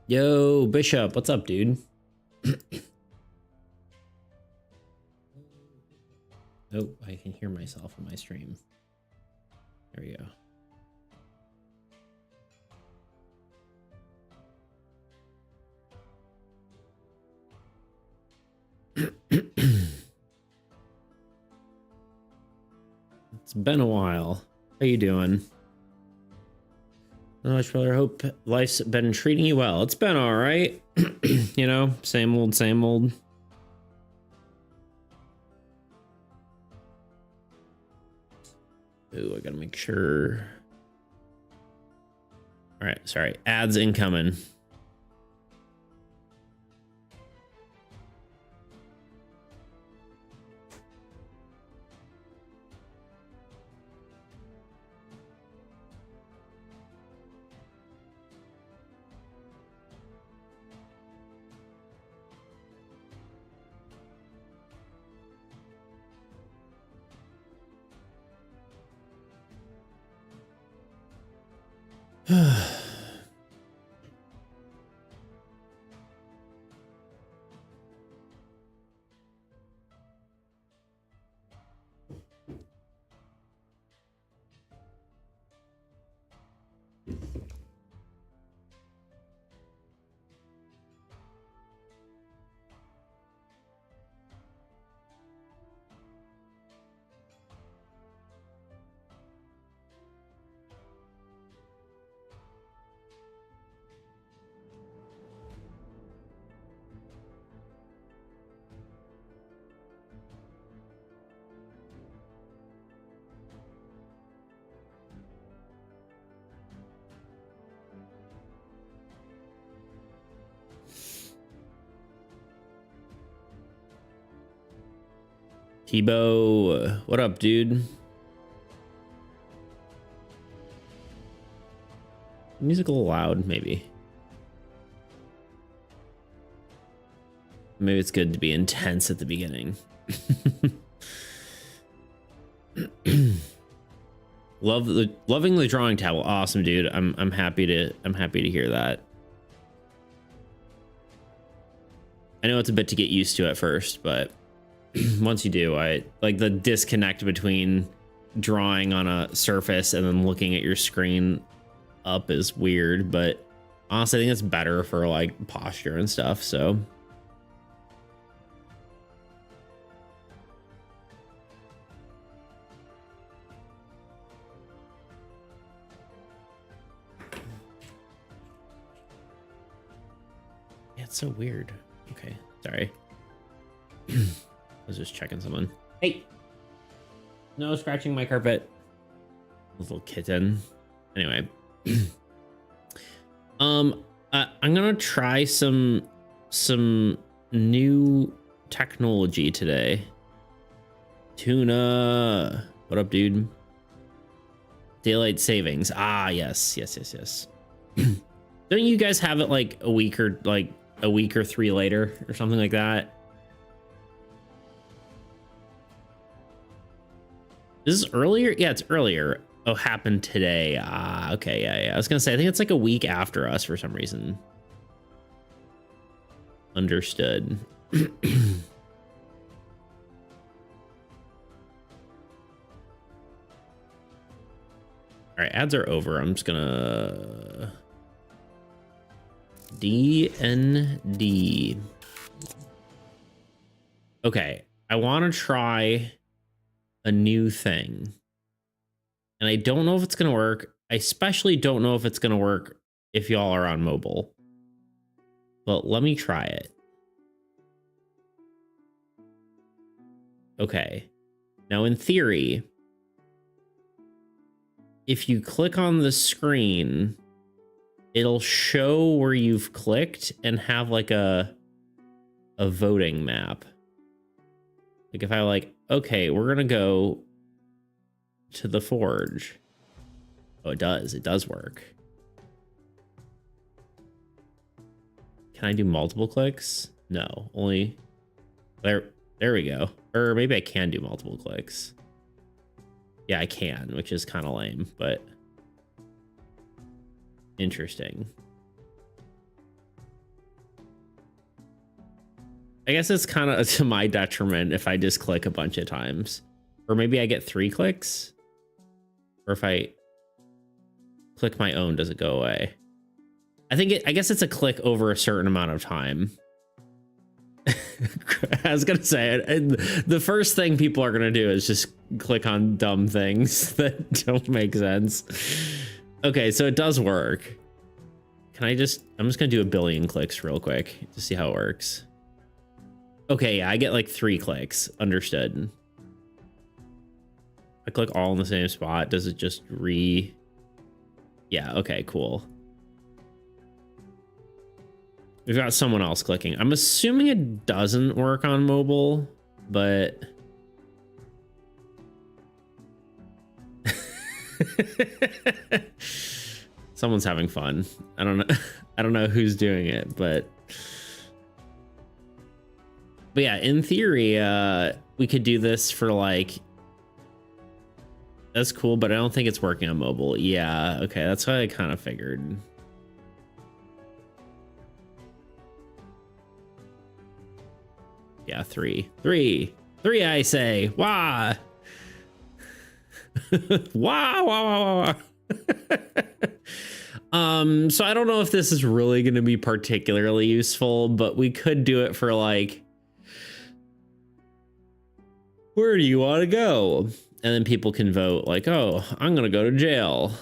Yo, Bishop, what's up, dude? Oh, I can hear myself on my stream. There we go. It's been a while. How you doing? Not much, brother. Hope life's been treating you well. It's been all right. You know, same old, same old. Ooh, I gotta make sure. All right, sorry. Ads incoming. Tebow, what up, dude? Music a little loud, maybe. Maybe it's good to be intense at the beginning. Loving the drawing table. Awesome, dude. I'm happy to hear that. I know it's a bit to get used to at first, but once you do, I like the disconnect between drawing on a surface and then looking at your screen up is weird, but honestly, I think it's better for like posture and stuff. So yeah, it's so weird. Okay, sorry. I was just checking someone. Hey, no scratching my carpet. Little kitten. Anyway, I'm gonna try some new technology today. Tuna, what up, dude? Daylight savings. Ah, yes. Don't you guys have it like a week or 3 later or something like that? Is this earlier? Yeah, it's earlier. Oh, happened today. Ah, okay, yeah. I was gonna say, I think it's like a week after us for some reason. Understood. All right, ads are over. I'm just gonna DnD. Okay, I want to try a new thing, and I don't know if it's gonna work. I especially don't know if it's gonna work if y'all are on mobile, but let me try it. Okay, now in theory, if you click on the screen, it'll show where you've clicked and have like a voting map. Like if I like, okay, we're gonna go to the forge. Oh, it does work. Can I do multiple clicks? No, only there we go. Or maybe I can do multiple clicks. Yeah, I can, which is kind of lame, but interesting. I guess it's kind of to my detriment if I just click a bunch of times. Or maybe I get 3 clicks. Or if I click my own, does it go away? I guess it's a click over a certain amount of time. I was gonna say it. The first thing people are gonna do is just click on dumb things that don't make sense. Okay, so it does work. I'm just gonna do a billion clicks real quick to see how it works. Okay, yeah, I get like 3 clicks. Understood. I click all in the same spot. Does it just Yeah, okay, cool. We've got someone else clicking. I'm assuming it doesn't work on mobile, but someone's having fun. I don't know. I don't know who's doing it, but yeah, in theory, we could do this for like, that's cool, but I don't think it's working on mobile. Yeah, okay, that's what I kind of figured. Yeah, 3, I say. Wah. Wah. So I don't know if this is really going to be particularly useful, but we could do it for like, where do you want to go? And then people can vote like, oh, I'm going to go to jail.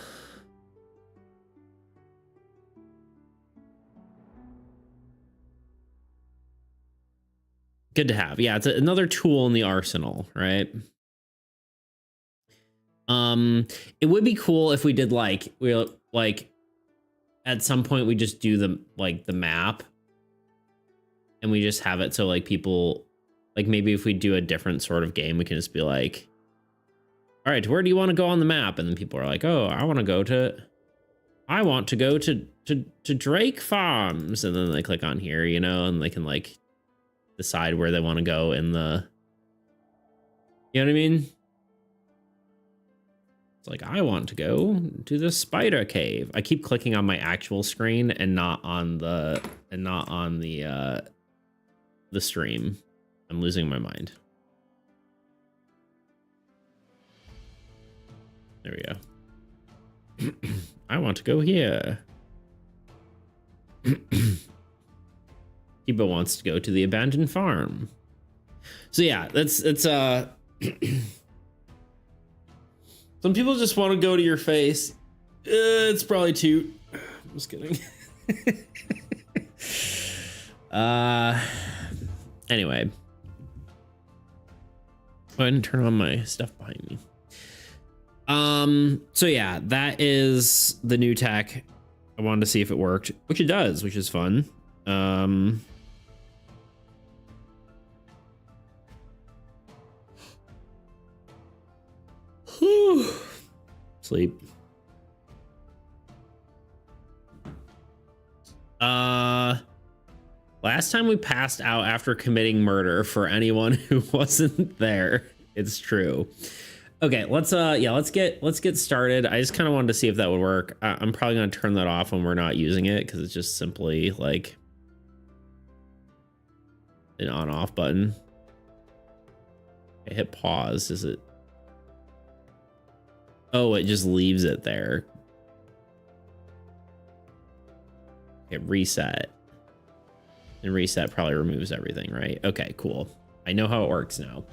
Good to have. Yeah, it's another tool in the arsenal, right? It would be cool if we did like at some point we just do the map and we just have it so like people like, maybe if we do a different sort of game, we can just be like, all right, where do you want to go on the map? And then people are like, oh, I want to go to Drake Farms, and then they click on here, you know, and they can like decide where they want to go in the, you know what I mean? It's like, I want to go to the spider cave. I keep clicking on my actual screen and not on the stream. I'm losing my mind. There we go. I want to go here. Kiba wants to go to the abandoned farm. So yeah, it's some people just want to go to your face. It's probably too. I'm just kidding. Anyway. Go ahead and turn on my stuff behind me. So yeah, that is the new tech. I wanted to see if it worked, which it does, which is fun. Sleep. Last time we passed out after committing murder, for anyone who wasn't there. It's true. Okay, let's get started. I just kind of wanted to see if that would work. I'm probably going to turn that off when we're not using it, because it's just simply like an on-off button. I hit pause. Is it? Oh, it just leaves it there. Okay, reset. And reset probably removes everything, right? Okay, cool. I know how it works now.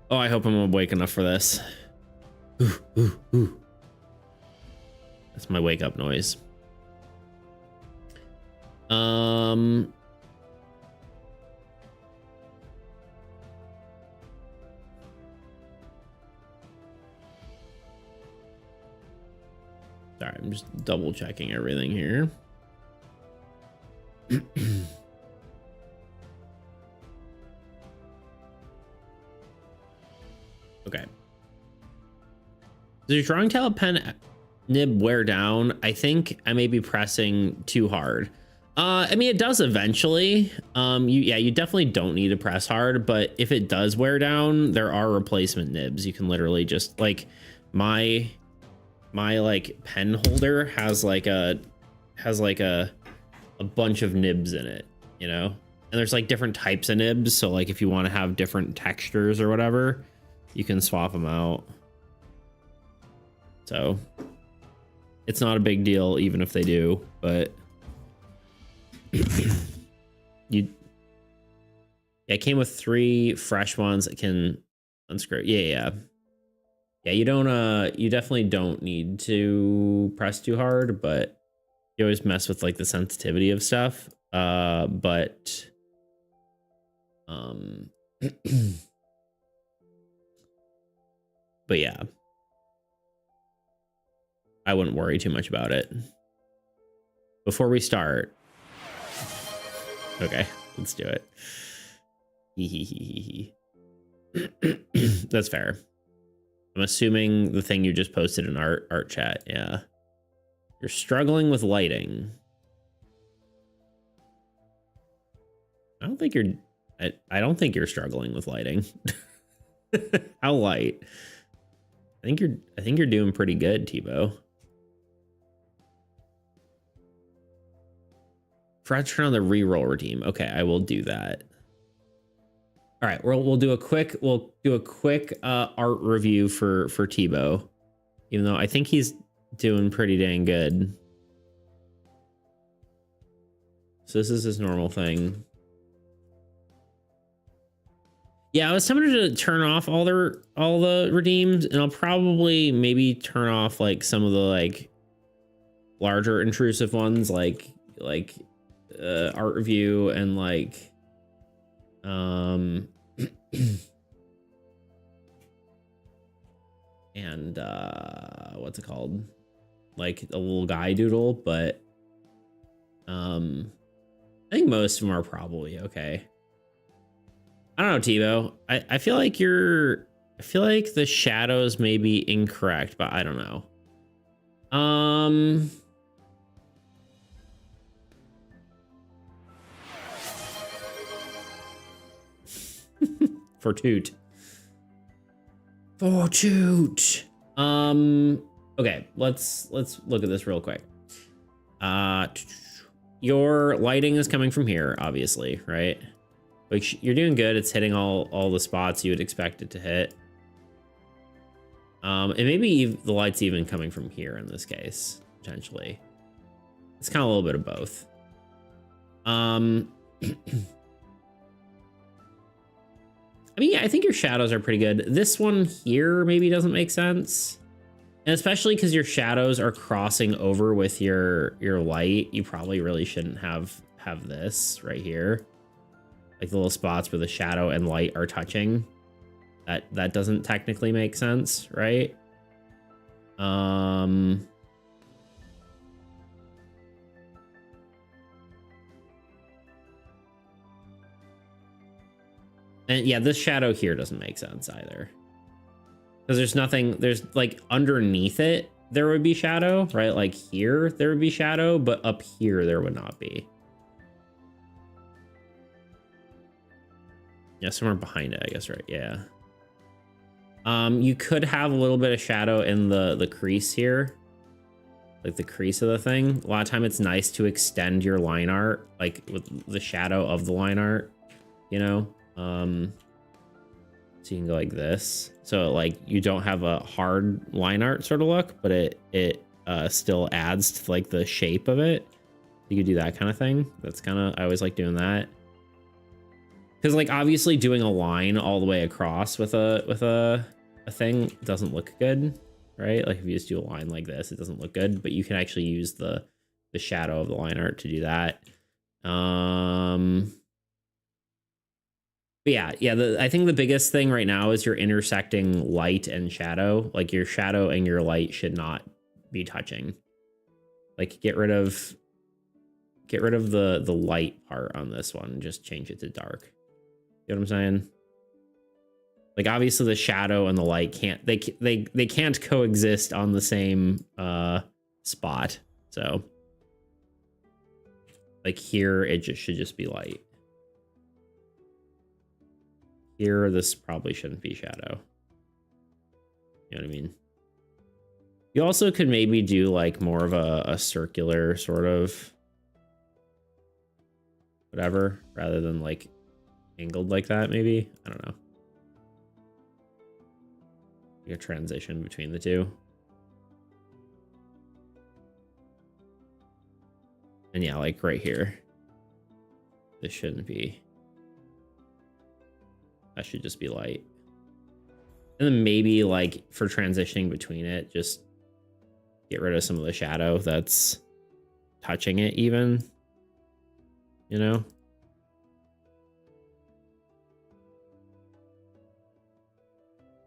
Oh, I hope I'm awake enough for this. Ooh, ooh, ooh. That's my wake up noise. Sorry, I'm just double checking everything here. Okay. Does your drawing talent pen nib wear down? I think I may be pressing too hard. I mean, it does eventually. You definitely don't need to press hard, but if it does wear down, there are replacement nibs. You can literally just like my like pen holder has like a a bunch of nibs in it, you know? And there's like different types of nibs. So like if you want to have different textures or whatever, you can swap them out. So it's not a big deal, even if they do, but yeah, it came with 3 fresh ones that can unscrew. Yeah. You don't, you definitely don't need to press too hard, but you always mess with like the sensitivity of stuff. But yeah, I wouldn't worry too much about it. Before we start, okay, let's do it. That's fair. I'm assuming the thing you just posted in art chat. Yeah. You're struggling with lighting. I don't think you're struggling with lighting. How light? I think you're doing pretty good, Tebow. Forgot to turn on the reroll redeem. Okay, I will do that. All right, we'll do a quick art review for Tebow, even though I think he's doing pretty dang good. So this is his normal thing. Yeah, I was tempted to turn off all the redeems, and I'll probably maybe turn off like some of the like larger intrusive ones, like art review and like and what's it called, like a little guy doodle, but I think most of them are probably okay. I don't know, Tebow. I feel like the shadows may be incorrect, but I don't know. Fortoot. Okay, let's look at this real quick. Your lighting is coming from here, obviously, right? Like you're doing good. It's hitting all the spots you would expect it to hit. And maybe the light's even coming from here in this case, potentially. It's kind of a little bit of both. I mean, yeah, I think your shadows are pretty good. This one here maybe doesn't make sense. And especially because your shadows are crossing over with your light, you probably really shouldn't have this right here. Like the little spots where the shadow and light are touching. That doesn't technically make sense, right? And yeah, this shadow here doesn't make sense either. Because there's like underneath it, there would be shadow, right? Like here, there would be shadow, but up here, there would not be. Yeah, somewhere behind it, I guess, right? Yeah. You could have a little bit of shadow in the crease here. Like the crease of the thing. A lot of time it's nice to extend your line art, like with the shadow of the line art, you know? So you can go like this. So like you don't have a hard line art sort of look, but it still adds to like the shape of it. You could do that kind of thing. That's kind of, I always like doing that. Because like obviously doing a line all the way across with a thing doesn't look good, right? Like if you just do a line like this, it doesn't look good, but you can actually use the shadow of the line art to do that. But yeah, I think the biggest thing right now is you're intersecting light and shadow. Like your shadow and your light should not be touching. Like get rid of the light part on this one and just change it to dark. You know what I'm saying? Like obviously the shadow and the light can't they can't coexist on the same spot. So like here it should just be light. Here this probably shouldn't be shadow. You know what I mean? You also could maybe do like more of a circular sort of whatever, rather than like angled like that, maybe. I don't know. Like a transition between the two. And yeah, like right here. This shouldn't be. That should just be light. And then maybe like for transitioning between it, just get rid of some of the shadow that's touching it even. You know?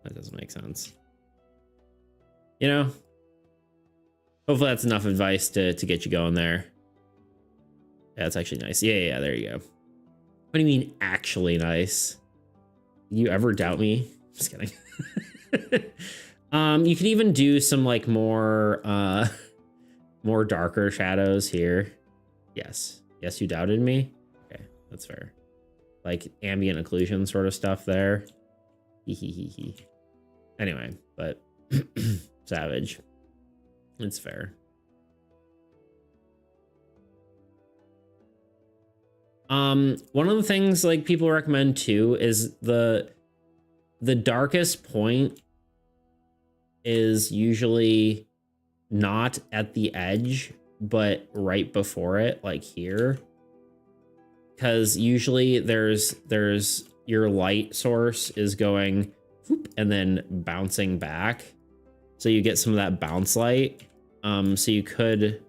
That doesn't make sense. You know? Hopefully that's enough advice to get you going there. Yeah, that's actually nice. Yeah, there you go. What do you mean actually nice? You ever doubt me? Just kidding. You can even do some like more more darker shadows here. Yes, you doubted me. Okay, that's fair. Like ambient occlusion sort of stuff there. Anyway, but savage. It's fair. One of the things like people recommend too is the darkest point is usually not at the edge, but right before it, like here. Because usually there's your light source is going whoop, and then bouncing back. So you get some of that bounce light. So you could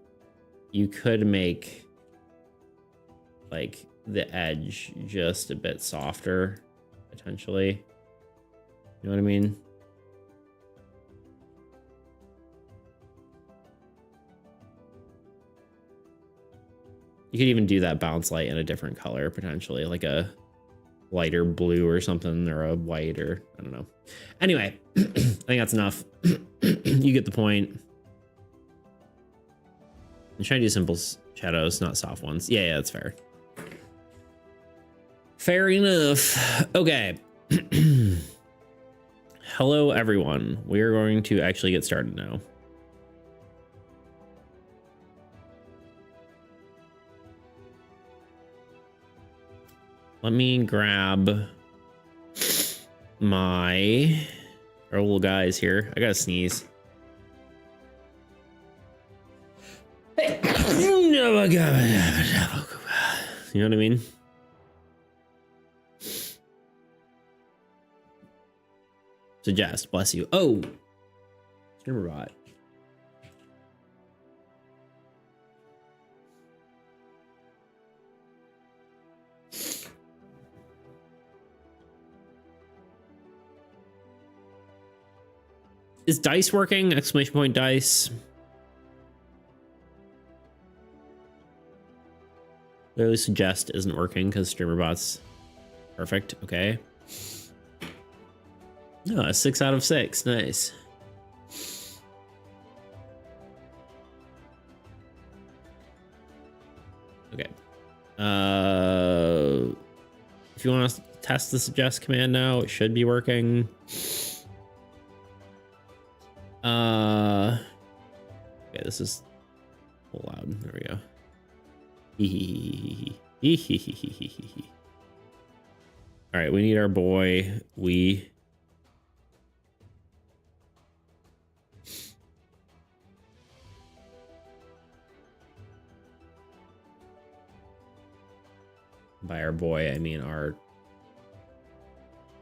make like the edge just a bit softer, potentially. You know what I mean? You could even do that bounce light in a different color, potentially, like a lighter blue or something, or a white, or I don't know. Anyway, I think that's enough. You get the point. I'm trying to do simple shadows, not soft ones. Yeah, that's fair. Fair enough. Okay. Hello, everyone. We are going to actually get started now. Let me grab my little guys here. I gotta sneeze. You know what I mean? Suggest, bless you. Oh, Streamerbot. Is dice working? Exclamation point dice. Literally suggest isn't working because Streamerbot's perfect. Okay. No, a 6 out of 6. Nice. Okay. If you want to test the suggest command now, it should be working. Okay, this is loud. There we go. All right, we need our boy. By our boy, I mean our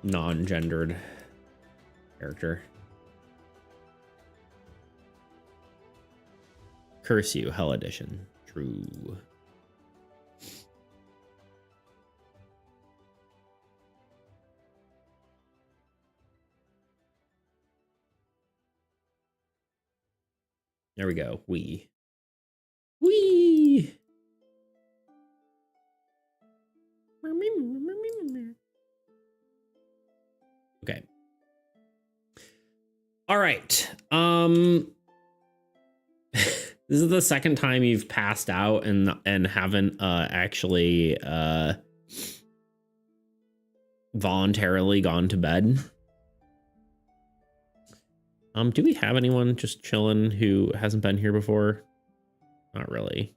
non-gendered character. Curse you, Hell Edition. True. There we go. Wee. Okay. All right. This is the second time you've passed out and haven't actually voluntarily gone to bed. Do we have anyone just chilling who hasn't been here before? Not really.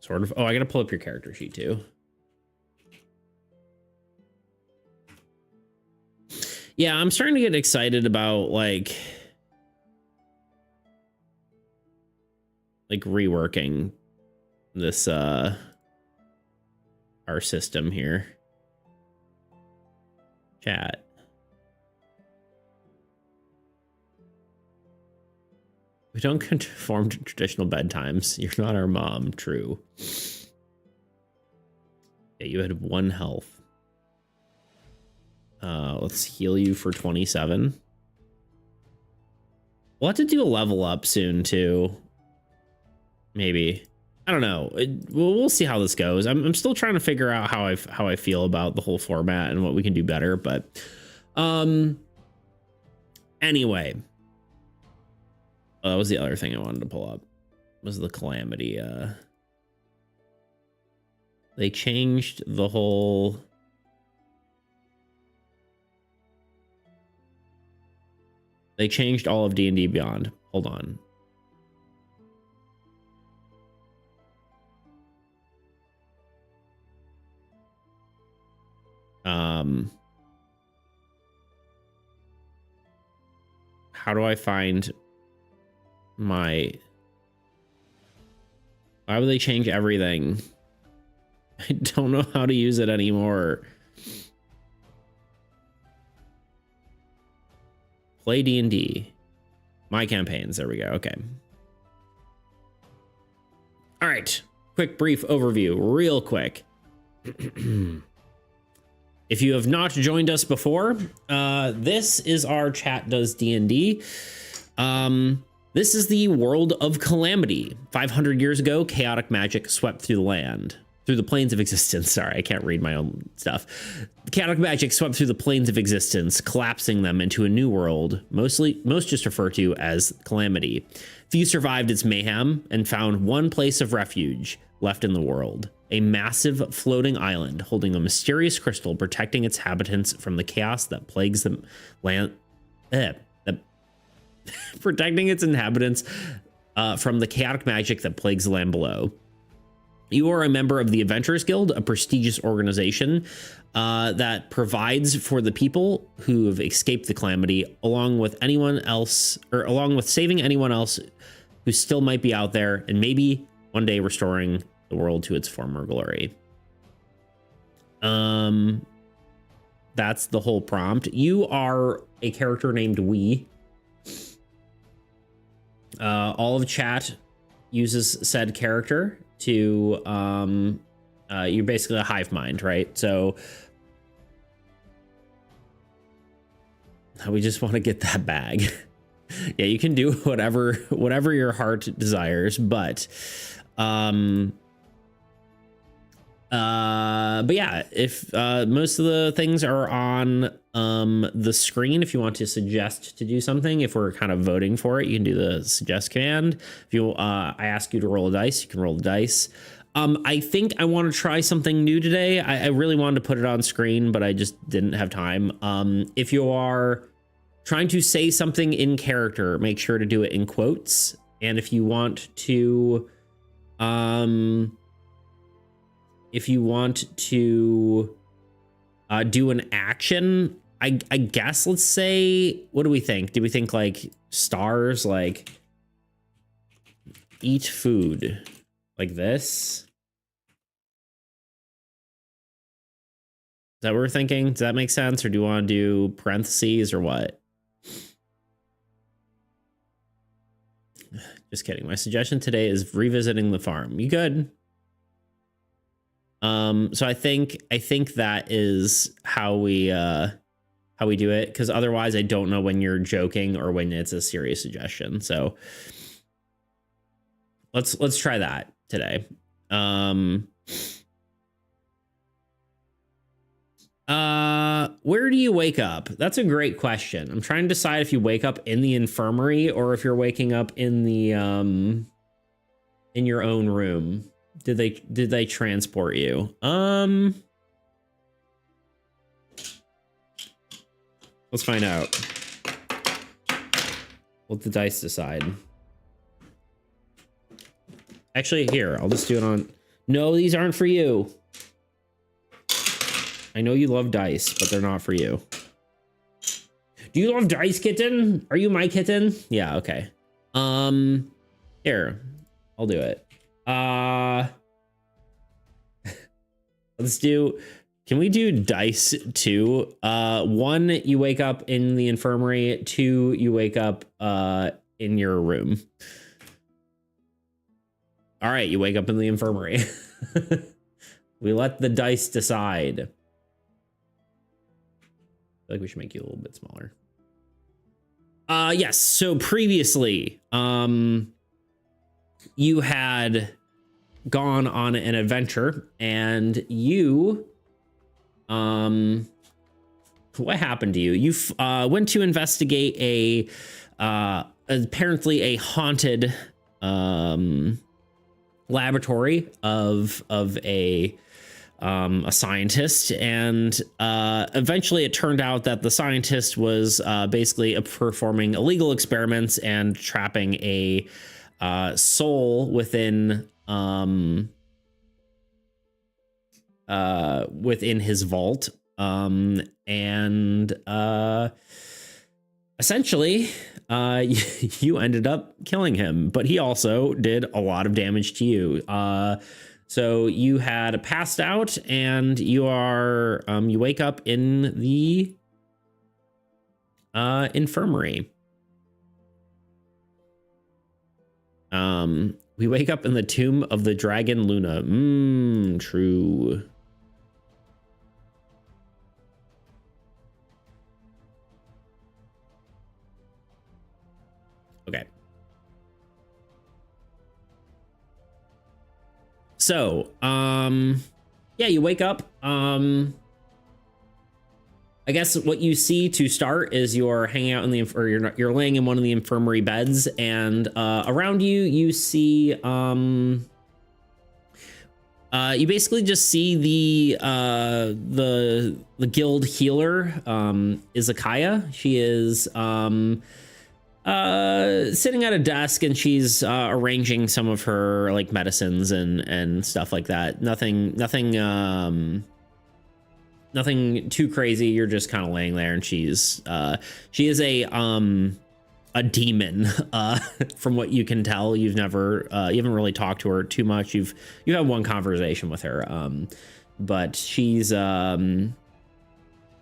Sort of. Oh, I gotta pull up your character sheet too. Yeah, I'm starting to get excited about like reworking this our system here. Chat. We don't conform to traditional bedtimes. You're not our mom. True. Yeah, you had 1 health. Let's heal you for 27. We'll have to do a level up soon too. Maybe. I don't know. We'll see how this goes. I'm still trying to figure out how I feel about the whole format and what we can do better. But anyway, that was the other thing I wanted to pull up. Was the calamity. They changed the whole. They changed all of D&D Beyond. Hold on. How do I find my... Why would they change everything? I don't know how to use it anymore. Play D&D. My campaigns. There we go. Okay. All right. Quick, brief overview. Real quick. If you have not joined us before, this is our Chat Does D&D. This is the world of calamity. 500 years ago, chaotic magic swept through the land. Through the planes of existence. Sorry, I can't read my own stuff. Chaotic magic swept through the planes of existence, collapsing them into a new world, most just referred to as calamity. Few survived its mayhem and found one place of refuge left in the world. A massive floating island holding a mysterious crystal protecting its inhabitants from the chaos that plagues the land. Protecting its inhabitants from the chaotic magic that plagues the land below. You are a member of the Adventurers Guild, a prestigious organization that provides for the people who have escaped the calamity, along with saving anyone else who still might be out there, and maybe one day restoring the world to its former glory. That's the whole prompt. You are a character named Wee. All of chat uses said character to you're basically a hive mind, right? So we just want to get that bag. Yeah, you can do whatever your heart desires, but yeah, if most of the things are on the screen, if you want to suggest to do something, if we're kind of voting for it, you can do the suggest command. If you I ask you to roll a dice, you can roll the dice. I think I want to try something new today. I really wanted to put it on screen, but I just didn't have time. If you are trying to say something in character, make sure to do it in quotes. And if you want to do an action, I guess, let's say, what do we think? Do we think like stars, like eat food like this? Is that what we're thinking? Does that make sense? Or do you want to do parentheses or what? Just kidding. My suggestion today is revisiting the farm. You good? So I think that is how we do it, because otherwise I don't know when you're joking or when it's a serious suggestion. So let's try that today. Where do you wake up? That's a great question. I'm trying to decide if you wake up in the infirmary or if you're waking up in the in your own room. Did they transport you? Let's find out. Let the dice decide. Actually, here, I'll just do it on No, these aren't for you. I know you love dice, but they're not for you. Do you love dice, kitten? Are you my kitten? Yeah, okay. Here, I'll do it. Let's do, can we do dice 2? 1, you wake up in the infirmary. 2, you wake up in your room. All right, you wake up in the infirmary. We let the dice decide. I feel like we should make you a little bit smaller. Yes, so previously, you had gone on an adventure and you, what happened to you? You went to investigate a, apparently a haunted, laboratory of a scientist, and eventually it turned out that the scientist was basically performing illegal experiments and trapping a soul within within his vault, and essentially you ended up killing him, but he also did a lot of damage to you. So you had passed out, and you are you wake up in the infirmary. We wake up in the tomb of the dragon Luna. True. Okay. So, yeah, you wake up. I guess what you see to start is you're hanging out in the, or you're laying in one of the infirmary beds, and around you, you see, you basically just see the guild healer, Izakaya. She is sitting at a desk, and she's arranging some of her like medicines and stuff like that. Nothing too crazy. You're just kind of laying there, and she is a demon. From what you can tell, you haven't really talked to her too much. You've had one conversation with her, but she's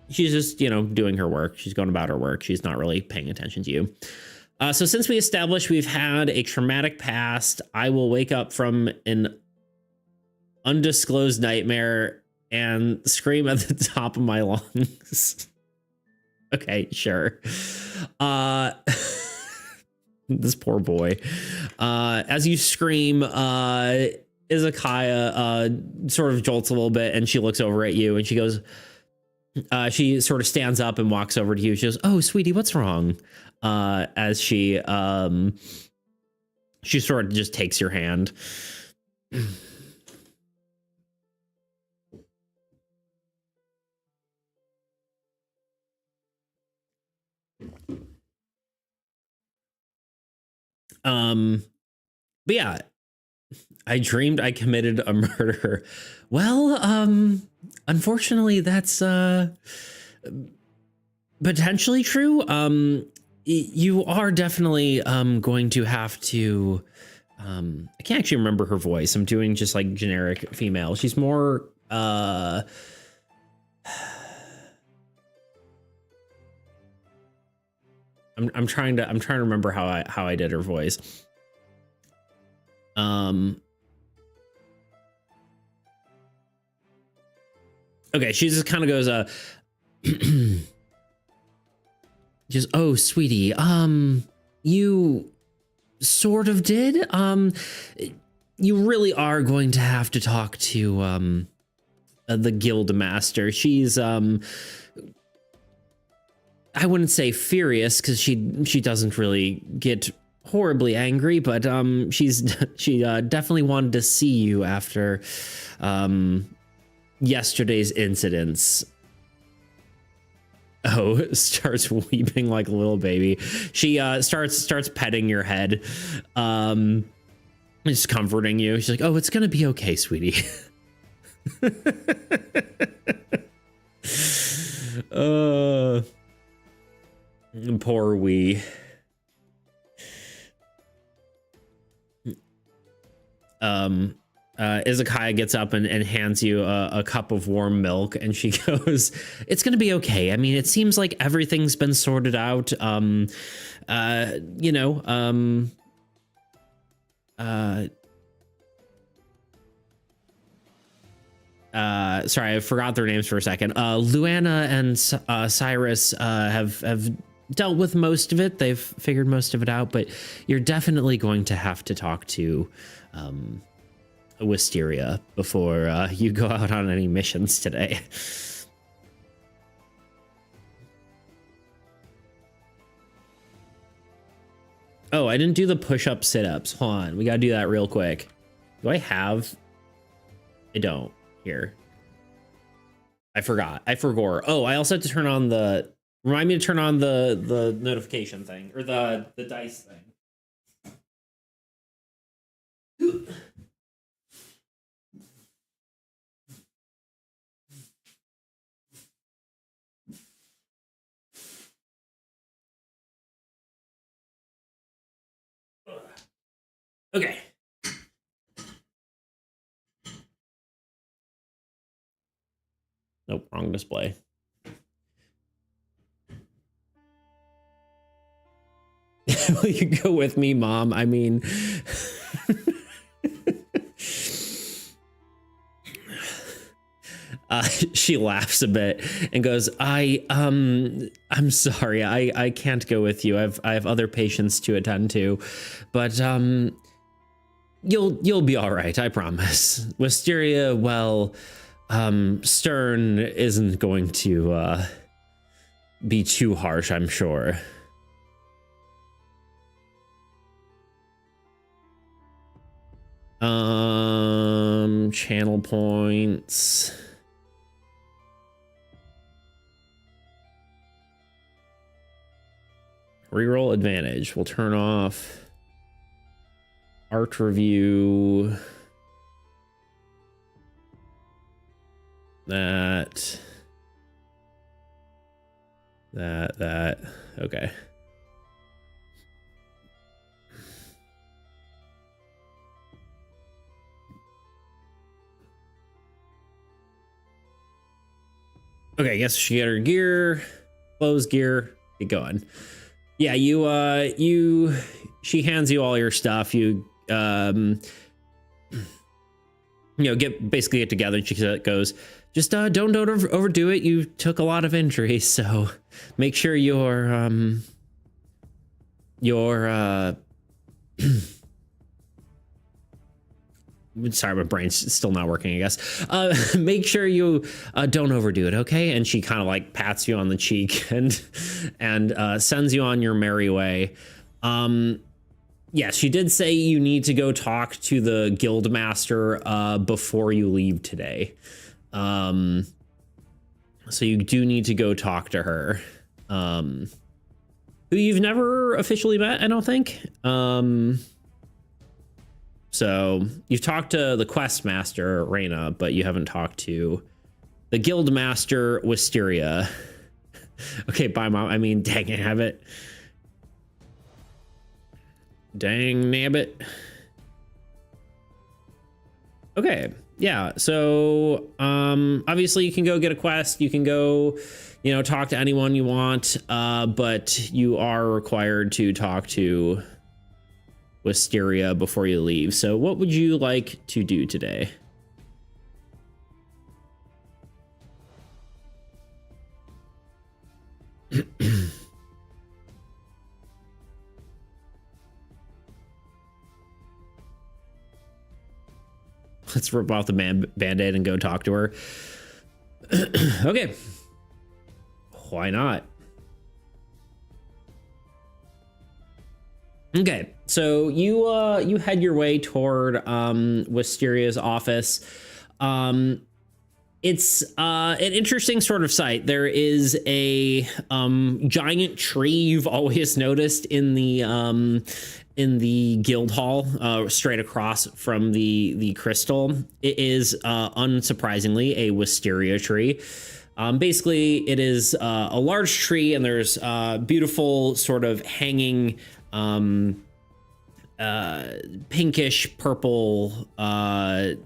just, doing her work. She's going about her work. She's not really paying attention to you. So since we established we've had a traumatic past, I will wake up from an undisclosed nightmare and scream at the top of my lungs. Okay, sure. This poor boy. As you scream, Izakaya sort of jolts a little bit, and she looks over at you, and she goes, she sort of stands up and walks over to you. She goes, "Oh, sweetie, what's wrong?" As she sort of just takes your hand. But yeah, I dreamed I committed a murder. Well, unfortunately, that's potentially true. You are definitely going to have to, I can't actually remember her voice. I'm doing just like generic female. She's more I'm trying to remember how I did her voice. Okay, she just kind of goes, just, "Oh, sweetie, you sort of did. You really are going to have to talk to the guild master. She's I wouldn't say furious, because she doesn't really get horribly angry, but she definitely wanted to see you after yesterday's incidents." Oh, starts weeping like a little baby. She starts petting your head. Just comforting you. She's like, oh, it's gonna be okay, sweetie. Poor wee. Izakaya gets up and hands you a cup of warm milk, and she goes, it's gonna be okay. I mean, it seems like everything's been sorted out. Sorry, I forgot their names for a second. Luana and Cyrus have dealt with most of it. They've figured most of it out, but you're definitely going to have to talk to Wisteria before you go out on any missions today. Oh, I didn't do the push-up sit-ups. Hold on, we gotta do that real quick. Do I have? I don't. Here. I forgot. I forgot. Oh, I also have to turn on the... Remind me to turn on the notification thing, or the dice thing. Okay. Nope, wrong display. Will you go with me, Mom? I mean... she laughs a bit and goes, I'm sorry, I can't go with you. I have other patients to attend to, but you'll be all right, I promise. Wisteria, well, Stern isn't going to be too harsh, I'm sure. Channel points. Reroll advantage. We'll turn off art review. That. Okay. Okay, I guess she got her gear, clothes gear, get going. Yeah, she hands you all your stuff. You get together. And she goes, just don't overdo it. You took a lot of injuries, so make sure your sorry, my brain's still not working, I guess. Make sure you don't overdo it, okay? And she kind of like pats you on the cheek and sends you on your merry way. Yes, she did say you need to go talk to the guild master before you leave today. So you do need to go talk to her. Who you've never officially met, I don't think. So you've talked to the quest master, Reyna, but you haven't talked to the guild master, Wisteria. Okay, bye, Mom. I mean, dang it, have it. Dang nabbit. Okay, yeah. So obviously you can go get a quest. You can go, talk to anyone you want, but you are required to talk to Wisteria before you leave. So what would you like to do today? Let's rip off the band-aid and go talk to her. Okay. Why not? Okay, so you head your way toward Wisteria's office. It's an interesting sort of sight. There is a giant tree you've always noticed in the in the guild hall, straight across from the crystal. It is unsurprisingly a wisteria tree. Basically, it is a large tree, and there's beautiful sort of hanging pinkish purple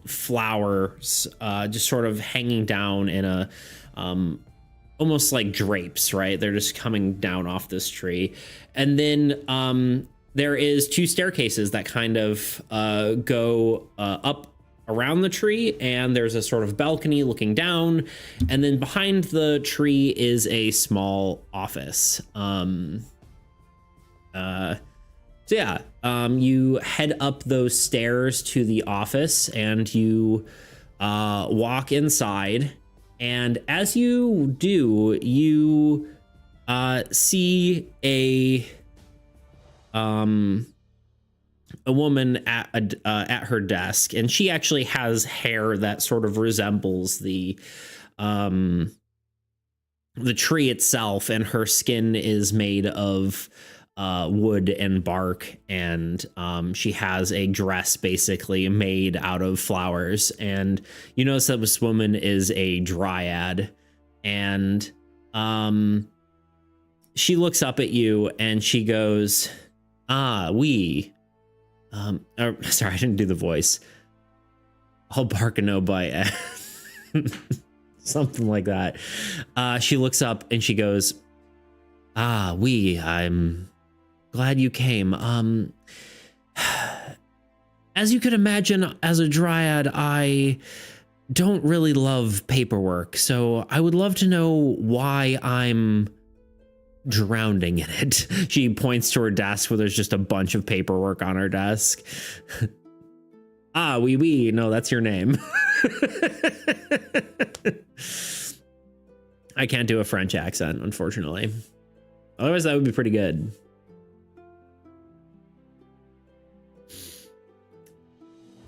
flowers just sort of hanging down in a almost like drapes, right? They're just coming down off this tree. And then there is 2 staircases that kind of go up around the tree, and there's a sort of balcony looking down, and then behind the tree is a small office. So yeah, you head up those stairs to the office, and you walk inside, and as you do, you see a woman at her desk, and she actually has hair that sort of resembles the tree itself, and her skin is made of wood and bark, and she has a dress basically made out of flowers. And you notice that this woman is a dryad, and she looks up at you and she goes, sorry, I didn't do the voice. I'll bark and no bite. Something like that. She looks up and she goes, I'm glad you came. As you could imagine, as a dryad, I don't really love paperwork, so I would love to know why I'm drowning in it. She points to her desk where there's just a bunch of paperwork on her desk. Oui, no, that's your name. I can't do a French accent, unfortunately. Otherwise, that would be pretty good.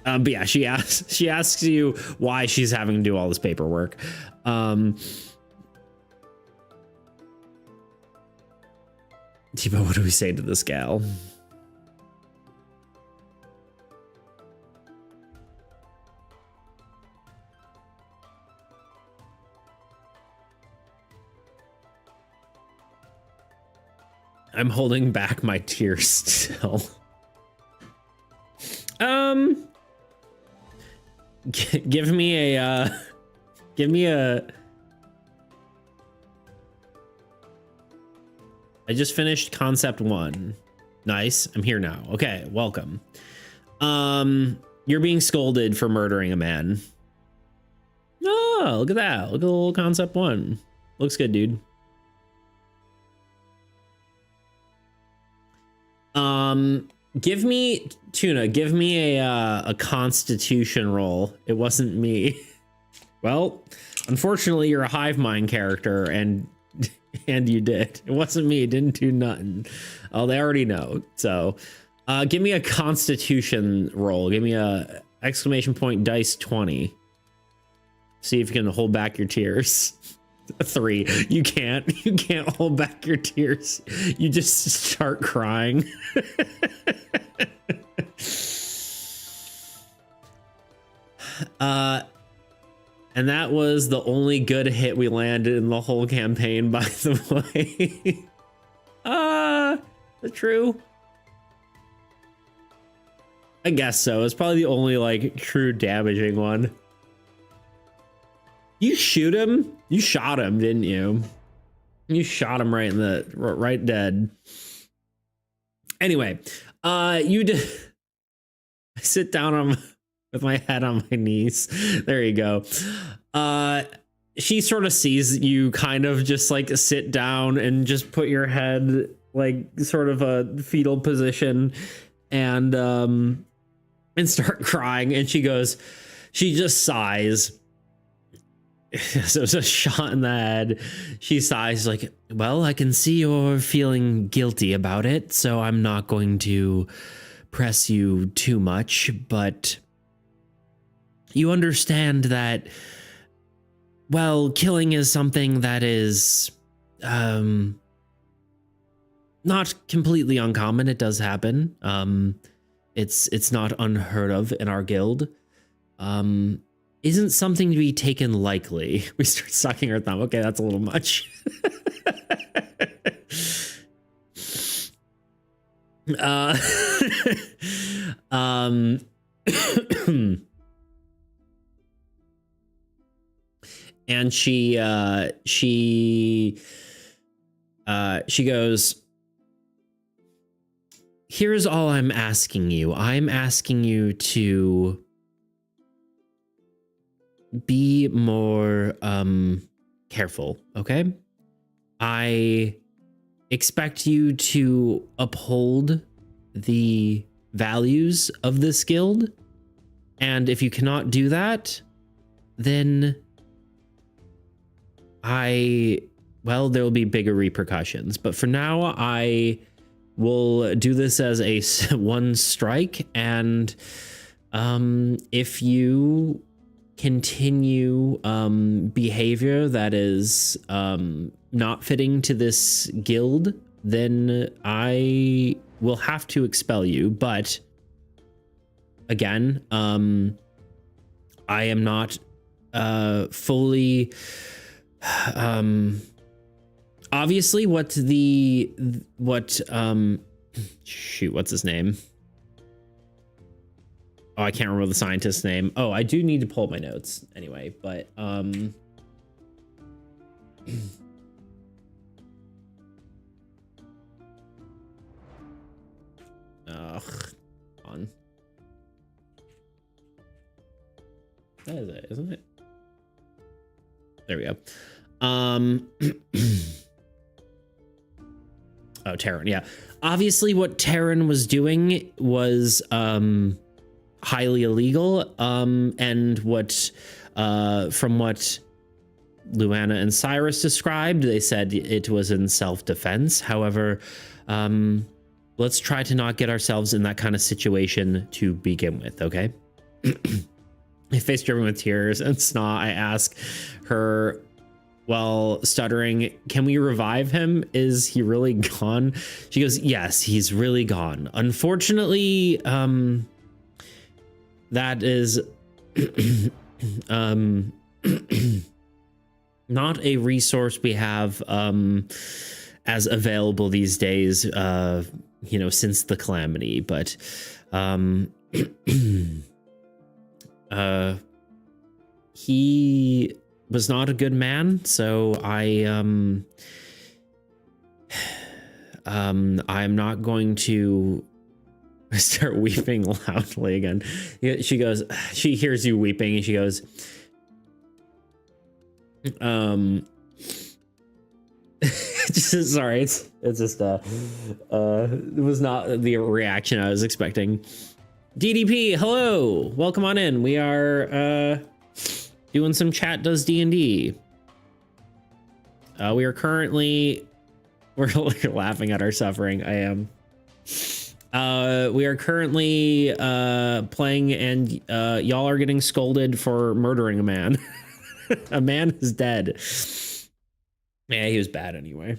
But yeah, she asks you why she's having to do all this paperwork. Tibo, what do we say to this gal? I'm holding back my tears still. Give me a I just finished concept 1. Nice. I'm here now. Okay, welcome. You're being scolded for murdering a man. Oh, look at that. Look at the little concept 1. Looks good, dude. Give me Tuna, give me a constitution roll. It wasn't me. Well, unfortunately you're a hive mind character, and you did. It wasn't me. It didn't do nothing. Oh, they already know. So give me a constitution roll. Give me a exclamation point dice 20. See if you can hold back your tears. 3. You can't hold back your tears. You just start crying. And that was the only good hit we landed in the whole campaign, by the way. Is that true? I guess so. It's probably the only like true damaging one. You shoot him? You shot him, didn't you? You shot him right in the right dead. Anyway, you did. I sit down with my head on my knees. There you go. She sort of sees you kind of just like sit down and just put your head like sort of a fetal position and start crying. And she just sighs. So it's a shot in the head. She sighs like, well, I can see you're feeling guilty about it, so I'm not going to press you too much, but you understand that, well, killing is something that is not completely uncommon. It does happen. It's not unheard of in our guild. Isn't something to be taken lightly. We start sucking our thumb. Okay, that's a little much. And she goes, here's all I'm asking you. I'm asking you to be more careful, okay? I expect you to uphold the values of this guild, and if you cannot do that, then well, there will be bigger repercussions. But for now, I will do this as a one strike, and if you continue behavior that is not fitting to this guild, then I will have to expel you. But again, I am not fully obviously what's his name? Oh, I can't remember the scientist's name. Oh, I do need to pull up my notes anyway, but ugh, on. That is it, isn't it? There we go. Oh, Tavern, yeah. Obviously what Tavern was doing was highly illegal, and what from what Luana and Cyrus described, they said it was in self-defense. However, let's try to not get ourselves in that kind of situation to begin with, okay? My face driven with tears and snot, I ask her, while stuttering, can we revive him? Is he really gone? She goes, yes, he's really gone. Unfortunately, that is not a resource we have as available these days, you know, since the calamity. But he was not a good man, so I'm not going to start weeping loudly again. She goes, she hears you weeping, and she goes, sorry, it's just it was not the reaction I was expecting. DDP, hello, welcome on in. We are doing some chat does DnD. We are currently, we're laughing at our suffering. I am. We are currently playing, and y'all are getting scolded for murdering a man. A man is dead. Yeah, he was bad anyway.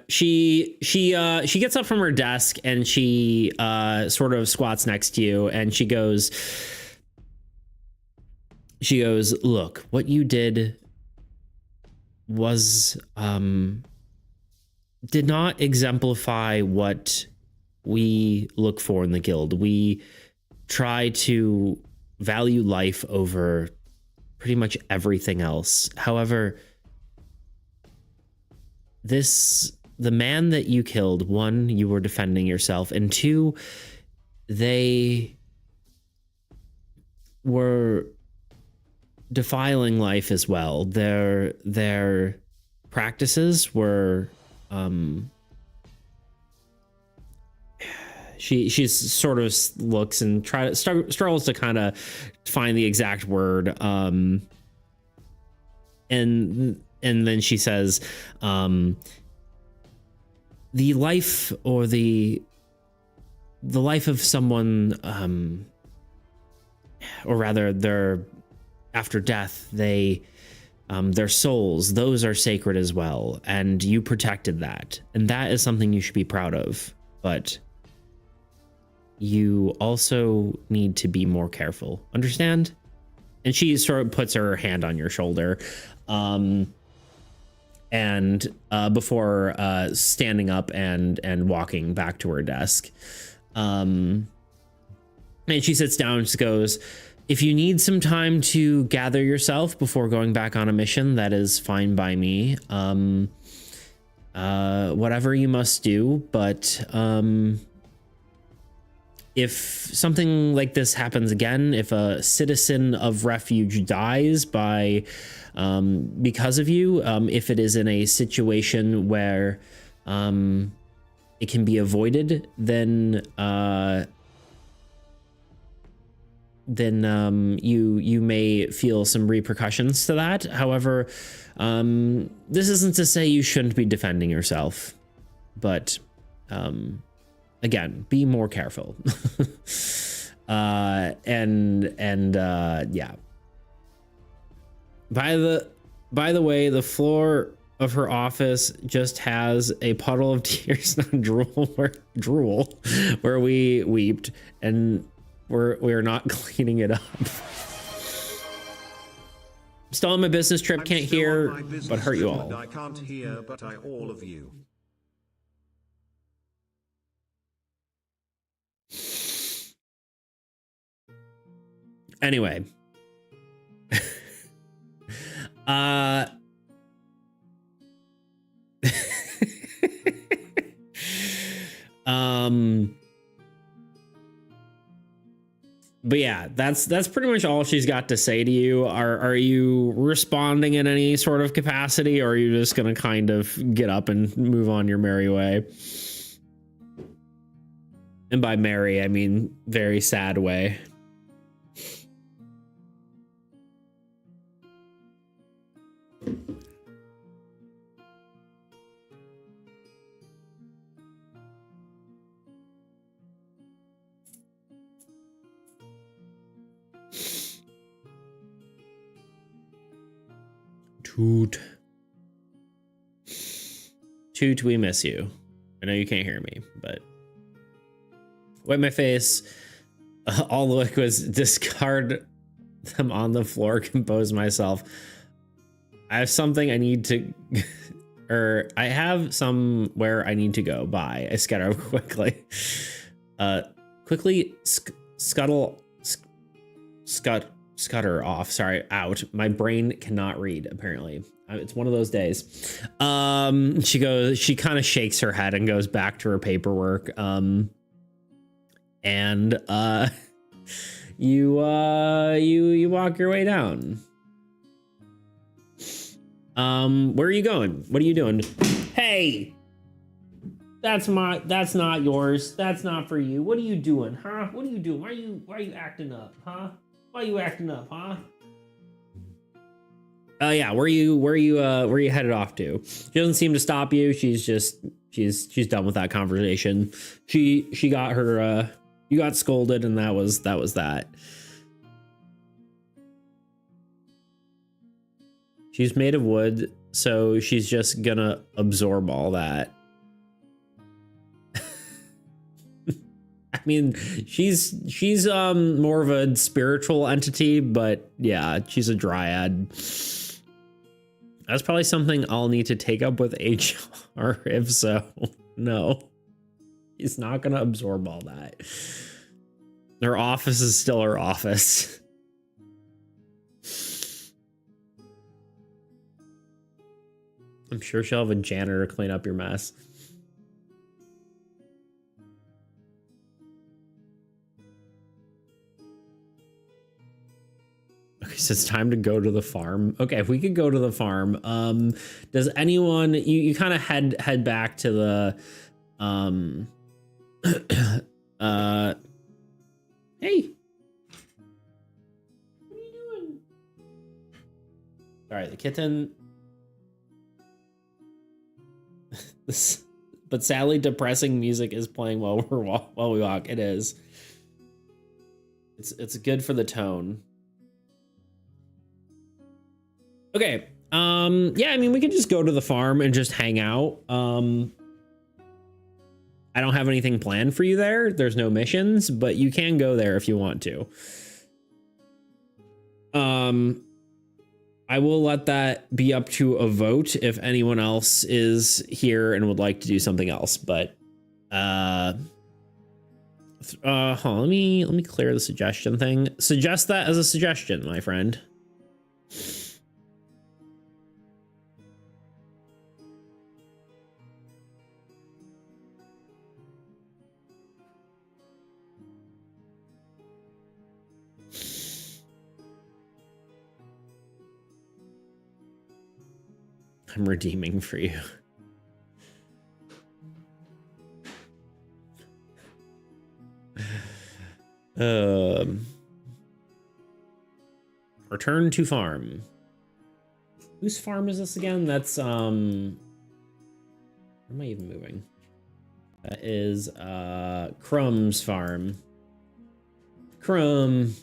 She gets up from her desk, and she sort of squats next to you, and she goes, look, what you did was did not exemplify what we look for in the guild. We try to value life over pretty much everything else. However, the man that you killed, one, you were defending yourself, and two, they were defiling life as well. Their practices were she sort of looks and struggles to kind of find the exact word, and then she says, the life, or the life of someone, or rather their, after death, they their souls, those are sacred as well, and you protected that, and that is something you should be proud of. But you also need to be more careful. Understand? And she sort of puts her hand on your shoulder, and before standing up and walking back to her desk, and she sits down and just goes, if you need some time to gather yourself before going back on a mission, that is fine by me. Whatever you must do, but if something like this happens again, if a citizen of refuge dies by because of you, if it is in a situation where it can be avoided, then you may feel some repercussions to that. However, this isn't to say you shouldn't be defending yourself, but again, be more careful. Yeah. By the way, the floor of her office just has a puddle of tears, not drool, where we weeped, and we're not cleaning it up. Still on my business trip, can't hear, but hurt you all. I can't hear, but I all of you. Anyway. But yeah, that's pretty much all she's got to say to you. Are you responding in any sort of capacity, or are you just gonna kind of get up and move on your merry way? And by merry, I mean very sad way. Toot, we miss you. I know you can't hear me, but wipe my face. All the liquids, discard them on the floor, compose myself. I have something I need to, or I have somewhere I need to go. Bye. I scatter quickly. Quickly scutter off. Sorry, out. My brain cannot read, apparently. It's one of those days. She kind of shakes her head and goes back to her paperwork. You walk your way down. Where are you going? What are you doing? Hey, that's not yours. That's not for you. What are you doing, huh? What are you doing? Why are you acting up, huh? Why are you acting up, huh? Yeah, where are you headed off to? She doesn't seem to stop you. She's done with that conversation. She got her you got scolded, and that was that. She's made of wood, so she's just gonna absorb all that. I mean, she's more of a spiritual entity, but yeah, she's a dryad. That's probably something I'll need to take up with HR. If so, no, he's not gonna absorb all that. Her office is still her office. I'm sure she'll have a janitor clean up your mess. Okay, so it's time to go to the farm. Okay, if we could go to the farm. Does anyone, you kind of head back to the hey. What are you doing? All right, the kitten. But sadly, depressing music is playing while we walk. It is. It's good for the tone. Okay. Yeah, I mean, we could just go to the farm and just hang out. I don't have anything planned for you there. There's no missions, but you can go there if you want to. I will let that be up to a vote if anyone else is here and would like to do something else, but hold on, let me clear the suggestion thing. Suggest that as a suggestion, my friend. I'm redeeming for you. Return to farm. Whose farm is this again? That's where am I even moving? That is Crumb's farm. Crumb.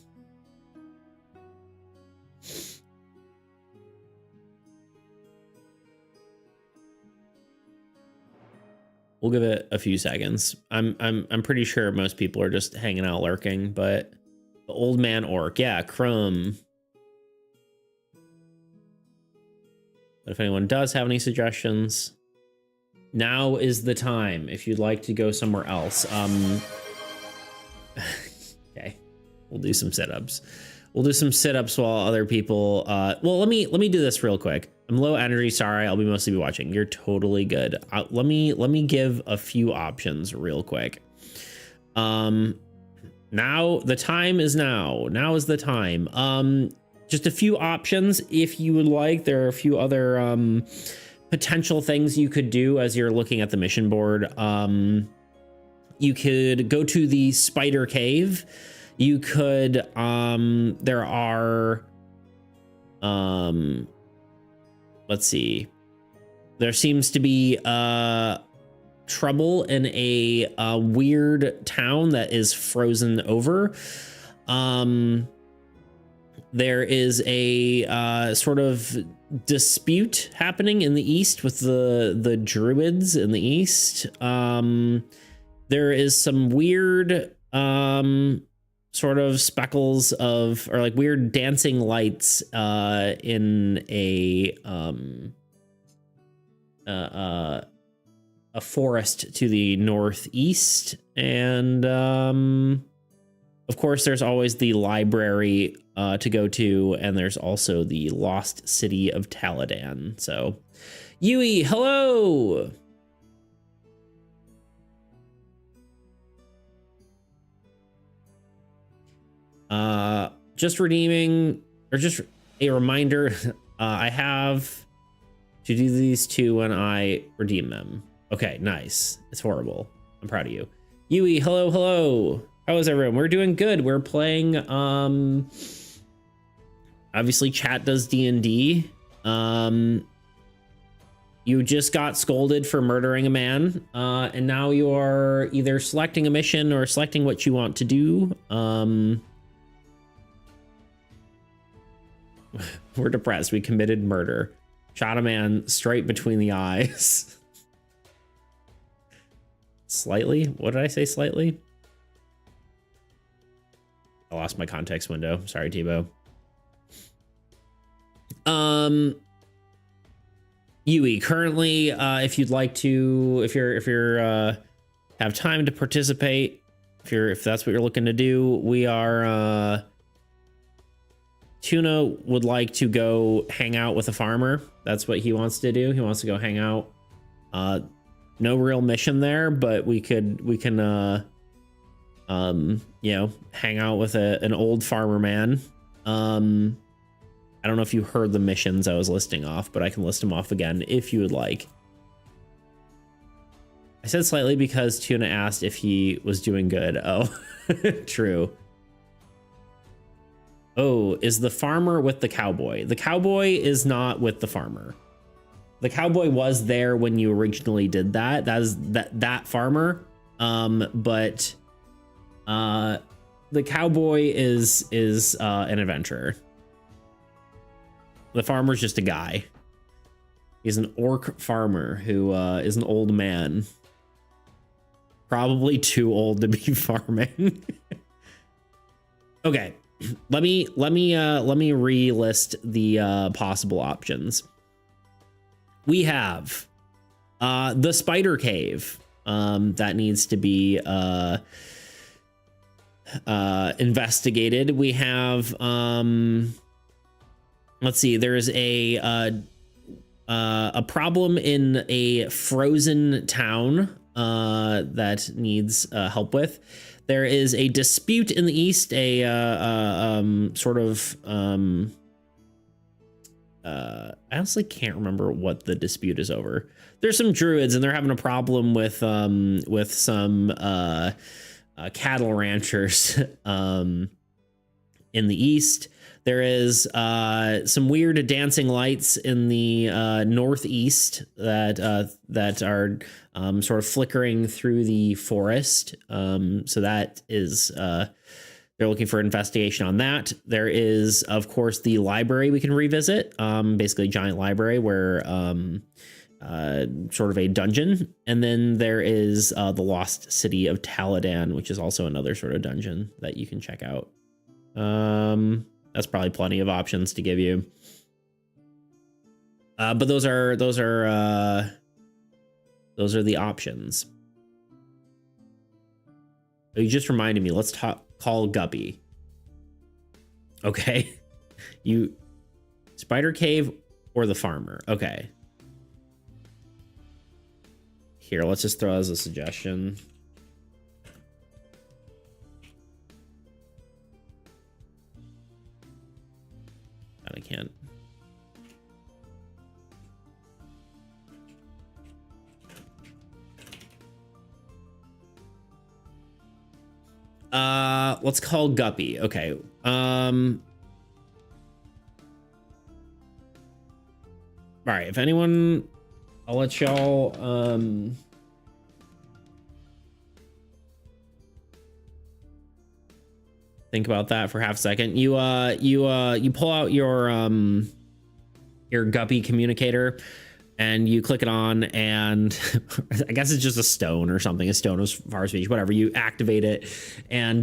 We'll give it a few seconds. I'm pretty sure most people are just hanging out lurking, but the old man orc, yeah, Crumb. But if anyone does have any suggestions, now is the time if you'd like to go somewhere else. Okay, we'll do some sit-ups. We'll do some sit-ups while other people well, let me do this real quick. I'm low energy, sorry, I'll mostly be watching. You're totally good. Let me give a few options real quick. Now the time is now. Now is the time. Just a few options if you would like. There are a few other potential things you could do as you're looking at the mission board. You could go to the spider cave. You could there are let's see. There seems to be trouble in a weird town that is frozen over. There is a sort of dispute happening in the east with the druids in the east. There is some weird sort of speckles of, or like weird dancing lights in a forest to the northeast. And of course, there's always the library to go to, and there's also the lost city of Taladan. So, Yui, hello! Just redeeming, or just a reminder, I have to do these two when I redeem them. Okay, nice. It's horrible. I'm proud of you. Yui, hello, hello. How is everyone? We're doing good. We're playing, obviously chat does DnD. You just got scolded for murdering a man, and now you are either selecting a mission or selecting what you want to do. We're depressed. We committed murder. Shot a man straight between the eyes. Slightly? What did I say, slightly? I lost my context window. Sorry, Tebow. Yui, currently, if you'd like to, if you're have time to participate, if that's what you're looking to do, we are Tuna would like to go hang out with a farmer. That's what he wants to do. He wants to go hang out. No real mission there, but we can you know, hang out with an old farmer man. I don't know if you heard the missions I was listing off, but I can list them off again if you would like. I said slightly because Tuna asked if he was doing good. Oh, true. Oh, is the farmer with the cowboy? The cowboy is not with the farmer. The cowboy was there when you originally did that. That is that farmer. But the cowboy is an adventurer. The farmer's just a guy. He's an orc farmer who is an old man. Probably too old to be farming. Okay, let me relist the possible options. We have the spider cave that needs to be investigated. We have let's see, there's a problem in a frozen town that needs help with. There is a dispute in the east, sort of I honestly can't remember what the dispute is over. There's some druids and they're having a problem with some cattle ranchers in the east. There is some weird dancing lights in the northeast that are sort of flickering through the forest. So that is they're looking for investigation on that. There is, of course, the library we can revisit. Basically, a giant library where sort of a dungeon, and then there is the lost city of Taladan, which is also another sort of dungeon that you can check out. That's probably plenty of options to give you. But those are the options. Oh, you just reminded me. Let's call Guppy. Okay. You Spider Cave or the farmer. Okay. Here, let's just throw as a suggestion. I can't. Let's call Guppy. Okay. All right, if anyone, I'll let y'all think about that for half a second. You pull out your Guppy communicator and you click it on, and I guess it's just a stone or something, a stone of far speech, whatever. You activate it, and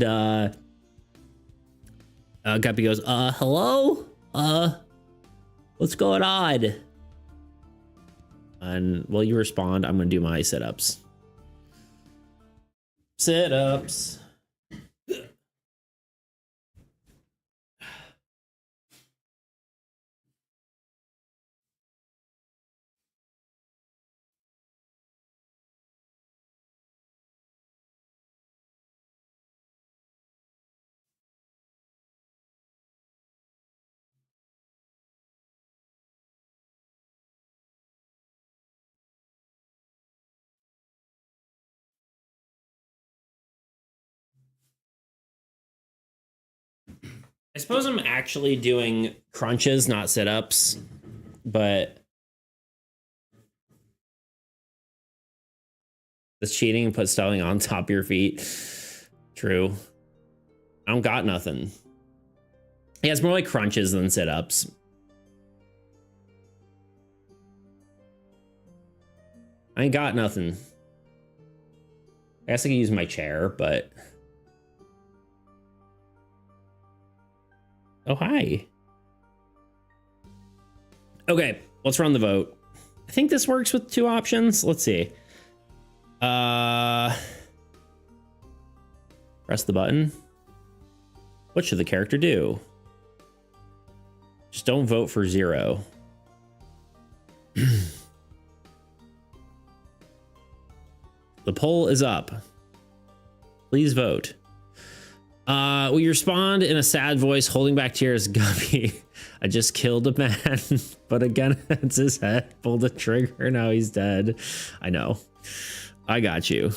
Guppy goes, hello? What's going on? And while you respond, I'm gonna do my sit-ups. Sit-ups. I suppose I'm actually doing crunches, not sit-ups, but that's cheating and put stuffing on top of your feet. True. I don't got nothing. Yeah, it's more like crunches than sit-ups. I ain't got nothing. I guess I could use my chair, but... Oh, hi. Okay, let's run the vote. I think this works with 2 options. Let's see. Press the button. What should the character do? Just don't vote for 0. The poll is up. Please vote. We respond in a sad voice, holding back tears. Guppy, I just killed a man, but again, it's his head. Pulled the trigger, now he's dead. I know. I got you.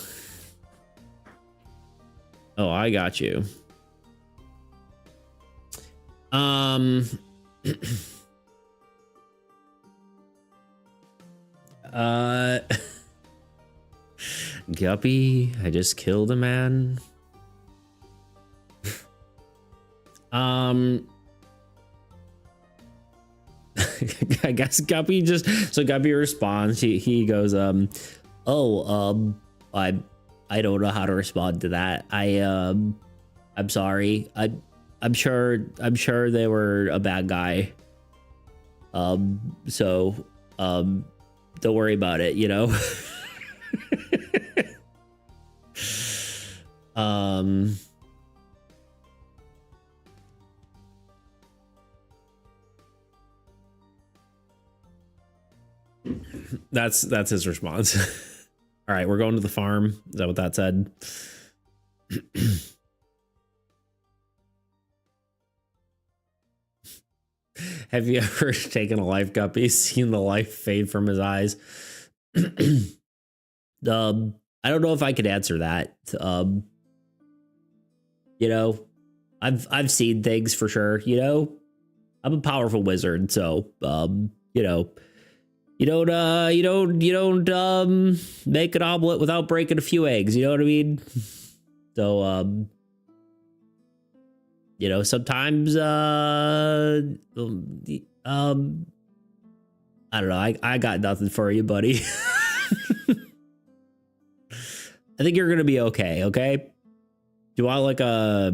Oh, I got you. Guppy, I just killed a man. I guess Guppy Guppy responds. He goes, I don't know how to respond to that. I'm sorry. I'm sure they were a bad guy. So don't worry about it, you know. That's his response. All right, we're going to the farm. Is that what that said? Have you ever taken a life, Guppy? Seen the life fade from his eyes? I don't know if I could answer that. You know, I've seen things for sure. You know, I'm a powerful wizard, so you know, you don't make an omelet without breaking a few eggs. You know what I mean? So you know, sometimes I don't know. I got nothing for you, buddy. I think you're gonna be okay. Okay. Do you want like a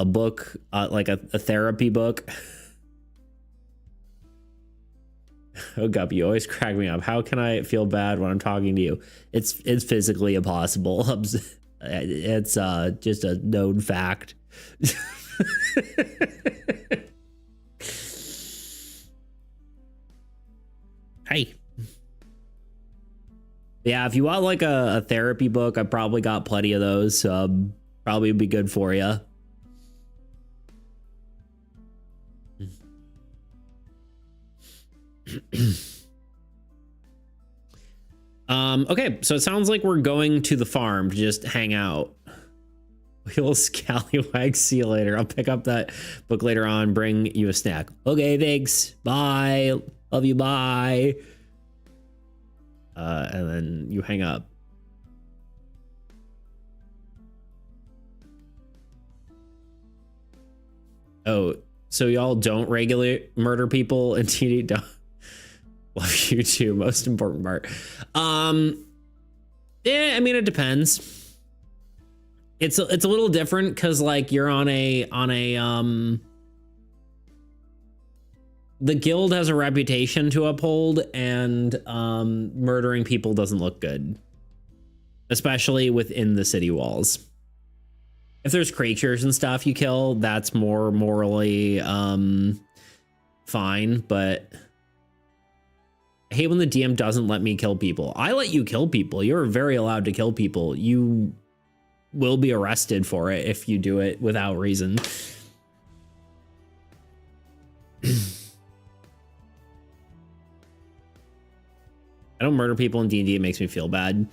book, like a therapy book? Oh, Guppy, you always crack me up. How can I feel bad when I'm talking to you? It's physically impossible. It's just a known fact. Hey. Yeah, if you want like a therapy book, I probably got plenty of those. Probably be good for you. Okay, so it sounds like we're going to the farm to just hang out. We'll scallywag. See you later. I'll pick up that book later on. Bring you a snack. Okay, thanks. Bye. Love you. Bye. And then you hang up. Oh, so y'all don't regularly murder people and TD don't. Love you too. Most important part. Yeah, I mean, it depends. It's a little different because like you're on a the guild has a reputation to uphold, and murdering people doesn't look good, especially within the city walls. If there's creatures and stuff you kill, that's more morally fine, but I hate when the DM doesn't let me kill people. I let you kill people. You're very allowed to kill people. You will be arrested for it if you do it without reason. I don't murder people in D&D. It makes me feel bad.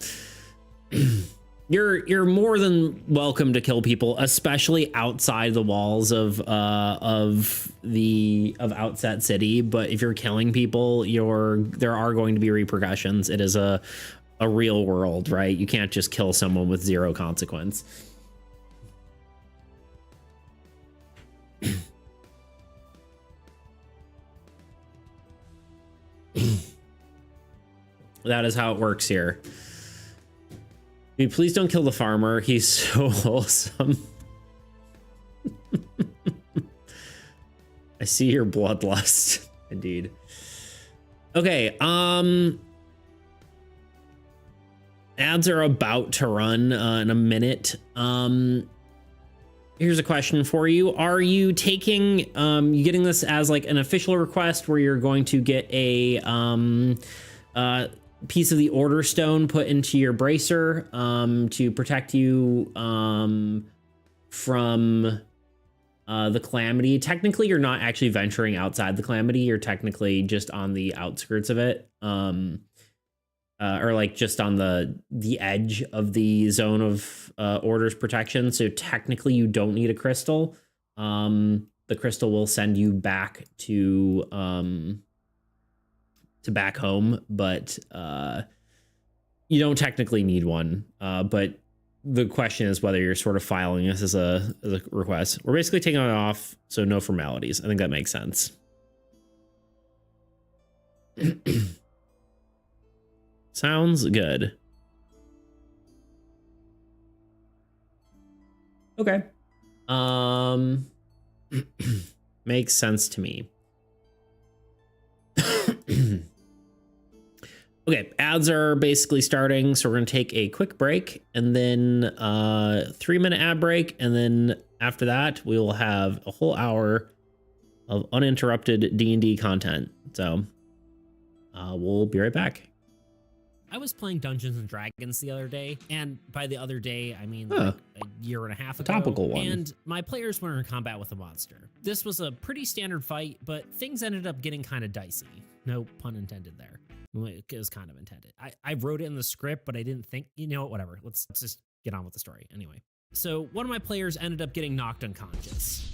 You're more than welcome to kill people, especially outside the walls of Outset City. But if you're killing people, there are going to be repercussions. It is a real world, right? You can't just kill someone with zero consequence. That is how it works here. Dude, please don't kill the farmer. He's so wholesome. I see your bloodlust. Indeed. Okay, ads are about to run in a minute. Here's a question for you. Are you taking you getting this as like an official request where you're going to get a piece of the order stone put into your bracer to protect you from the calamity? Technically, you're not actually venturing outside the calamity. You're technically just on the outskirts of it, or like just on the edge of the zone of order's protection. So technically, you don't need a crystal. The crystal will send you back to back home, but you don't technically need one. But the question is whether you're sort of filing this as a request. We're basically taking it off, so no formalities. I think that makes sense. Sounds good. Okay. Makes sense to me. Okay, ads are basically starting, so we're gonna take a quick break and then 3-minute ad break, and then after that we will have a whole hour of uninterrupted D&D content. So we'll be right back. I was playing Dungeons and Dragons the other day, and by the other day, I mean Huh. like a year and a half ago. Topical one. And my players were in combat with a monster. This was a pretty standard fight, but things ended up getting kind of dicey. No pun intended there. It was kind of intended. I wrote it in the script, but I didn't think, you know what, whatever. Let's just get on with the story. Anyway, so one of my players ended up getting knocked unconscious.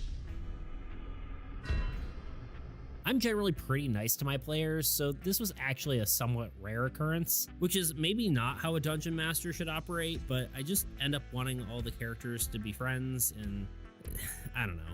I'm generally pretty nice to my players, so this was actually a somewhat rare occurrence, which is maybe not how a dungeon master should operate, but I just end up wanting all the characters to be friends, and I don't know.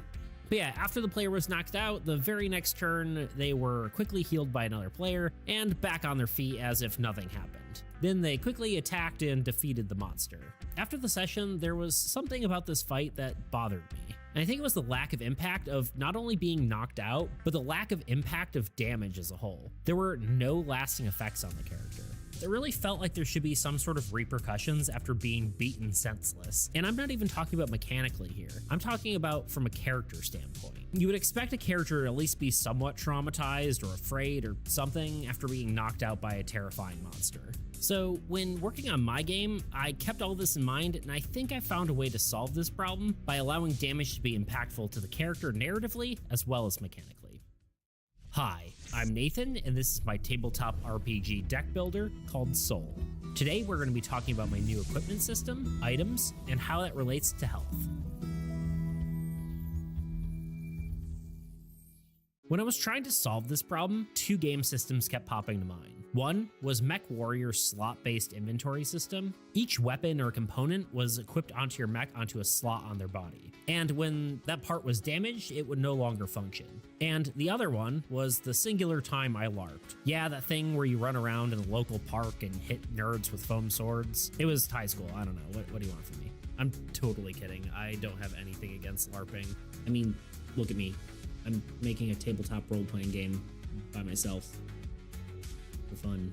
But yeah, after the player was knocked out, the very next turn, they were quickly healed by another player and back on their feet as if nothing happened. Then they quickly attacked and defeated the monster. After the session, there was something about this fight that bothered me. And I think it was the lack of impact of not only being knocked out, but the lack of impact of damage as a whole. There were no lasting effects on the character. It really felt like there should be some sort of repercussions after being beaten senseless. And I'm not even talking about mechanically here. I'm talking about from a character standpoint. You would expect a character to at least be somewhat traumatized or afraid or something after being knocked out by a terrifying monster. So when working on my game, I kept all this in mind, and I think I found a way to solve this problem by allowing damage to be impactful to the character narratively as well as mechanically. Hi, I'm Nathan, and this is my tabletop RPG deck builder called Soul. Today we're going to be talking about my new equipment system, items, and how that relates to health. When I was trying to solve this problem, two game systems kept popping to mind. One was Mech Warrior's slot-based inventory system. Each weapon or component was equipped onto your mech onto a slot on their body. And when that part was damaged, it would no longer function. And the other one was the singular time I LARPed. Yeah, that thing where you run around in a local park and hit nerds with foam swords. It was high school, I don't know, what do you want from me? I'm totally kidding, I don't have anything against LARPing. I mean, look at me. I'm making a tabletop role-playing game by myself for fun.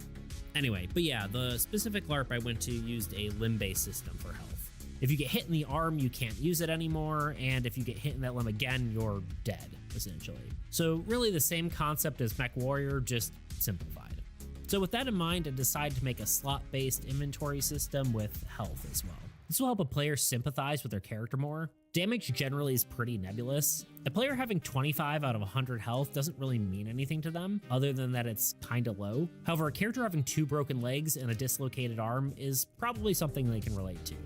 Anyway, but yeah, the specific LARP I went to used a limb-based system for health. If you get hit in the arm, you can't use it anymore, and if you get hit in that limb again, you're dead, essentially. So really the same concept as Mech Warrior, just simplified. So with that in mind, I decided to make a slot-based inventory system with health as well. This will help a player sympathize with their character more. Damage generally is pretty nebulous. A player having 25 out of 100 health doesn't really mean anything to them, other than that it's kinda low. However, a character having 2 broken legs and a dislocated arm is probably something they can relate to.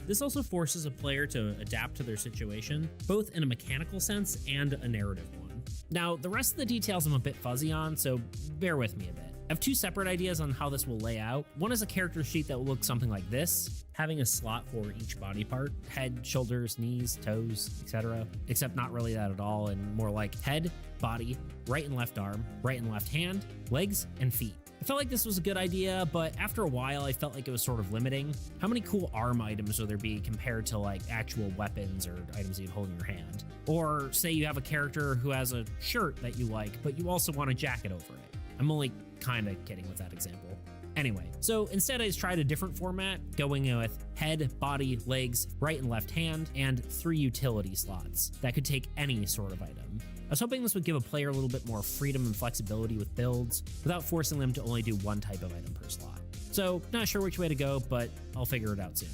This also forces a player to adapt to their situation, both in a mechanical sense and a narrative one. Now, the rest of the details I'm a bit fuzzy on, so bear with me a bit. I have 2 separate ideas on how this will lay out. One is a character sheet that will look something like this, having a slot for each body part: head, shoulders, knees, toes, etc. Except not really that at all, and more like head, body, right and left arm, right and left hand, legs, and feet. I felt like this was a good idea, but after a while I felt like it was sort of limiting. How many cool arm items will there be compared to like actual weapons or items you hold in your hand? Or say you have a character who has a shirt that you like, but you also want a jacket over it. I'm only kind of kidding with that example. Anyway, so instead I just tried a different format, going with head, body, legs, right and left hand, and 3 utility slots that could take any sort of item. I was hoping this would give a player a little bit more freedom and flexibility with builds without forcing them to only do one type of item per slot. So, not sure which way to go, but I'll figure it out soon.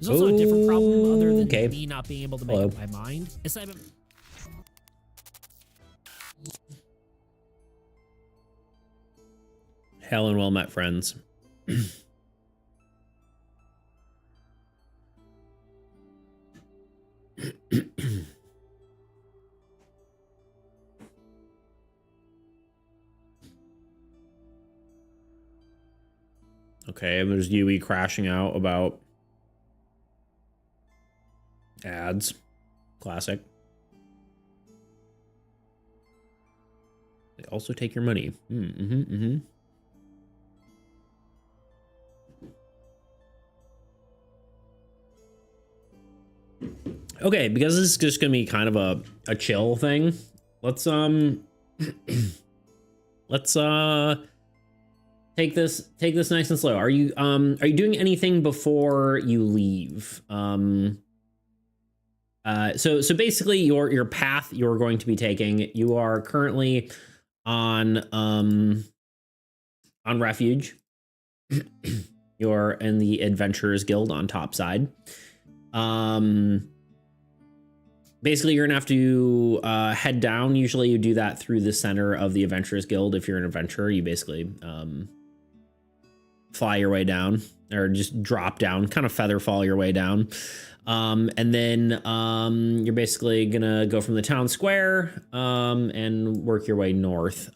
There's also a different problem other than me not being able to make up my mind. It's that Hell and well met, friends. Okay, and there's Yui crashing out about ads. Classic. They also take your money. Okay, because this is just gonna be kind of a chill thing. Let's let's take this nice and slow. Are you doing anything before you leave? So basically your path you're going to be taking, you are currently on Refuge. You're in the Adventurers Guild on top side. Basically you're gonna have to head down. Usually you do that through the center of the Adventurers Guild. If you're an adventurer, you basically fly your way down, or just drop down, kind of feather fall your way down. And then you're basically gonna go from the town square and work your way north.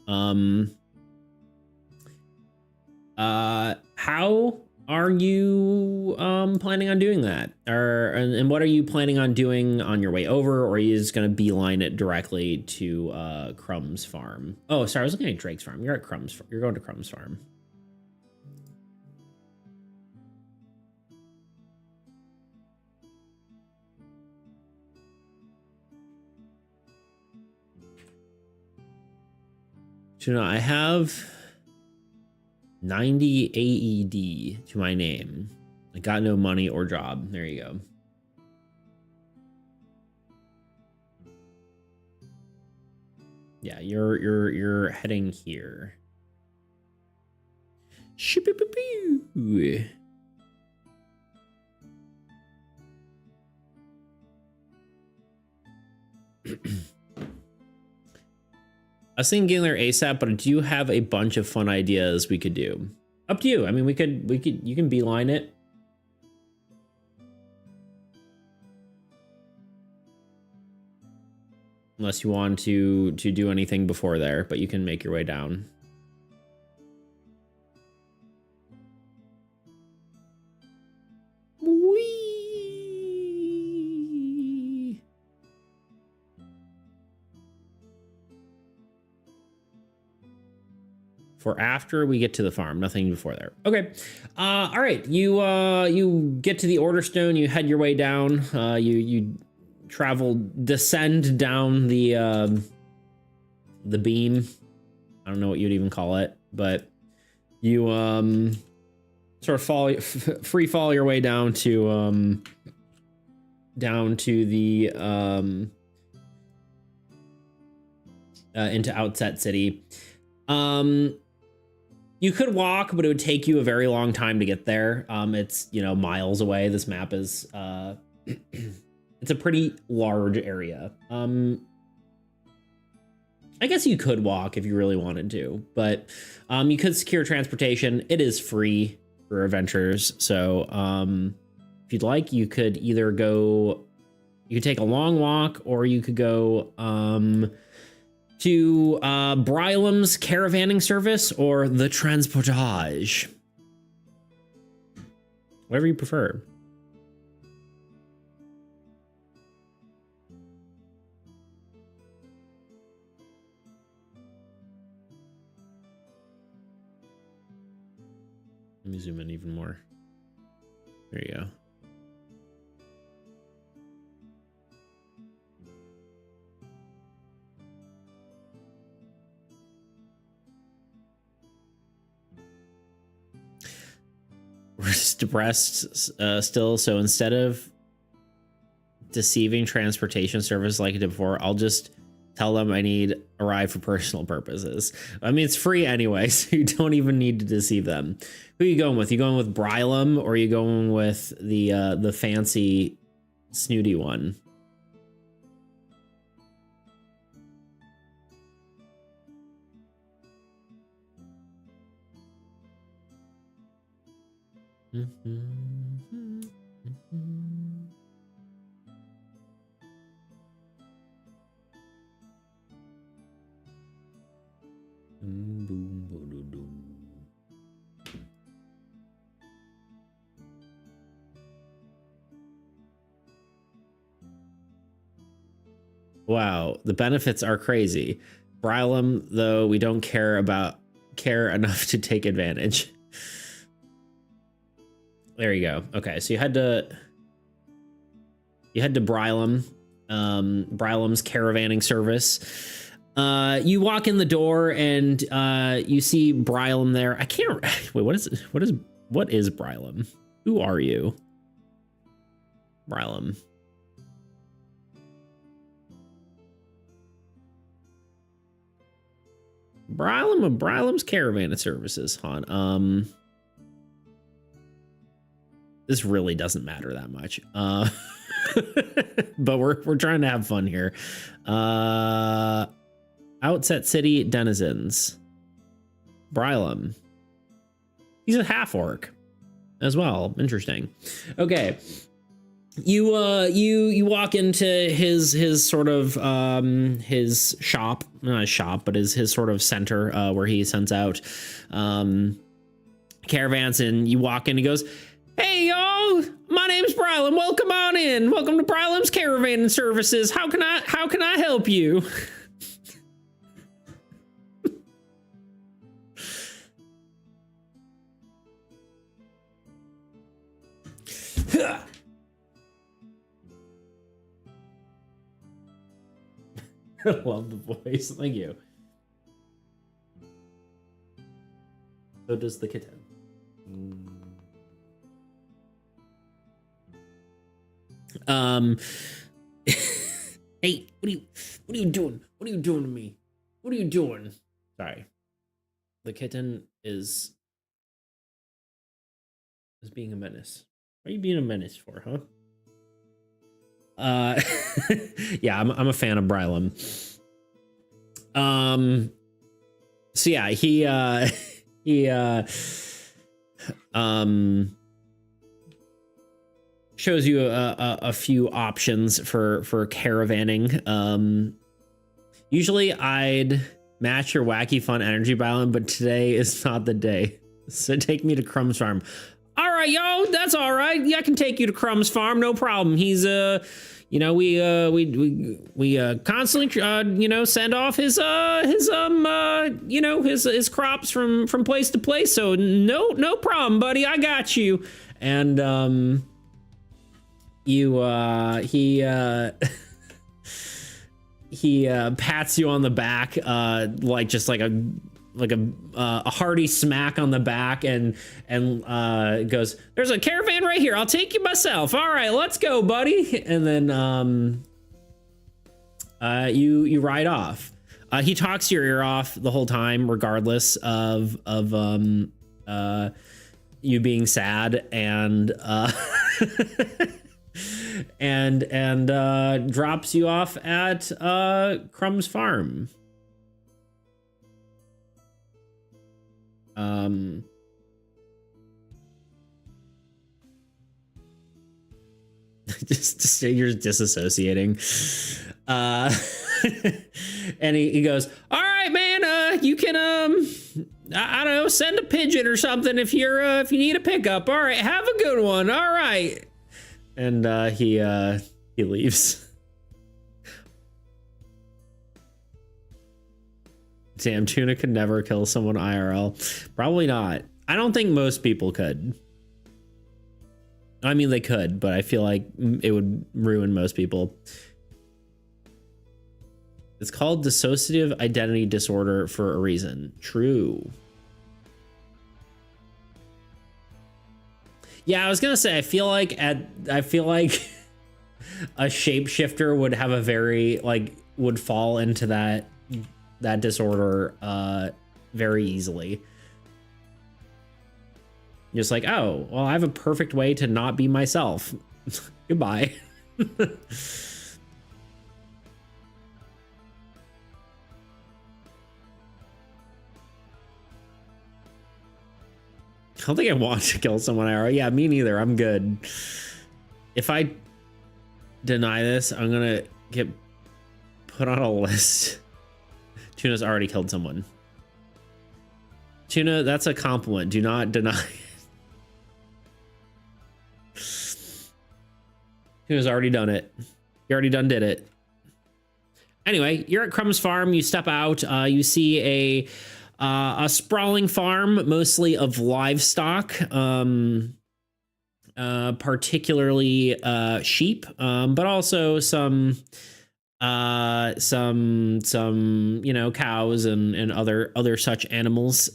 How are you planning on doing that? And what are you planning on doing on your way over? Or are you just gonna beeline it directly to Crumb's farm? Oh, sorry, I was looking at Drake's farm. You're at Crumb's. You're going to Crumb's farm. So now I have 90 AED to my name. I got no money or job. There you go. Yeah, you're heading here. Shoo-poo-poo-poo. I was thinking getting there ASAP, but I do have a bunch of fun ideas we could do. Up to you. I mean, we could, you can beeline it. Unless you want to do anything before there, but you can make your way down. Whee! For after we get to the farm, nothing before there. Okay. All right. You get to the Order Stone, you head your way down. You descend down the beam. I don't know what you'd even call it, but you sort of free fall your way down to the into Outset City. You could walk, but it would take you a very long time to get there. It's, you know, miles away. This map is it's a pretty large area. I guess you could walk if you really wanted to, but you could secure transportation. It is free for adventurers. So if you'd like, you could either go, you could take a long walk, or you could go to Brylam's caravanning service or the transportage. Whatever you prefer. Let me zoom in even more. There you go. We're just depressed still, so instead of deceiving transportation service like I did before, I'll just tell them I need a ride for personal purposes. I mean, it's free anyway, so you don't even need to deceive them. Who are you going with? You going with Brylam, or are you going with the fancy snooty one? Wow, the benefits are crazy. Brylam, though, we don't care enough to take advantage. There you go. Okay, so you had to... You head to Brylum, Brylum's caravanning service. You walk in the door and you see Brylum there. I can't wait. What is Brylum? Who are you, Brylum? Brylum of Brylum's caravan services, hon. This really doesn't matter that much. But we're trying to have fun here. Outset City denizens. Brylum. He's a half orc as well. Interesting. Okay. You walk into his sort of his shop, not a shop, but his sort of center where he sends out caravans, and you walk in. He goes, "Hey y'all, my name's Brylum. Welcome on in. Welcome to Brylum's caravan services. How can I help you?" I love the voice. Thank you. So does the kitten. Hey, what are you doing? What are you doing to me? What are you doing? Sorry. The kitten is being a menace. What are you being a menace for, huh? Yeah, I'm a fan of Brylum. So yeah, he shows you a few options for caravanning. Usually I'd match your wacky fun energy, Brylum, but today is not the day. So take me to Crumb's farm. All right, yo, that's all right. Yeah, I can take you to Crumb's farm, no problem. He's you know, we constantly you know, send off his you know, his crops from place to place. So no problem, buddy. I got you. And he pats you on the back, like just like a hearty smack on the back, and goes, "There's a caravan right here. I'll take you myself. All right, let's go, buddy." And then you ride off. He talks your ear off the whole time, regardless of you being sad, and and drops you off at Crumb's farm. Just you're disassociating. And he goes, "All right, man, you can I don't know, send a pigeon or something if you need a pickup. All right, have a good one. All right." And he leaves. Damn, Tuna could never kill someone IRL. Probably not. I don't think most people could. I mean, they could, but I feel like it would ruin most people. It's called dissociative identity disorder for a reason. True. Yeah, I was gonna say, I feel like a shapeshifter would have a very, like, would fall into that disorder very easily. Just like, oh, well, I have a perfect way to not be myself. Goodbye. I don't think I want to kill someone. Yeah, me neither. I'm good. If I deny this, I'm gonna get put on a list. Tuna's already killed someone. Tuna, that's a compliment. Do not deny it. Tuna's already done it. You already did it. Anyway, you're at Crumb's farm. You step out. You see a sprawling farm, mostly of livestock. particularly sheep, but also some you know, cows and other such animals.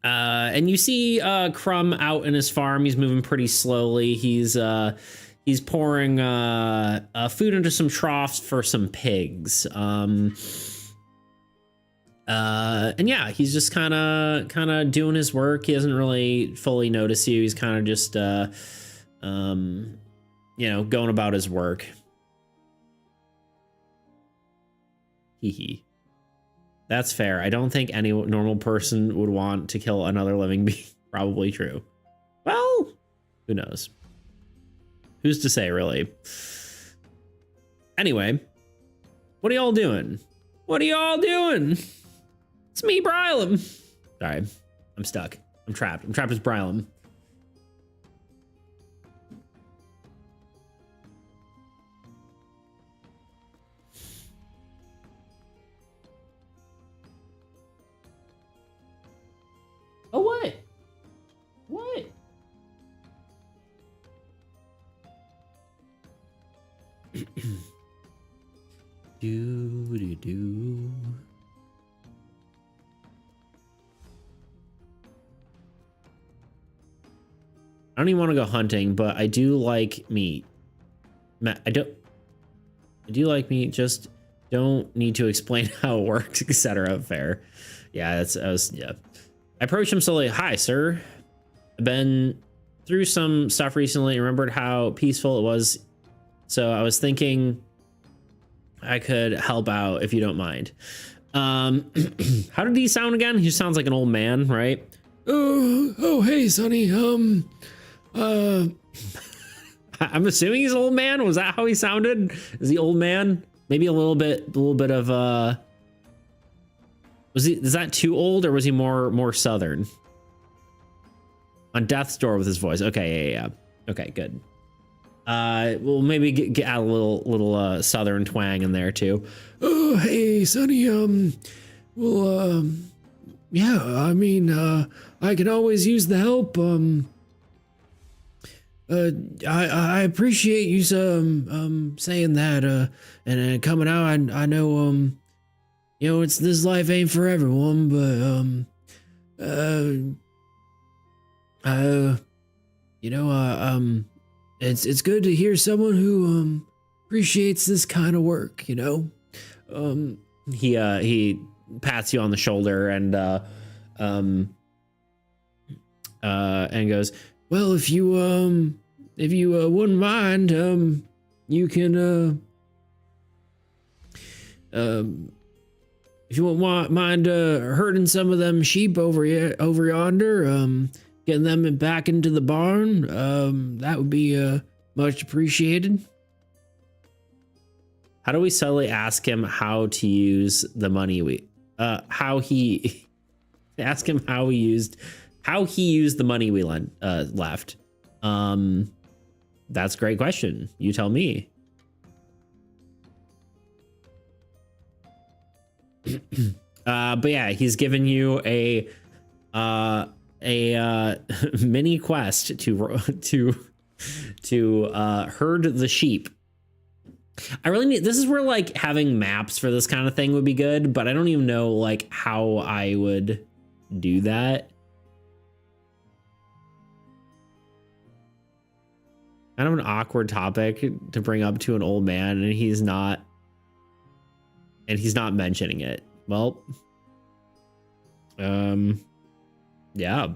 And you see Crumb out in his farm. He's moving pretty slowly. He's pouring food into some troughs for some pigs. And yeah, he's just kind of doing his work. He doesn't really fully notice you. He's kind of just you know, going about his work. Hee. That's fair. I don't think any normal person would want to kill another living being. Probably true. Well, who knows? Who's to say, really? Anyway, what are y'all doing? What are y'all doing? It's me, Brylum. Sorry, I'm stuck. I'm trapped. I'm trapped as Brylum. Oh, what? What? Do. I don't even want to go hunting, but I do like meat. I do like meat, just don't need to explain how it works, etc. Fair. Yeah, yeah. I approached him slowly. Hi, sir. I've been through some stuff recently. Remembered how peaceful it was. So I was thinking I could help out if you don't mind. How did he sound again? He sounds like an old man, right? Oh, hey, Sonny. I'm assuming he's an old man. Was that how he sounded? Is he old man? Maybe a little bit of is that too old, or was he more southern? On death's door with his voice. Okay, yeah. Okay, good. We'll maybe get out a little southern twang in there too. Oh, hey, Sonny. Well, yeah. I mean, I can always use the help. I appreciate you saying that. And coming out. I know you know, this life ain't for everyone, but you know, it's good to hear someone who appreciates this kind of work, you know. He pats you on the shoulder and goes, well, if you wouldn't mind, you can if you won't mind herding some of them sheep over yonder, getting them back into the barn, that would be much appreciated. How do we subtly ask him how to use the money ask him how he used the money we left? That's a great question. You tell me. But yeah, he's given you a mini quest to herd the sheep. I really need, this is where like having maps for this kind of thing would be good, but I don't even know like how I would do that. Kind of an awkward topic to bring up to an old man, and he's not mentioning it. Well, yeah.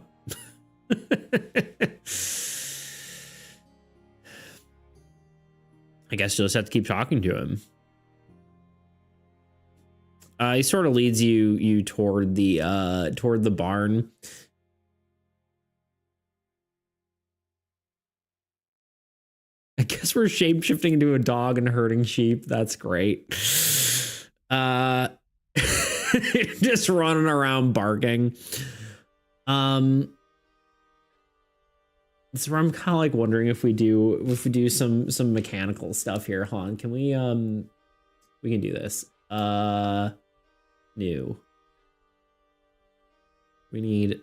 I guess you'll just have to keep talking to him. He sort of leads you toward the barn. I guess we're shape-shifting into a dog and herding sheep. That's great. Just running around barking. So I'm kind of like wondering if we do some mechanical stuff here. Hold on, can we can do this. New. We need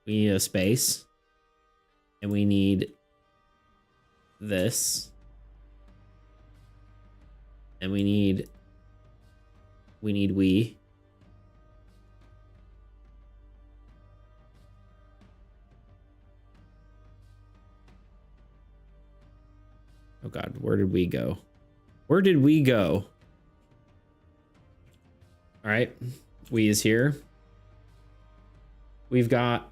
a space. And we need this. And we need we. Oh God, where did we go? Where did we go? All right, we is here. We've got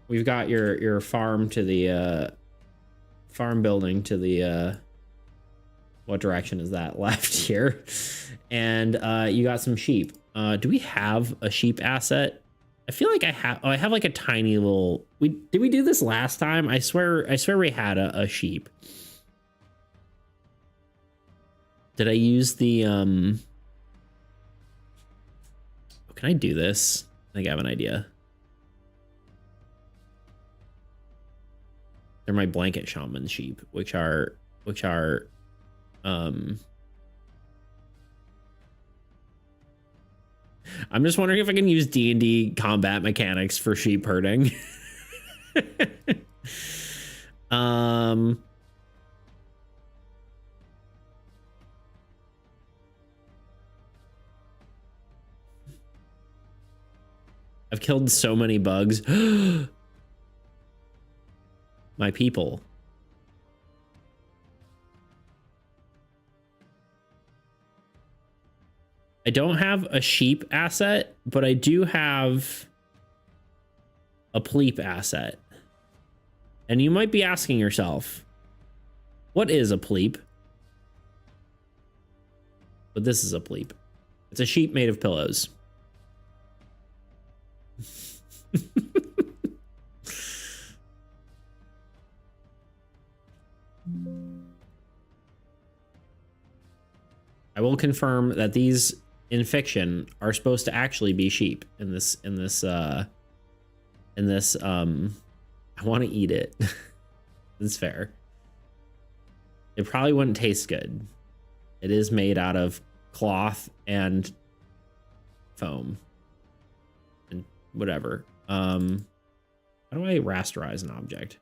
we've got your farm to the farm building to the what direction is that? Left here. And you got some sheep. Do we have a sheep asset? I feel like I have. Oh, I have like a tiny little. Did we do this last time? I swear we had a sheep. Did I use the oh, can I do this? I think I have an idea. They're my blanket shaman sheep, which are I'm just wondering if I can use D&D combat mechanics for sheep herding. I've killed so many bugs. My people. I don't have a sheep asset, but I do have a pleep asset. And you might be asking yourself, what is a pleep? But this is a pleep. It's a sheep made of pillows. I will confirm that these in fiction are supposed to actually be sheep in this I want to eat it. It's fair. It probably wouldn't taste good. It is made out of cloth and foam and whatever. How do I rasterize an object?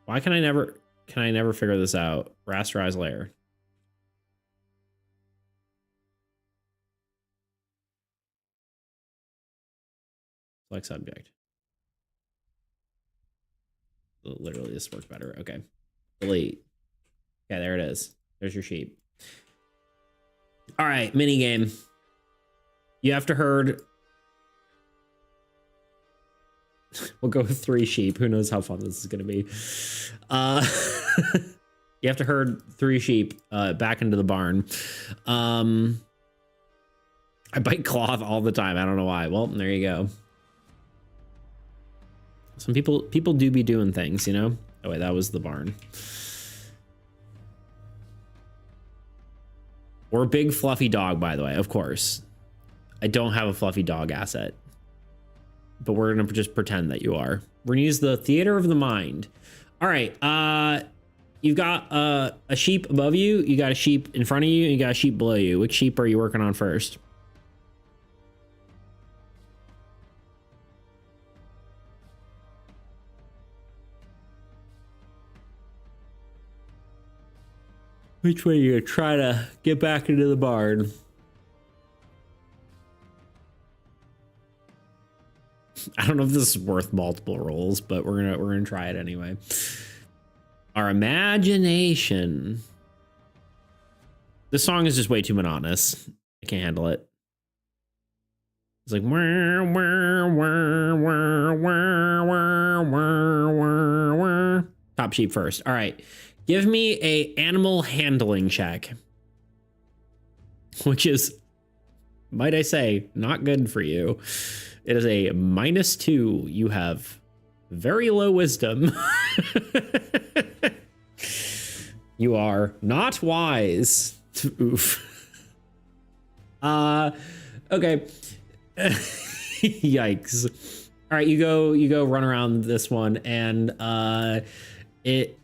Why can I never figure this out? Rasterize layer. Select subject. Literally, this works better. Okay. Delete. Okay, there it is. There's your sheep. All right, mini game. You have to herd. We'll go with 3 sheep. Who knows how fun this is going to be. You have to herd 3 sheep back into the barn. I bite cloth all the time. I don't know why. Well, there you go. Some people do be doing things, you know? Oh, wait, that was the barn. Or a big fluffy dog, by the way, of course. I don't have a fluffy dog asset. But we're going to just pretend that you are. We're going to use the theater of the mind. All right. You've got a sheep above you. You got a sheep in front of you. And you got a sheep below you. Which sheep are you working on first? Which way are you going to try to get back into the barn? I don't know if this is worth multiple rolls, but we're gonna try it anyway. Our imagination. This song is just way too monotonous. I can't handle it. It's like wah, wah, wah, wah, wah, wah, wah, wah, wah. Top sheep first. All right. Give me a animal handling check. Which is, might I say, not good for you. It is a -2. You have very low wisdom. You are not wise. Oof. Okay. Yikes. All right, you go run around this one, and It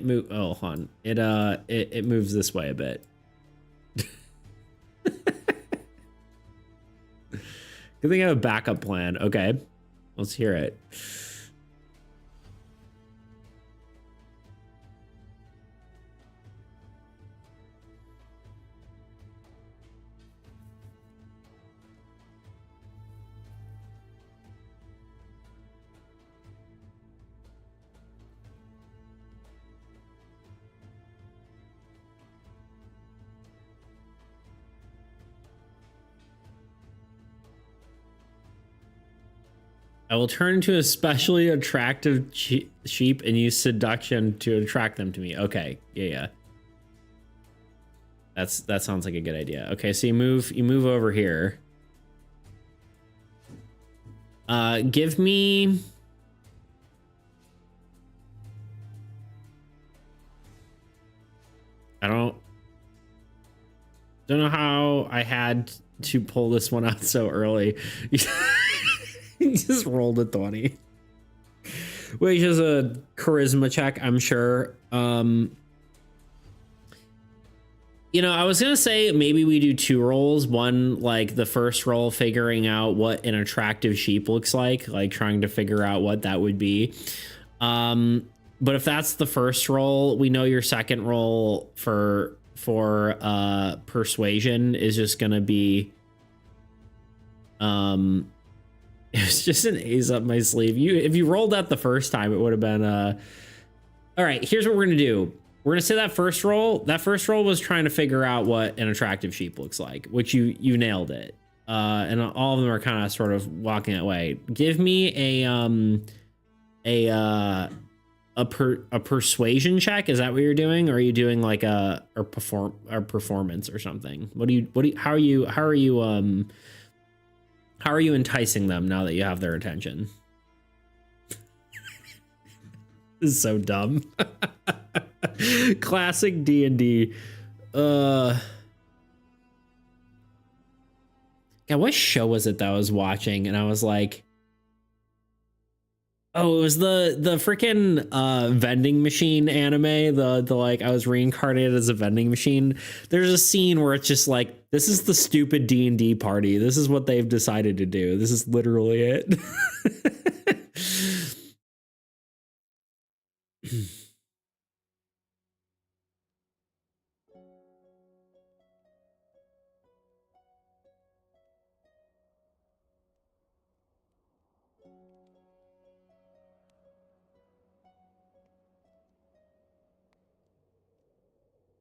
move. Oh, hold on. It moves this way a bit. Good thing I have a backup plan. Okay, let's hear it. I will turn into a especially attractive sheep and use seduction to attract them to me. Okay, yeah. That sounds like a good idea. Okay, so you move over here. Give me. I don't know how I had to pull this one out so early. He just rolled a 20, which is a charisma check, I'm sure. You know, I was gonna say maybe we do 2 rolls. One, like the first roll, figuring out what an attractive sheep looks like trying to figure out what that would be. But if that's the first roll, we know your second roll for persuasion is just gonna be it was just an ace up my sleeve. If you rolled that the first time, it would have been all right, here's what we're gonna do. We're gonna say that first roll was trying to figure out what an attractive sheep looks like, which you nailed it. And all of them are kind of sort of walking that way. Give me a persuasion check. Is that what you're doing? Or are you doing like a performance or something? How are you enticing them now that you have their attention? This is so dumb. Classic D&D. God, what show was it that I was watching? And I was like, oh, it was the freaking vending machine anime. The like I was reincarnated as a vending machine. There's a scene where it's just like, this is the stupid D&D party. This is what they've decided to do. This is literally it.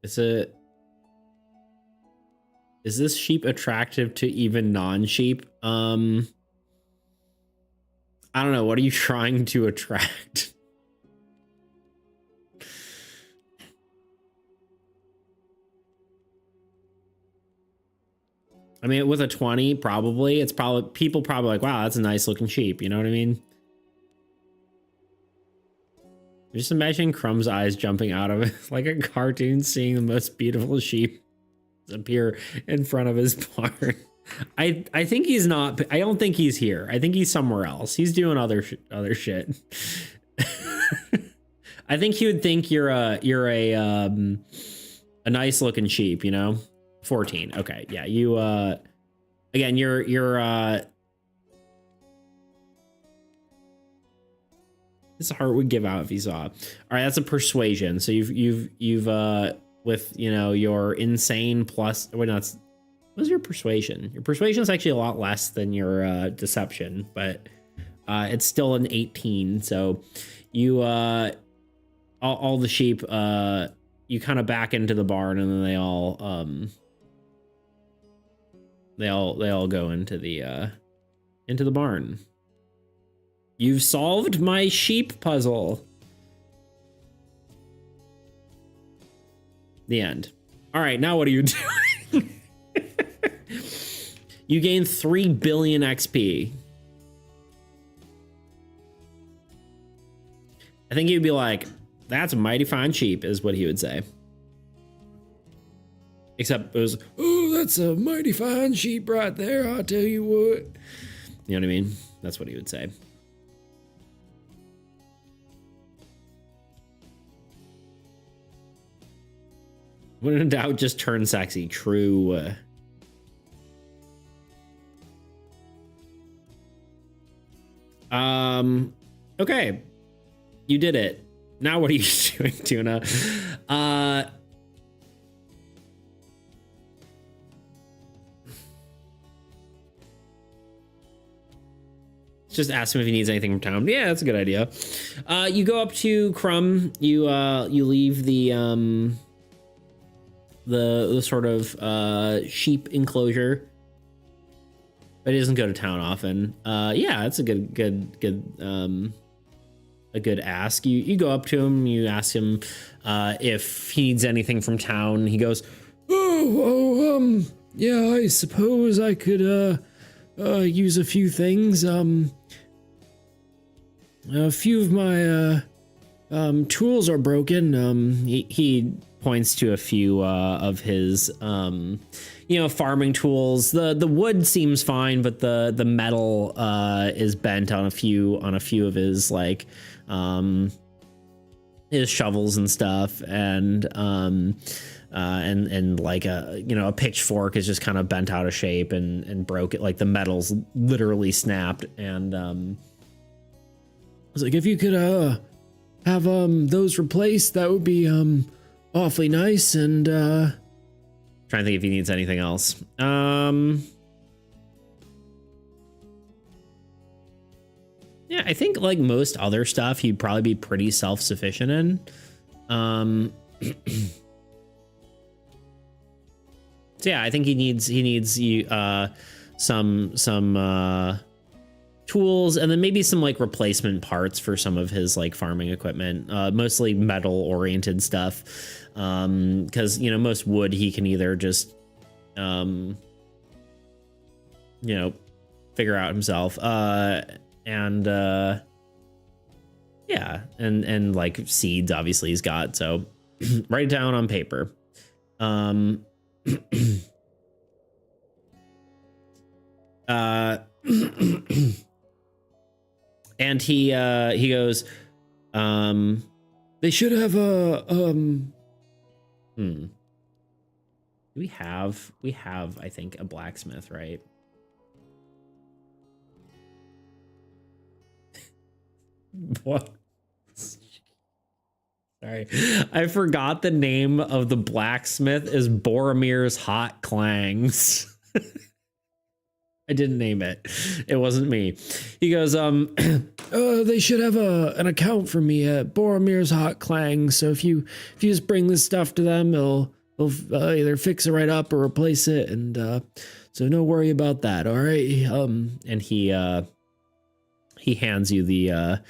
Is this sheep attractive to even non-sheep? I don't know. What are you trying to attract? I mean, with a 20, probably. It's probably people probably like, wow, that's a nice looking sheep. You know what I mean? Just imagine Crumb's eyes jumping out of it like a cartoon, seeing the most beautiful sheep appear in front of his barn. I think he's not. I don't think he's here. I think he's somewhere else. He's doing other shit. I think he would think you're a nice looking sheep, you know. 14. Okay, yeah. You again, you're his heart would give out if he saw. All right, that's a persuasion. So you've with, you know, your insane plus, wait, not, what's your persuasion? Your persuasion is actually a lot less than your deception, but it's still an 18. So you all the sheep you kind of back into the barn, and then they all go into the barn. You've solved my sheep puzzle. The end. All right, now what are you doing? You gain 3 billion XP. I think he'd be like, that's a mighty fine sheep, is what he would say. Except it was, oh, that's a mighty fine sheep right there, I'll tell you what. You know what I mean? That's what he would say. When in doubt, just turn sexy. True. Okay. You did it. Now what are you doing, Tuna? Just ask him if he needs anything from town. Yeah, that's a good idea. You go up to Crumb. You leave the sort of sheep enclosure, but he doesn't go to town often. Yeah, that's a good ask. You go up to him. You ask him if he needs anything from town. He goes, yeah, I suppose I could use a few things. A few of my tools are broken. He points to a few of his farming tools. The wood seems fine, but the metal is bent on a few of his his shovels and stuff, and like a pitchfork is just kind of bent out of shape and broke it. Like the metal's literally snapped. And I was like, if you could have those replaced, that would be awfully nice. And trying to think if he needs anything else. Yeah, I think like most other stuff, he'd probably be pretty self-sufficient in. So yeah, I think he needs you some tools, and then maybe some like replacement parts for some of his like farming equipment, mostly metal oriented stuff, because most wood he can either just figure out himself, and yeah, and like seeds obviously he's got, so write it down on paper. And he goes, they should have we have I think a blacksmith, right? What? Sorry, I forgot the name of the blacksmith is Boromir's Hot Clangs. I didn't name it. It wasn't me. He goes, they should have an account for me at Boromir's Hot Clangs. So if you just bring this stuff to them, they'll either fix it right up or replace it. And so no worry about that. All right. And he hands you the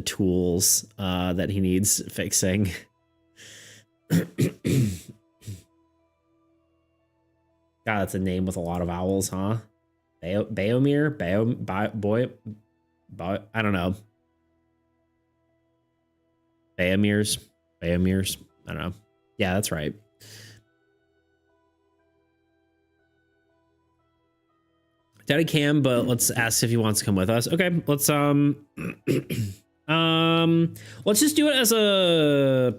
tools that he needs fixing. God, that's a name with a lot of vowels, huh? Baomir? I don't know. Baomirs? I don't know. Yeah, that's right. Daddy can, but let's ask if he wants to come with us. Okay, let's let's just do it as a...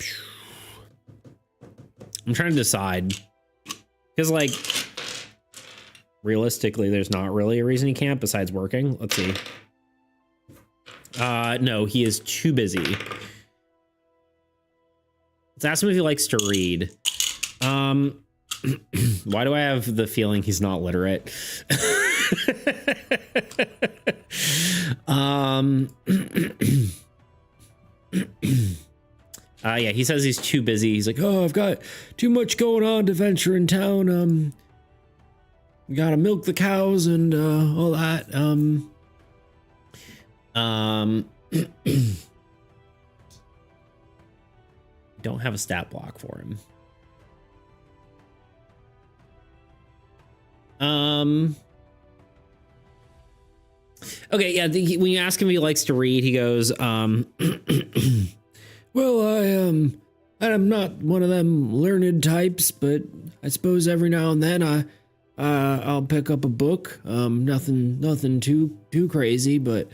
I'm trying to decide. Because, like, realistically, there's not really a reason he can't besides working. Let's see. No, he is too busy. Let's ask him if he likes to read. Why do I have the feeling he's not literate? Yeah, he says he's too busy. He's like, oh, I've got too much going on to venture in town. Gotta milk the cows and all that. Don't have a stat block for him. Okay, yeah, when you ask him if he likes to read, he goes, well, I'm not one of them learned types, but I suppose every now and then I'll pick up a book. Nothing too crazy, but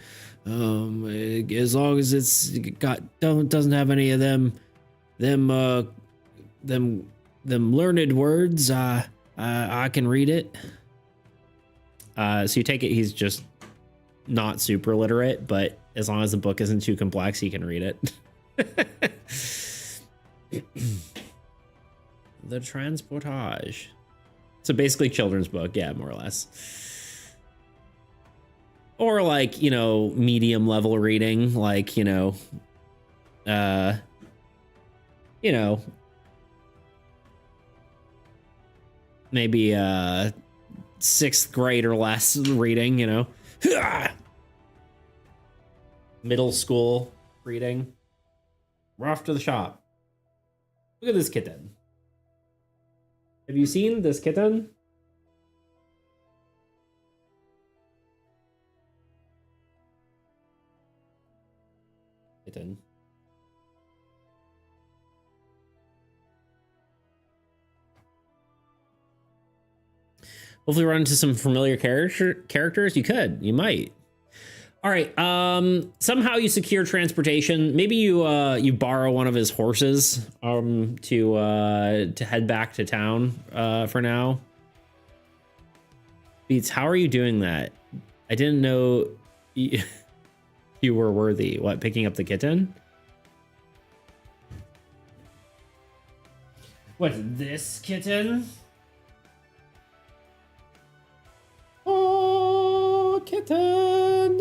as long as it's doesn't have any of them them learned words. I can read it. So you take it he's just not super literate, but as long as the book isn't too complex, he can read it. The Transportage. So basically children's book, yeah, more or less. Or like, you know, medium level reading, like, you know, maybe 6th grade or less reading, you know. Middle school reading. We're off to the shop. Look at this kitten. Have you seen this kitten? Kitten. Hopefully run into some familiar characters. You could. You might. All right. Somehow you secure transportation. Maybe you borrow one of his horses to head back to town for now. Beats, how are you doing that? I didn't know you were worthy. What, picking up the kitten? What's this kitten? Oh, kitten.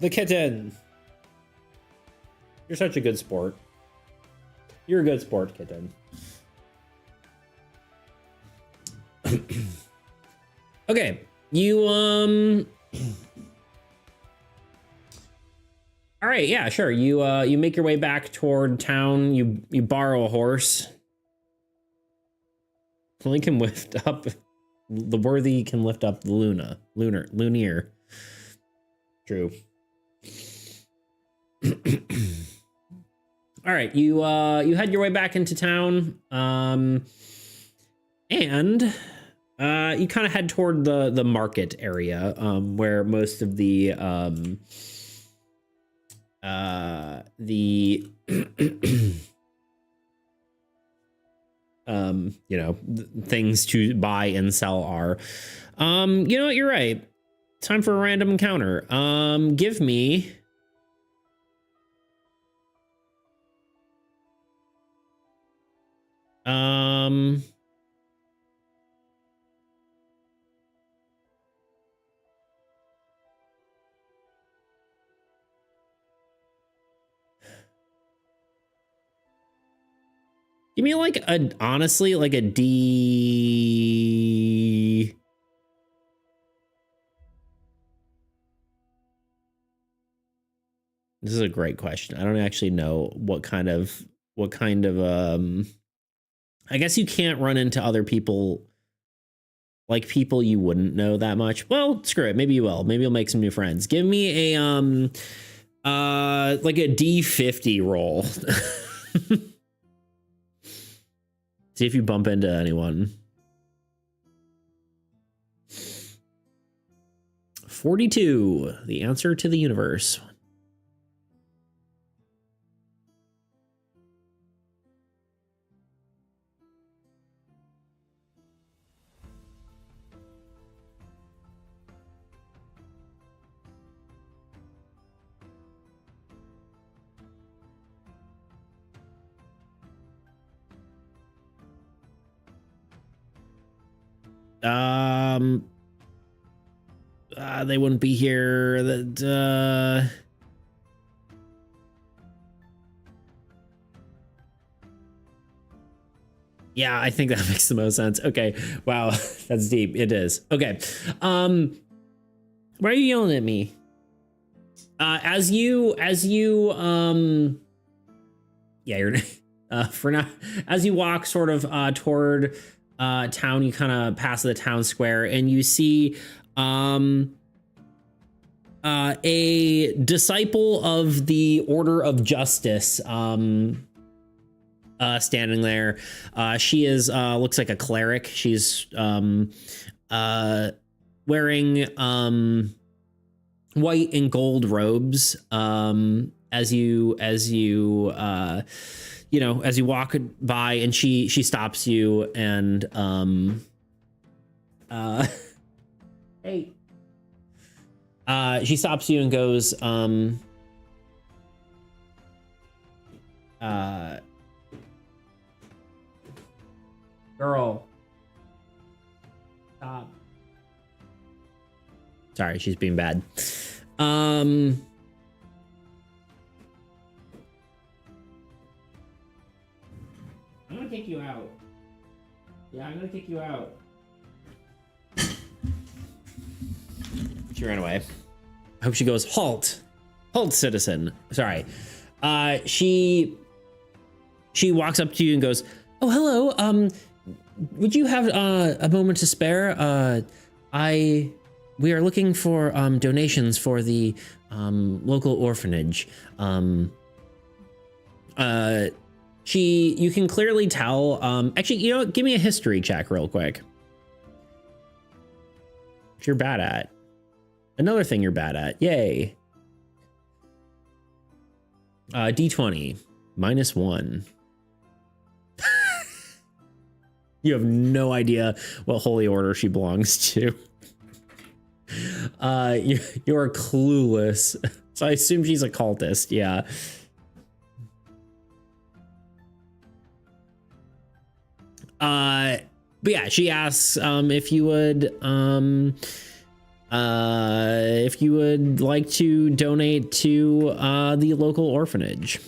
The kitten. You're such a good sport. You're a good sport, kitten. Okay, you all right, yeah, sure. You make your way back toward town. You borrow a horse. Only can lift up the worthy can lift up the lunar. True. All right, you head your way back into town, and you kind of head toward the market area, where most of the you know, things to buy and sell are. You know what? You're right. Time for a random encounter. Give me. Give me like honestly, like a D. This is a great question. I don't actually know what kind of I guess you can't run into other people, like people you wouldn't know that much. Well, screw it. Maybe you will. Maybe you'll make some new friends. Give me a like a D50 roll. See if you bump into anyone. 42, the answer to the universe. They wouldn't be here. Yeah, I think that makes the most sense. Okay. Wow. That's deep. It is. Okay. Why are you yelling at me? As you yeah, you're for now, as you walk sort of toward town, you kind of pass the town square and you see a disciple of the Order of Justice standing there. She is looks like a cleric. She's wearing white and gold robes as you walk by, and she stops you and hey, she stops you and goes girl, stop. Sorry, she's being bad. I'm gonna kick you out. Yeah, I'm gonna kick you out. She ran away. I hope she goes, halt! Halt, citizen. Sorry. She walks up to you and goes, oh, hello. Would you have a moment to spare? We are looking for donations for the local orphanage. You can clearly tell. Actually, you know what? Give me a history check real quick. Which you're bad at. Another thing you're bad at. Yay. D20 -1. You have no idea what holy order she belongs to. You're clueless. So I assume she's a cultist. Yeah. But yeah, she asks if you would like to donate to the local orphanage.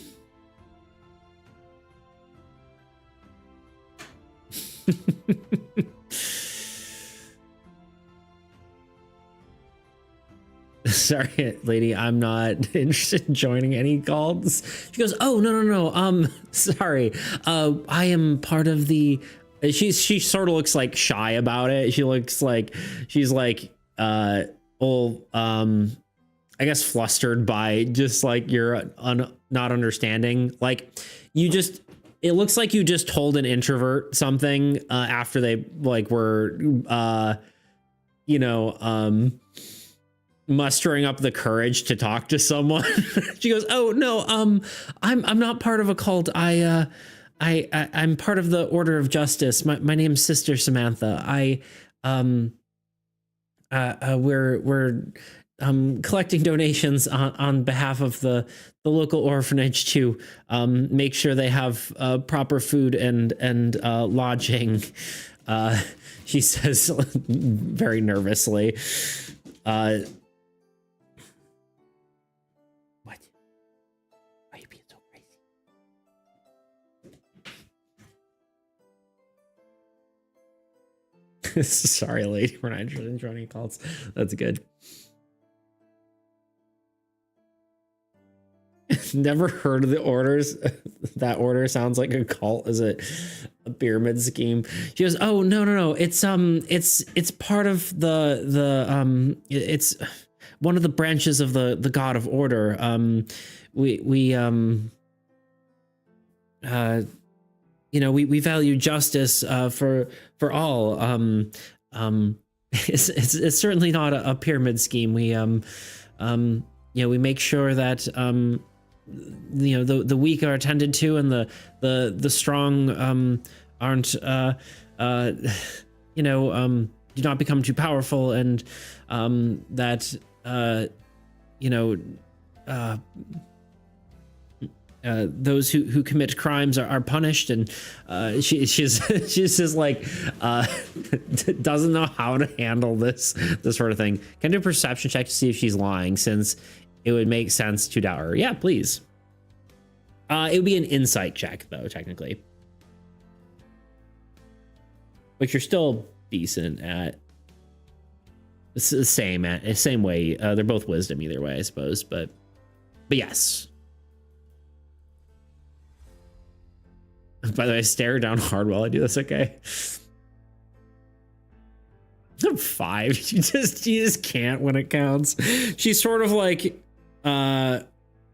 Sorry, lady, I'm not interested in joining any cults. She goes, oh, no. Sorry. I am part of the... She sort of looks like shy about it. She looks like she's like, I guess flustered by just like your not understanding. Like it looks like you just told an introvert something after they like were, mustering up the courage to talk to someone. She goes, oh no, I'm not part of a cult. I'm part of the Order of Justice. My name's Sister Samantha. We're collecting donations on behalf of the local orphanage to make sure they have proper food and lodging. She says very nervously. What? Why are you being so crazy? Sorry, lady, we're not interested in joining cults. That's good. Never heard of the orders. That order sounds like a cult. Is it a pyramid scheme? She goes, oh no. It's part of the it's one of the branches of the God of Order. We value justice for all. It's certainly not a pyramid scheme. We we make sure that the weak are attended to, and the strong aren't do not become too powerful, and that those who commit crimes are punished. And she's just like doesn't know how to handle this sort of thing. Can I do a perception check to see if she's lying, since it would make sense to doubt her? Yeah, please. It would be an insight check though, technically, but you're still decent at. It's the same way. They're both wisdom either way, I suppose, but yes. By the way, I stare down hard while I do this. Okay. 5. You just can't when it counts. She sort of like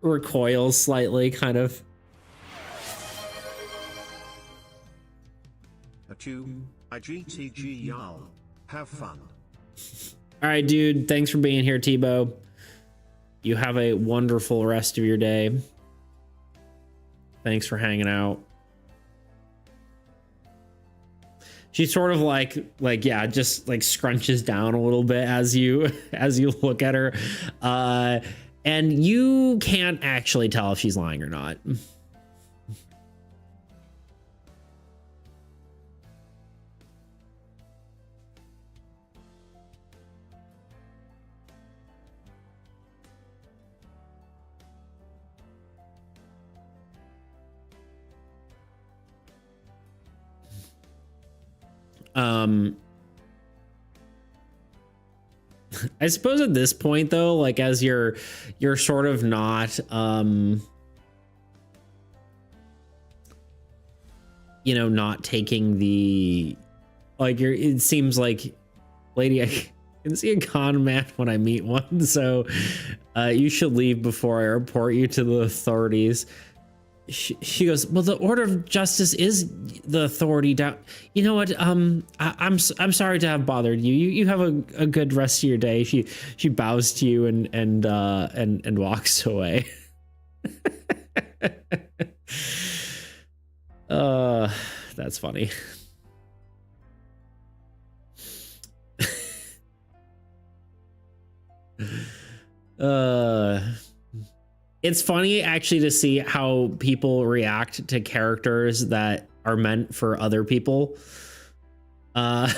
recoils slightly, kind of. A 2, IGTG y'all. Have fun. All right, dude. Thanks for being here, Tebow. You have a wonderful rest of your day. Thanks for hanging out. She sort of like yeah, just like scrunches down a little bit as you look at her, and you can't actually tell if she's lying or not. I suppose at this point though, like as you're sort of not you know, not taking the like it seems like, lady, I can see a con man when I meet one, so you should leave before I report you to the authorities. She goes, well, the Order of Justice is the authority down. You know what? I'm sorry to have bothered you. You have a good rest of your day. She bows to you and walks away. That's funny. It's funny actually to see how people react to characters that are meant for other people. But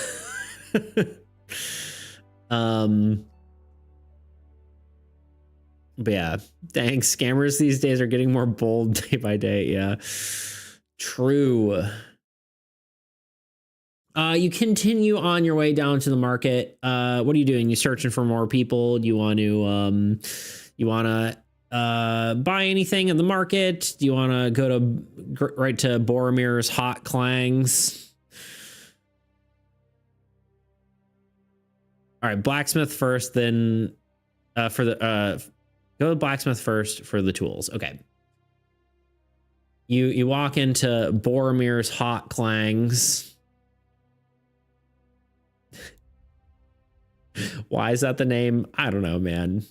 yeah, thanks. Scammers these days are getting more bold day by day. Yeah, true. You continue on your way down to the market. What are you doing? You searching for more people? Do you want to buy anything in the market? Do you want to go to right to Boromir's Hot Clangs? All right, blacksmith first, then for the go to blacksmith first for the tools. Okay. You walk into Boromir's Hot Clangs. Why is that the name? I don't know, man.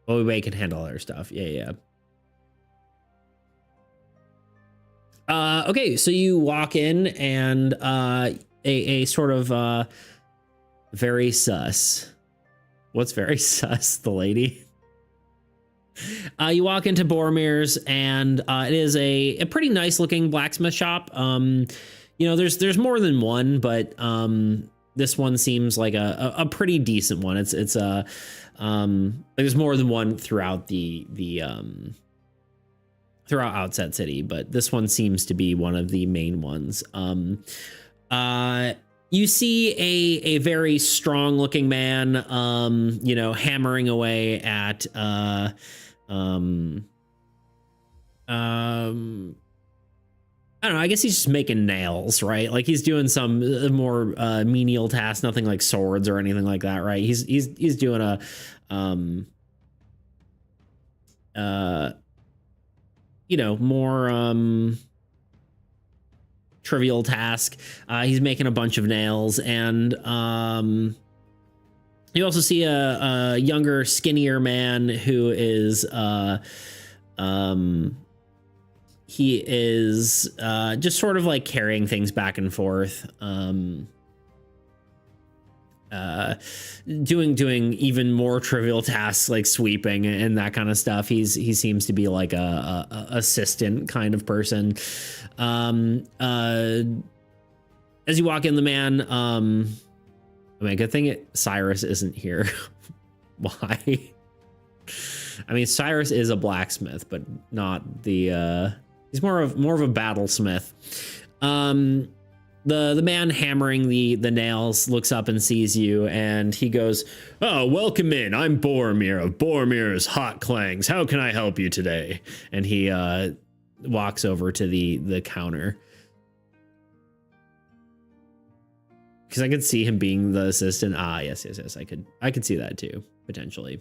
Oh, we can handle other stuff. Yeah. Okay, so you walk in and a sort of very sus. What's very sus, the lady? You walk into Boromir's and it is a pretty nice looking blacksmith shop. You know, there's more than one, but this one seems like a pretty decent one. It's there's more than one throughout throughout Outset City, but this one seems to be one of the main ones. You see a very strong looking man, you know, hammering away at I don't know, I guess he's just making nails, right? Like he's doing some more menial tasks, nothing like swords or anything like that, right? He's doing a you know, more trivial task. He's making a bunch of nails, and you also see a younger, skinnier man who is he is just sort of like carrying things back and forth, doing even more trivial tasks like sweeping and that kind of stuff. He seems to be like a assistant kind of person. As you walk in, the man, I mean, good thing Cyrus isn't here. Why? I mean, Cyrus is a blacksmith, but not the he's more of a battlesmith. The man hammering the nails looks up and sees you, and he goes, "Oh, welcome in. I'm Boromir of Boromir's Hot Clangs. How can I help you today?" And he walks over to the counter, because I could see him being the assistant. Ah, yes. I could see that too, potentially.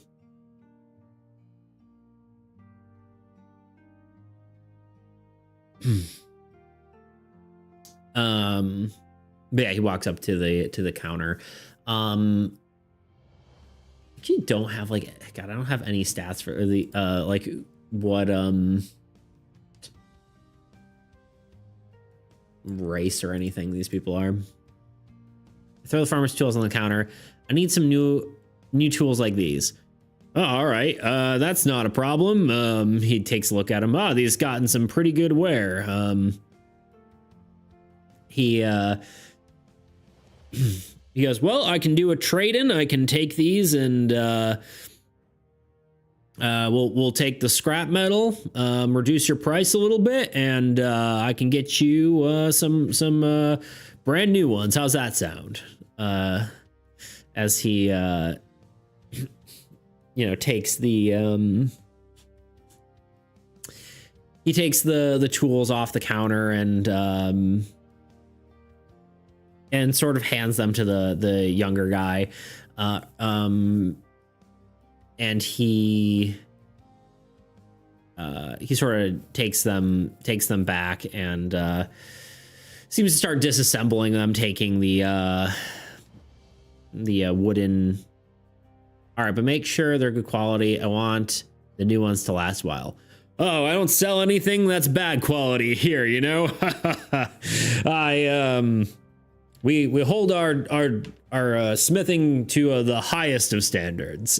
But yeah, he walks up to the counter. Actually don't have like, God, I don't have any stats for the like what race or anything these people are. Throw the farmer's tools on the counter. I need some new tools like these. Oh, all right, that's not a problem. He takes a look at him. Ah, these gotten some pretty good wear. He goes, well, I can do a trade-in. I can take these and we'll take the scrap metal, reduce your price a little bit, and I can get you some brand new ones. How's that sound? As he takes the tools off the counter and sort of hands them to the younger guy. And he sort of takes them back and seems to start disassembling them, taking the wooden. All right, but make sure they're good quality. I want the new ones to last a while. Oh, I don't sell anything that's bad quality here, you know. We hold our smithing to the highest of standards.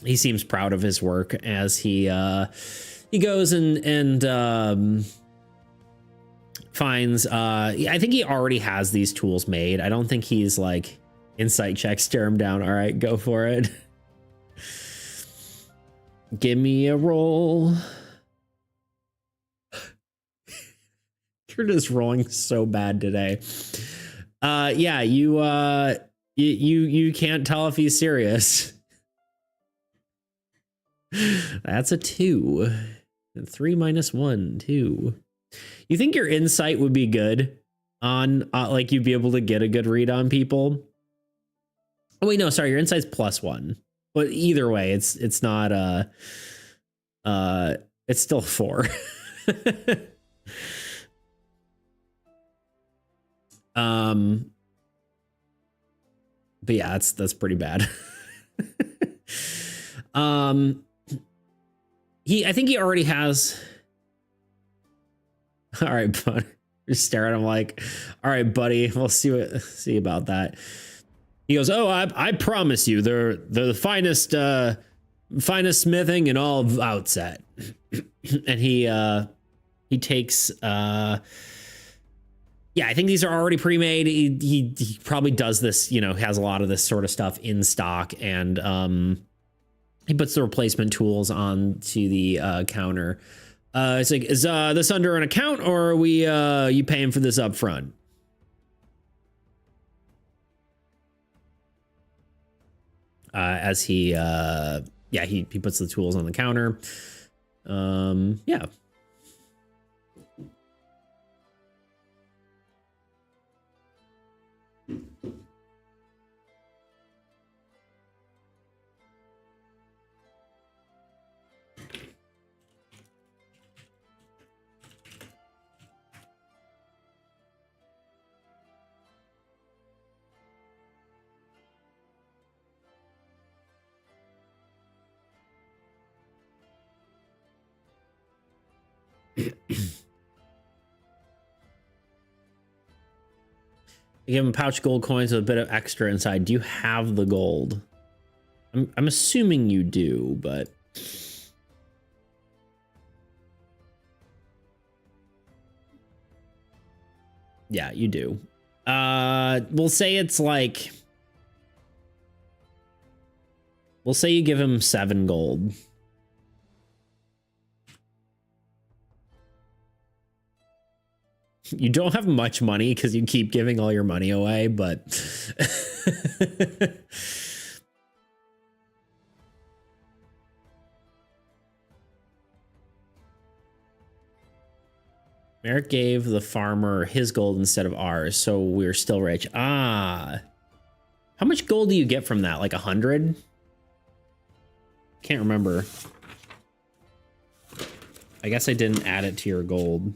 He seems proud of his work as he goes and finds. I think he already has these tools made. I don't think he's like insight check, stare him down. All right, go for it. Give me a roll. You're just rolling so bad today. Yeah, you can't tell if he's serious. That's a 2. 3 minus 1, 2. You think your insight would be good on like you'd be able to get a good read on people? Oh wait, no, sorry, your insight's +1. But either way, it's not it's still 4. But yeah, that's pretty bad. I think he already has. All right, bud. Just stare at him like, all right, buddy, we'll see about that. He goes, oh, I promise you, they're the finest smithing in all of Outset. And he takes yeah, I think these are already pre-made. He probably does this, has a lot of this sort of stuff in stock, and he puts the replacement tools onto the counter. It's like, is this under an account, or are we you paying for this up front? As he puts the tools on the counter. Yeah. You give him pouch gold coins with a bit of extra inside. Do you have the gold? I'm assuming you do, but yeah, you do. We'll say it's like, we'll say you give him 7 gold. You don't have much money because you keep giving all your money away, but Merrick gave the farmer his gold instead of ours, so we're still rich. Ah, how much gold do you get from that? Like 100? Can't remember. I guess I didn't add it to your gold.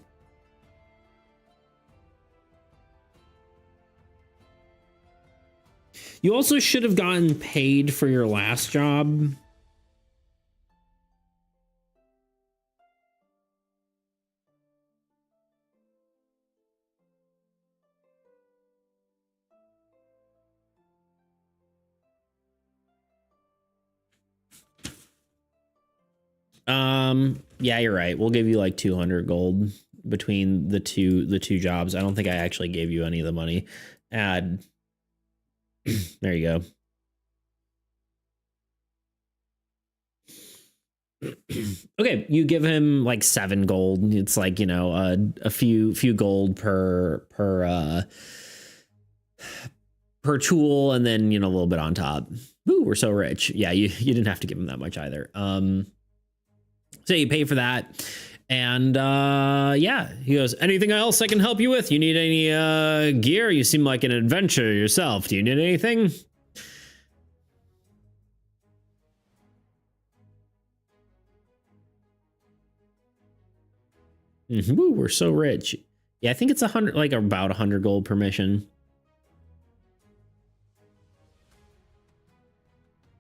You also should have gotten paid for your last job. Yeah, you're right. We'll give you like 200 gold between the two jobs. I don't think I actually gave you any of the money. Add. There you go. Okay, you give him like 7 gold. It's like, you know, a few gold per tool, and then, you know, a little bit on top. Ooh, we're so rich. Yeah, you didn't have to give him that much either. So you pay for that. And yeah, he goes, anything else I can help you with? You need any gear? You seem like an adventurer yourself. Do you need anything? Ooh, we're so rich. Yeah, I think it's 100, like about 100 gold per mission.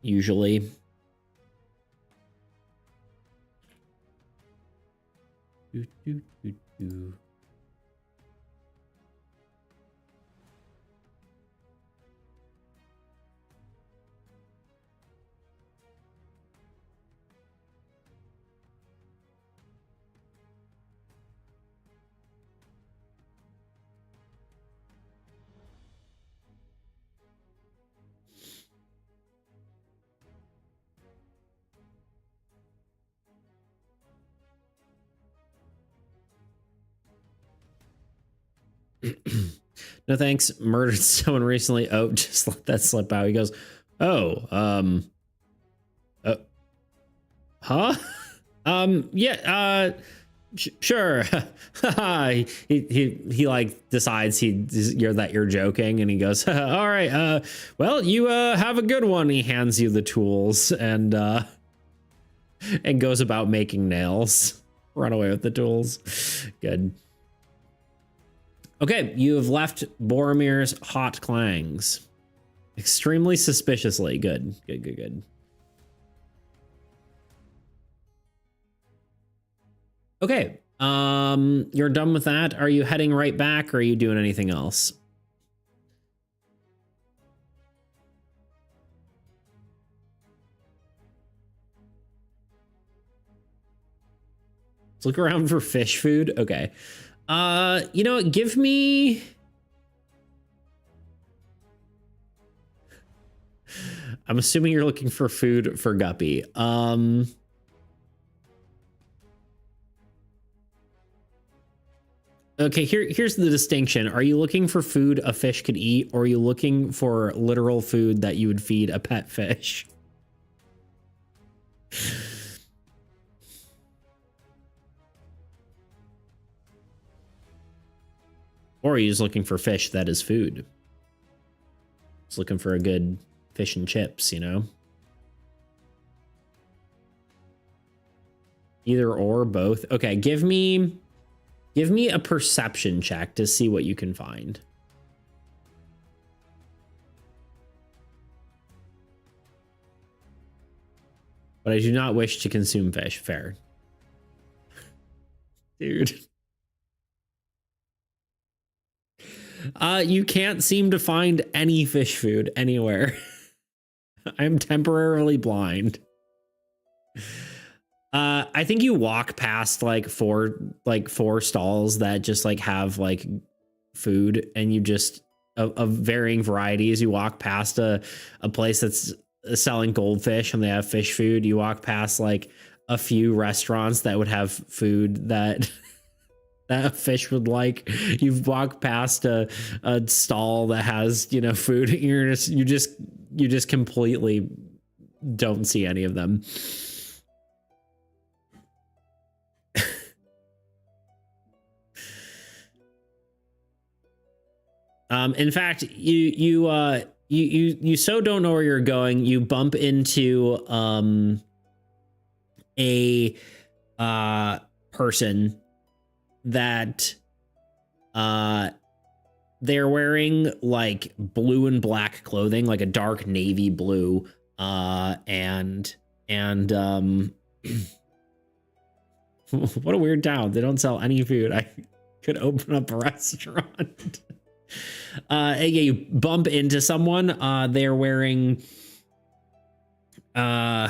Usually. Do, do, do, do. No thanks. Murdered someone recently. Oh, just let that slip out. He goes, oh, huh? Yeah, sure. he like decides you're joking, and he goes, all right, well, you have a good one. He hands you the tools and goes about making nails. Run away with the tools. Good. Okay, you have left Boromir's hot clangs. Extremely suspiciously. Good. Okay, you're done with that. Are you heading right back, or are you doing anything else? Let's look around for fish food. Okay. You know what? Give me... I'm assuming you're looking for food for Guppy. Okay, here's the distinction. Are you looking for food a fish could eat, or are you looking for literal food that you would feed a pet fish? Or are you just looking for fish that is food? Just looking for a good fish and chips, you know? Either or, both. Okay, give me a perception check to see what you can find. But I do not wish to consume fish. Fair. Dude. You can't seem to find any fish food anywhere. I'm temporarily blind. I think you walk past like four stalls that just like have like food, and you just of varying varieties. You walk past a place that's selling goldfish and they have fish food. You walk past like a few restaurants that would have food that that a fish would like. You've walked past a stall that has, you know, food. You just completely don't see any of them. In fact, you so don't know where you're going. You bump into a person that they're wearing like blue and black clothing, like a dark navy blue, and what a weird town. They don't sell any food. I could open up a restaurant. Yeah, you bump into someone. They're wearing all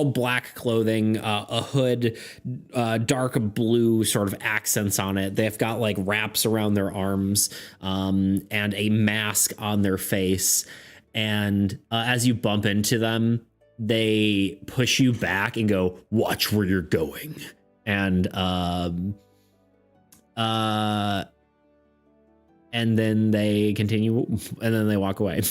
black clothing, a hood, dark blue sort of accents on it. They've got like wraps around their arms, and a mask on their face. And as you bump into them, they push you back and go, "Watch where you're going." And then they continue, and then they walk away.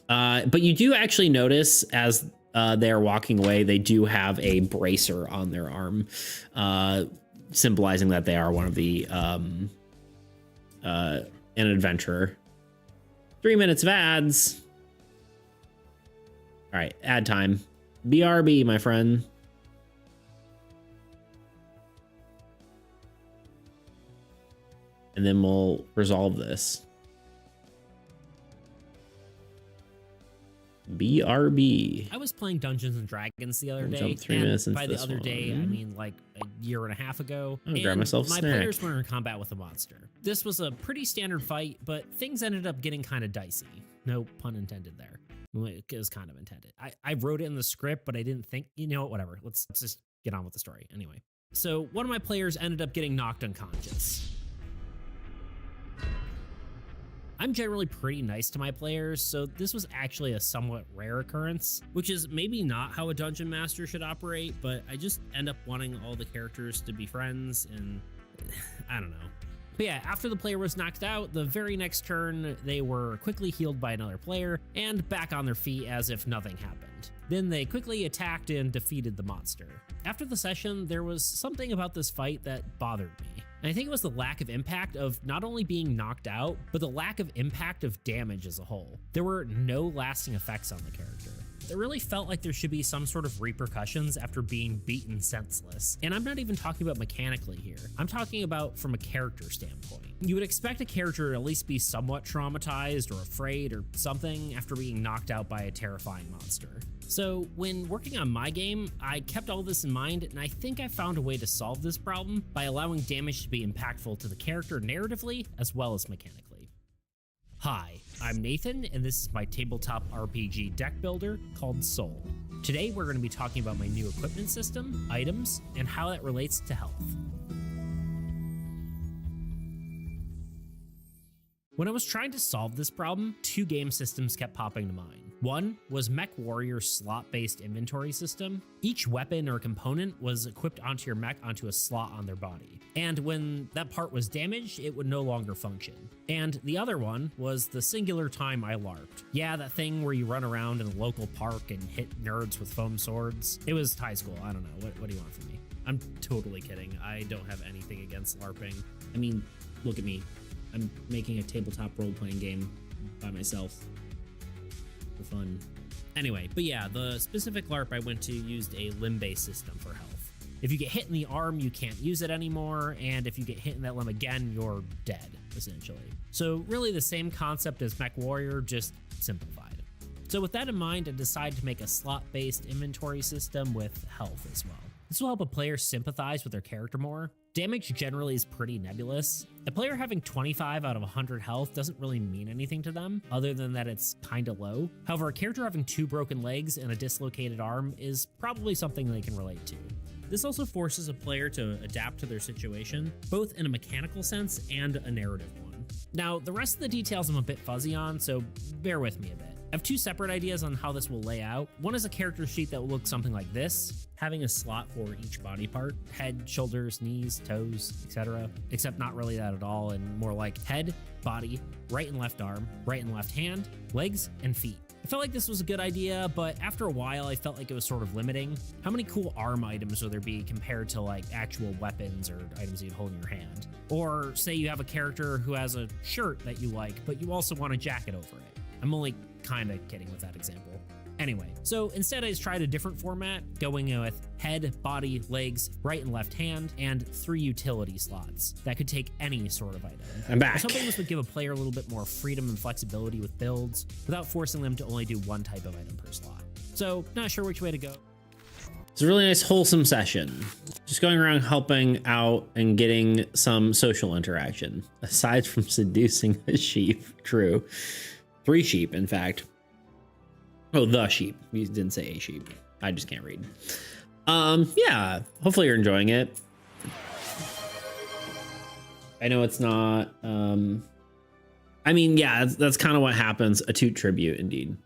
But you do actually notice as they're walking away, they do have a bracer on their arm, symbolizing that they are one of the an adventurer. 3 minutes of ads. All right, ad time. BRB, my friend. And then we'll resolve this. BRB. I was playing Dungeons and Dragons the other day. 3 minutes into by the this other one. day, I mean like a year and a half ago. I'm gonna grab myself a my snack. players were in combat with a monster. This was a pretty standard fight, but things ended up getting kind of dicey. No pun intended there. It was kind of intended. I wrote it in the script, but I didn't think, you know what, whatever. Let's just get on with the story. Anyway, so one of my players ended up getting knocked unconscious. I'm generally pretty nice to my players, so this was actually a somewhat rare occurrence, which is maybe not how a dungeon master should operate, but I just end up wanting all the characters to be friends, and I don't know. But yeah, after the player was knocked out, the very next turn, they were quickly healed by another player and back on their feet as if nothing happened. Then they quickly attacked and defeated the monster. After the session, there was something about this fight that bothered me. And I think it was the lack of impact of not only being knocked out, but the lack of impact of damage as a whole. There were no lasting effects on the character. It really felt like there should be some sort of repercussions after being beaten senseless. And I'm not even talking about mechanically here. I'm talking about from a character standpoint. You would expect a character to at least be somewhat traumatized or afraid or something after being knocked out by a terrifying monster. So when working on my game, I kept all this in mind, and I think I found a way to solve this problem by allowing damage to be impactful to the character narratively as well as mechanically. Hi, I'm Nathan, and this is my tabletop RPG deck builder called Soul. Today we're going to be talking about my new equipment system, items, and how that relates to health. When I was trying to solve this problem, two game systems kept popping to mind. One was Mech Warrior's slot-based inventory system. Each weapon or component was equipped onto your mech onto a slot on their body. And when that part was damaged, it would no longer function. And the other one was the singular time I LARPed. Yeah, that thing where you run around in a local park and hit nerds with foam swords. It was high school, I don't know, what do you want from me? I'm totally kidding, I don't have anything against LARPing. I mean, look at me. I'm making a tabletop role-playing game by myself for fun. Anyway, but yeah, the specific LARP I went to used a limb-based system for health. If you get hit in the arm, you can't use it anymore, and if you get hit in that limb again, you're dead, essentially. So really the same concept as Mech Warrior, just simplified. So with that in mind, I decided to make a slot-based inventory system with health as well. This will help a player sympathize with their character more. Damage generally is pretty nebulous. A player having 25 out of 100 health doesn't really mean anything to them, other than that it's kinda low. However, a character having 2 broken legs and a dislocated arm is probably something they can relate to. This also forces a player to adapt to their situation, both in a mechanical sense and a narrative one. Now, the rest of the details I'm a bit fuzzy on, so bear with me a bit. I have 2 separate ideas on how this will lay out. One is a character sheet that will look something like this, having a slot for each body part: head, shoulders, knees, toes, etc. Except not really that at all, and more like head, body, right and left arm, right and left hand, legs, and feet. I felt like this was a good idea, but after a while I felt like it was sort of limiting. How many cool arm items will there be compared to like actual weapons or items you'd hold in your hand? Or say you have a character who has a shirt that you like, but you also want a jacket over it. I'm only kind of kidding with that example. Anyway, so instead I just tried a different format, going with head, body, legs, right and left hand, and 3 utility slots that could take any sort of item. I'm back. I was hoping this would give a player a little bit more freedom and flexibility with builds without forcing them to only do one type of item per slot. So not sure which way to go. It's a really nice, wholesome session. Just going around helping out and getting some social interaction, aside from seducing a sheep. True. 3 sheep, in fact. Oh, the sheep. You didn't say a sheep. I just can't read. Yeah, hopefully you're enjoying it. I know it's not, I mean, yeah, that's kind of what happens. A toot tribute, indeed.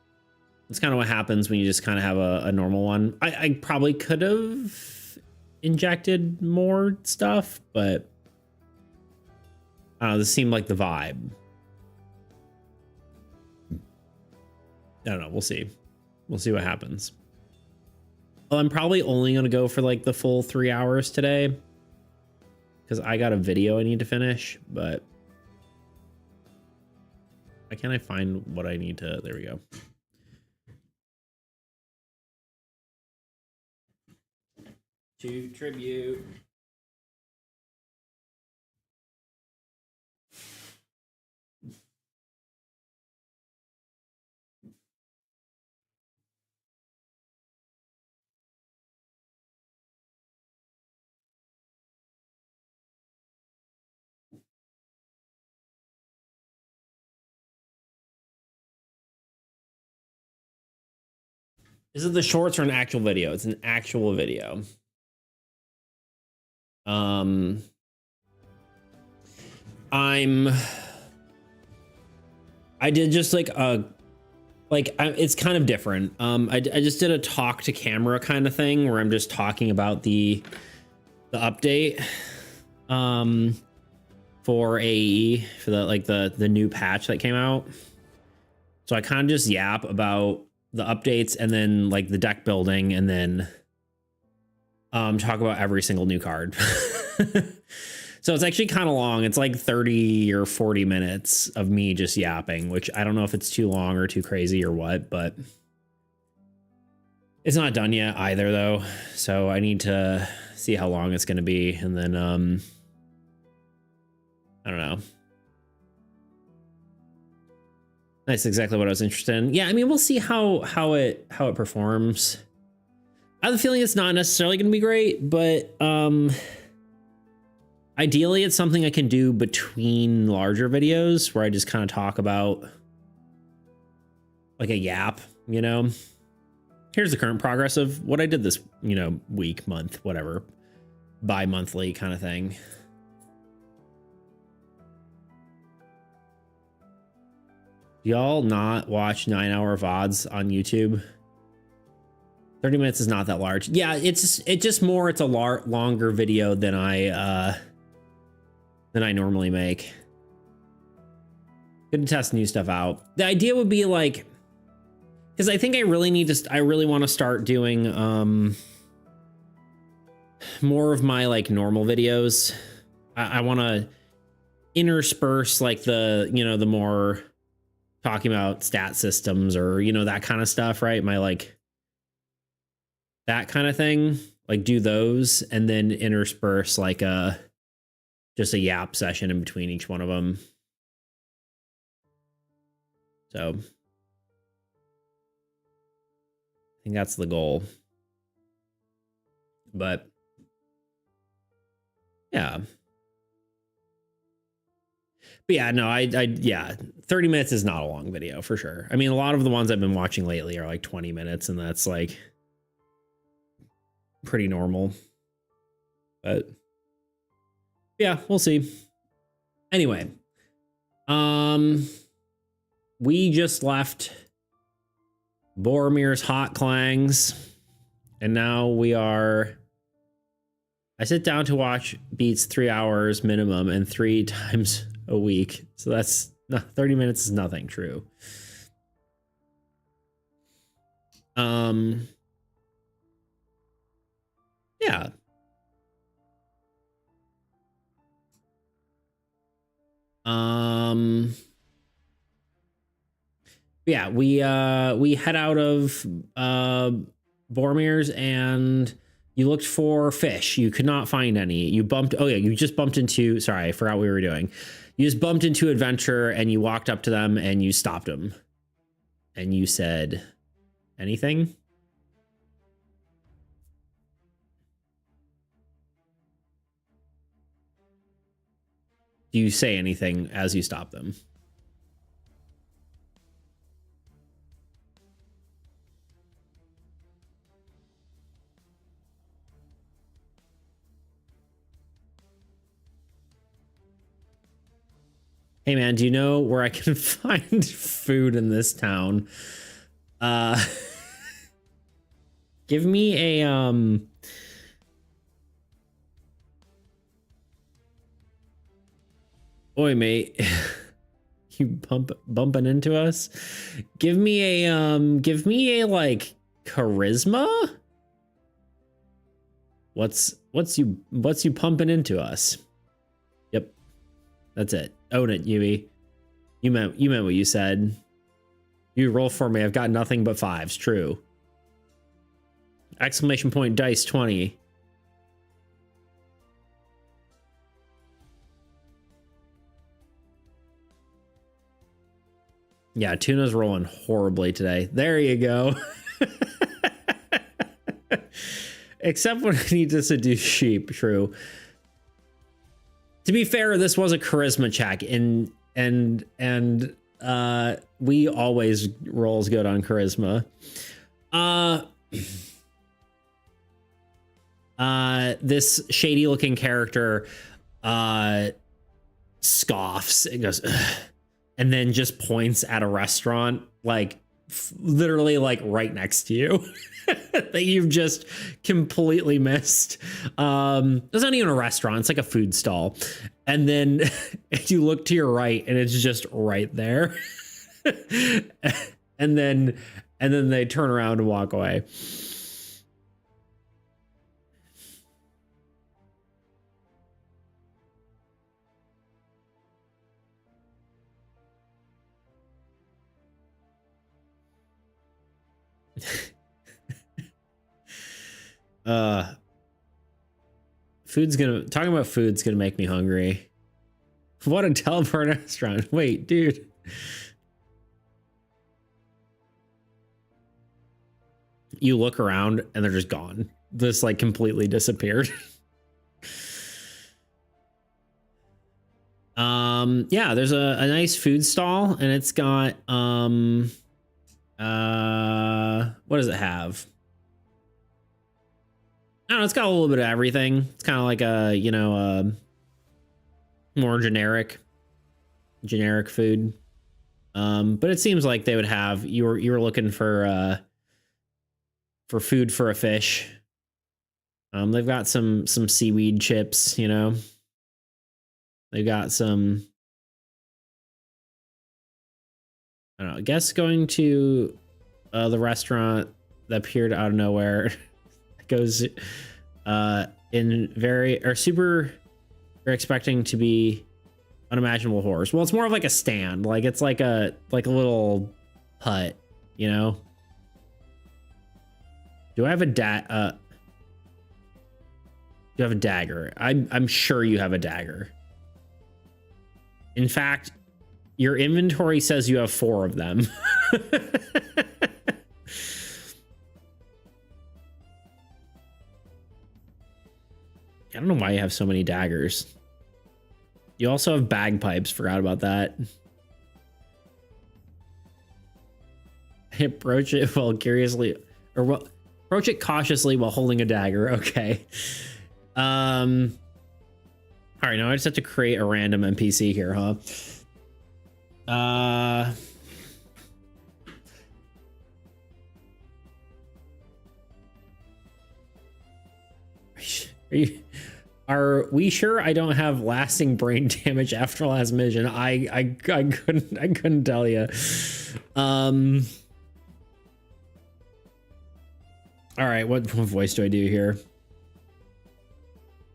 It's kind of what happens when you just kind of have a normal one. I probably could have injected more stuff, but I don't know, this seemed like the vibe. I don't know. We'll see. We'll see what happens. Well, I'm probably only going to go for like the full 3 hours today because I got a video I need to finish, but why can't I find what I need to? There we go. To tribute. Is it the shorts or an actual video? It's an actual video. I did just like it's kind of different. I just did a talk to camera kind of thing where I'm just talking about the update for AE for the new patch that came out. So I kind of just yap about the updates and then like the deck building and then talk about every single new card. So it's actually kind of long. It's like 30 or 40 minutes of me just yapping, which I don't know if it's too long or too crazy or what, but it's not done yet either though. So I need to see how long it's going to be. And then, I don't know. That's exactly what I was interested in. Yeah, I mean, we'll see how it performs. I have a feeling it's not necessarily going to be great, but ideally it's something I can do between larger videos where I just kind of talk about like a yap, you know. Here's the current progress of what I did this, you know, week, month, whatever, bi-monthly kind of thing. Y'all not watch 9-hour VODs on YouTube? 30 minutes is not that large. Yeah, it's just more, it's a longer video than I normally make. Good to test new stuff out. The idea would be like, because I think I really want to start doing more of my like normal videos. I want to intersperse like the, you know, the more talking about stat systems or, you know, that kind of stuff, right? My like that kind of thing, like do those and then intersperse like just a yap session in between each one of them. So I think that's the goal. But yeah. But yeah, no, yeah, 30 minutes is not a long video for sure. I mean, a lot of the ones I've been watching lately are like 20 minutes and that's like pretty normal. But yeah, we'll see. Anyway, we just left Boromir's Hot Clangs and now we are, I sit down to watch beats 3 hours minimum and 3 times a week. So that's 30 minutes is nothing. True. Yeah. Yeah, we head out of Bormir's and you looked for fish. You could not find any. You bumped. Oh yeah, you just bumped into. Sorry, I forgot what we were doing. You just bumped into Adventure and you walked up to them and you stopped them. And you said, anything? Do you say anything as you stop them? Hey man, do you know where I can find food in this town? Give me a Oi mate. You bumping into us? Give me a like charisma? What's you pumping into us? Yep. That's it. Own it, Yui. You meant what you said. You roll for me. I've got nothing but fives. True. Exclamation point dice 20. Yeah, Tuna's rolling horribly today. There you go. Except when I need to seduce sheep. True. To be fair, this was a charisma check, and we always rolls good on charisma. This shady looking character scoffs and goes, ugh, and then just points at a restaurant, like literally like right next to you. That you've just completely missed. It's not even a restaurant, it's like a food stall. And then you look to your right and it's just right there. and then they turn around and walk away. Talking about food's gonna make me hungry. What a teleport restaurant. Wait, dude. You look around and they're just gone. This like completely disappeared. Yeah, there's a nice food stall and it's got what does it have? I don't know, it's got a little bit of everything. It's kind of like a, you know, more generic food. But it seems like they would have, you were looking for food for a fish. They've got some seaweed chips, you know. They've got some, I don't know, I guess going to the restaurant that appeared out of nowhere. Goes in very or super, you're expecting to be unimaginable horrors. Well, it's more of like a stand, like it's like a little hut, you know. Do I have a do you have a dagger? I'm sure you have a dagger. In fact, your inventory says you have 4 of them. I don't know why you have so many daggers. You also have bagpipes. Forgot about that. Approach it while curiously, or well, approach it cautiously while holding a dagger. Okay. All right, now I just have to create a random NPC here, huh? Are we sure I don't have lasting brain damage after last mission? I couldn't tell you. All right, what voice do I do here?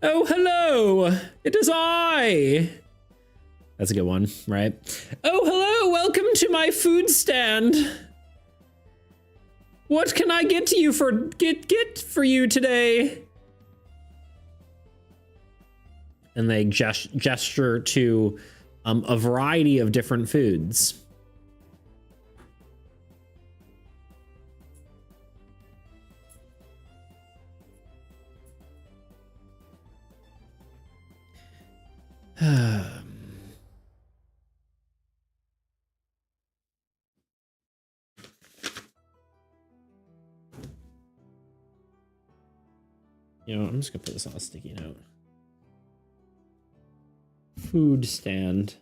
Oh, hello! It is I! That's a good one, right? Oh, hello! welcome to my food stand. What can I get to you get for you today? And they gesture to a variety of different foods. You know, I'm just gonna put this on a sticky note. Food stand.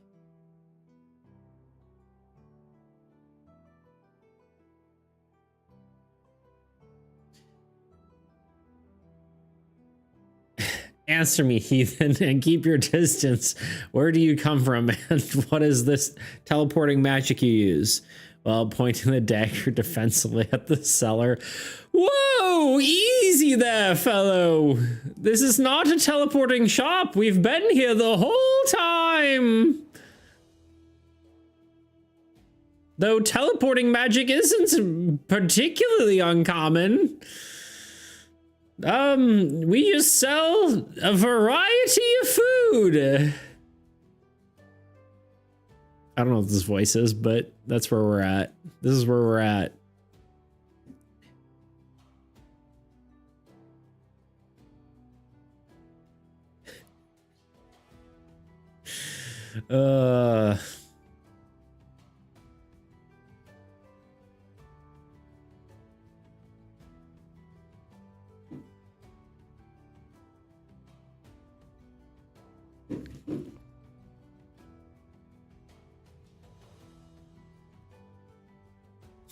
Answer me, heathen, and keep your distance. Where do you come from, and what is this teleporting magic you use? Well, pointing the dagger defensively at the cellar. Whoa, easy there, fellow. This is not a teleporting shop. We've been here the whole time. Though teleporting magic isn't particularly uncommon. We just sell a variety of food. I don't know what this voice is, but that's where we're at. This is where we're at.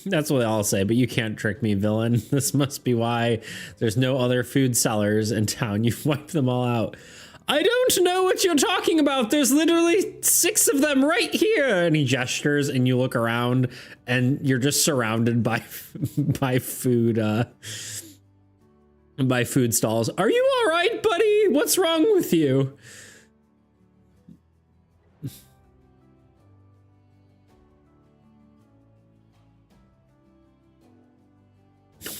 That's what they all say, but you can't trick me, villain. This must be why there's no other food sellers in town. You've wiped them all out. I don't know what you're talking about. There's literally 6 of them right here. And he gestures, and you look around, and you're just surrounded by food stalls. Are you all right, buddy? What's wrong with you?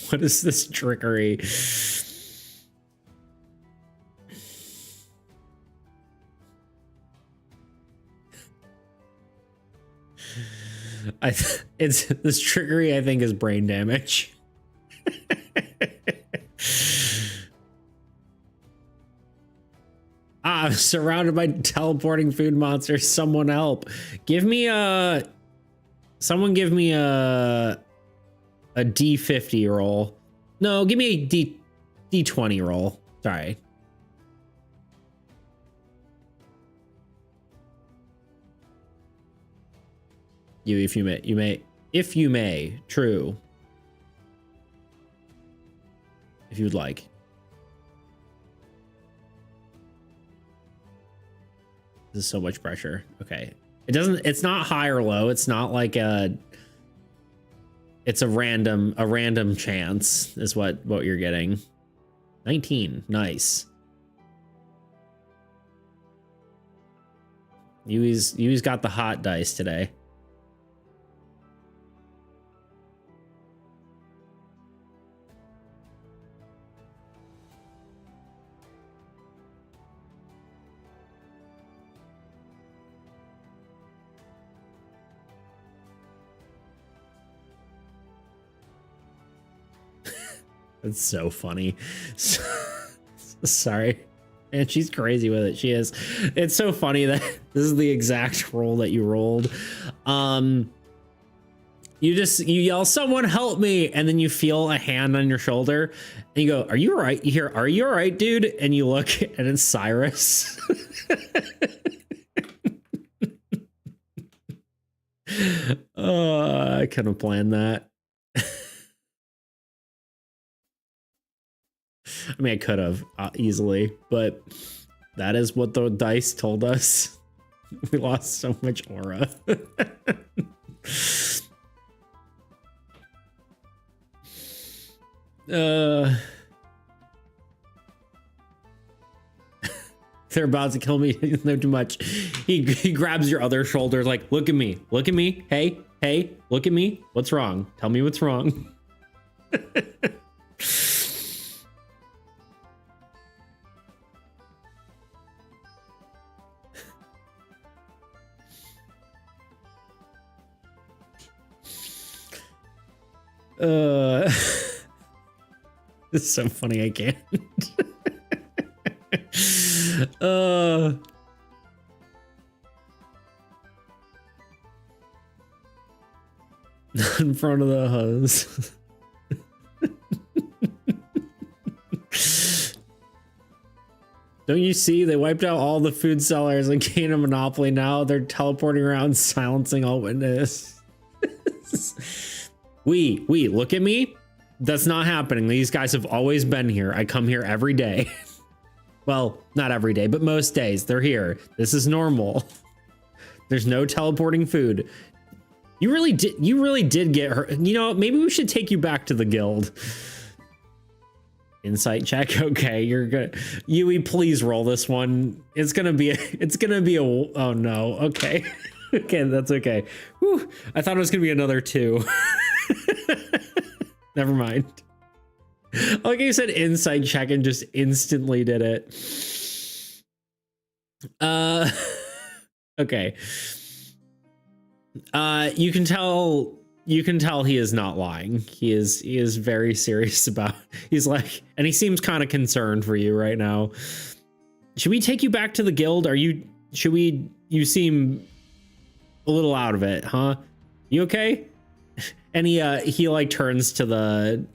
What is this trickery? It's this trickery, I think, is brain damage. I'm surrounded by teleporting food monsters. Someone help. Someone give me a D50 roll. No, give me a D20 roll. Sorry. If you may, true. If you'd like. This is so much pressure. Okay. It's not high or low. It's not like it's a random chance is what you're getting. 19. Nice. Yui's got the hot dice today. It's so funny. Sorry. And she's crazy with it. She is. It's so funny that this is the exact roll that you rolled. You yell, someone help me, and then you feel a hand on your shoulder and you go, are you all right? You hear, are you all right, dude? And you look and it's Cyrus. I couldn't have planned that. I mean, I could have easily, but that is what the dice told us. We lost so much aura. They're about to kill me. They're too much. He grabs your other shoulder, like, look at me. Look at me. Hey, hey, look at me. What's wrong? Tell me what's wrong. It's so funny, I can't. In front of the hose. Don't you see? They wiped out all the food sellers and gained a monopoly. Now they're teleporting around, silencing all witness. We look at me. That's not happening. These guys have always been here. I come here every day. Well, not every day, but most days they're here. This is normal. There's no teleporting food. You really did get hurt. You know, maybe we should take you back to the guild. Insight check. Okay, you're good. Yui, please roll this one. It's gonna be a oh no. Okay. Okay, that's okay. Whew, I thought it was gonna be another 2. Never mind. Like you said, insight check and just instantly did it. Okay. You can tell he is not lying. He is very serious about. He's like, and he seems kind of concerned for you right now. Should we take you back to the guild? You seem a little out of it, huh? You okay? And he like turns to the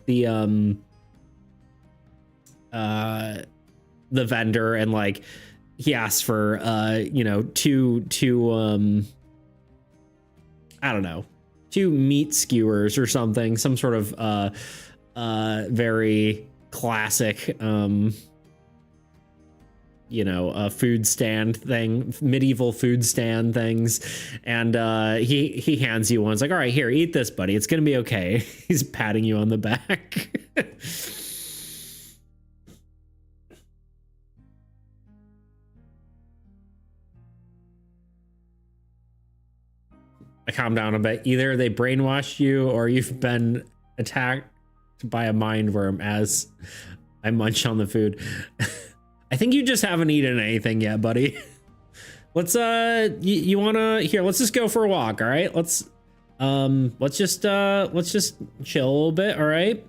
vendor and like he asks for two I don't know, 2 meat skewers or something, some sort of very classic food stand thing, medieval food stand things. And he hands you one. It's like, all right, here, eat this, buddy. It's gonna be okay. He's patting you on the back. I calm down a bit. Either they brainwashed you or you've been attacked by a mind worm as I munch on the food. I think you just haven't eaten anything yet, buddy. Let's you wanna here, let's just go for a walk, all right? Let's just chill a little bit, all right?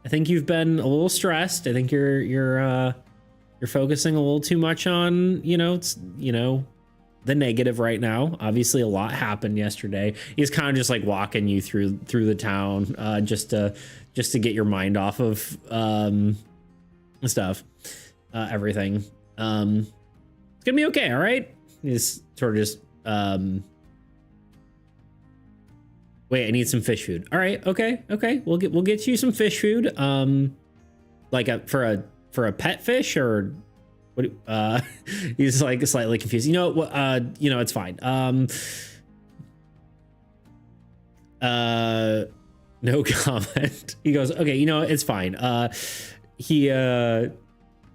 I think you've been a little stressed. I think you're focusing a little too much on, the negative right now. Obviously a lot happened yesterday. He's kind of just like walking you through the town just to get your mind off of stuff. Everything. It's gonna be okay, all right? He's sort of just wait, I need some fish food. All right, okay. We'll get you some fish food. Like for a pet fish or what? He's like slightly confused. It's fine. No comment. He goes, okay, it's fine. He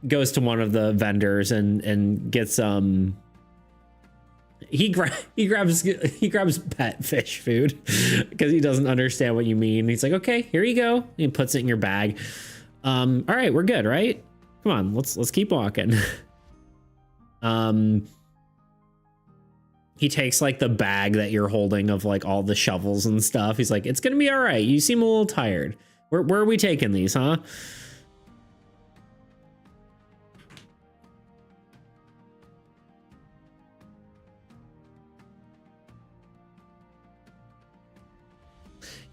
goes to one of the vendors and gets he grabs pet fish food because he doesn't understand what you mean. He's like, okay, here you go. He puts it in your bag. All right, we're good, right? Come on, let's keep walking. He takes like the bag that you're holding of like all the shovels and stuff. He's like, it's gonna be all right. You seem a little tired. Where are we taking these, huh?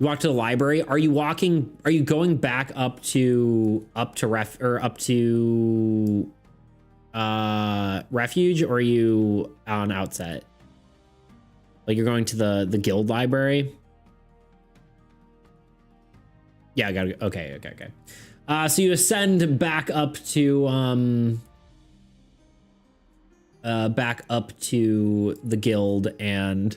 You walk to the library. Are you going back up to refuge, or are you on outset? Like you're going to the guild library? Yeah, I got to. Okay. So you ascend back up to the guild, and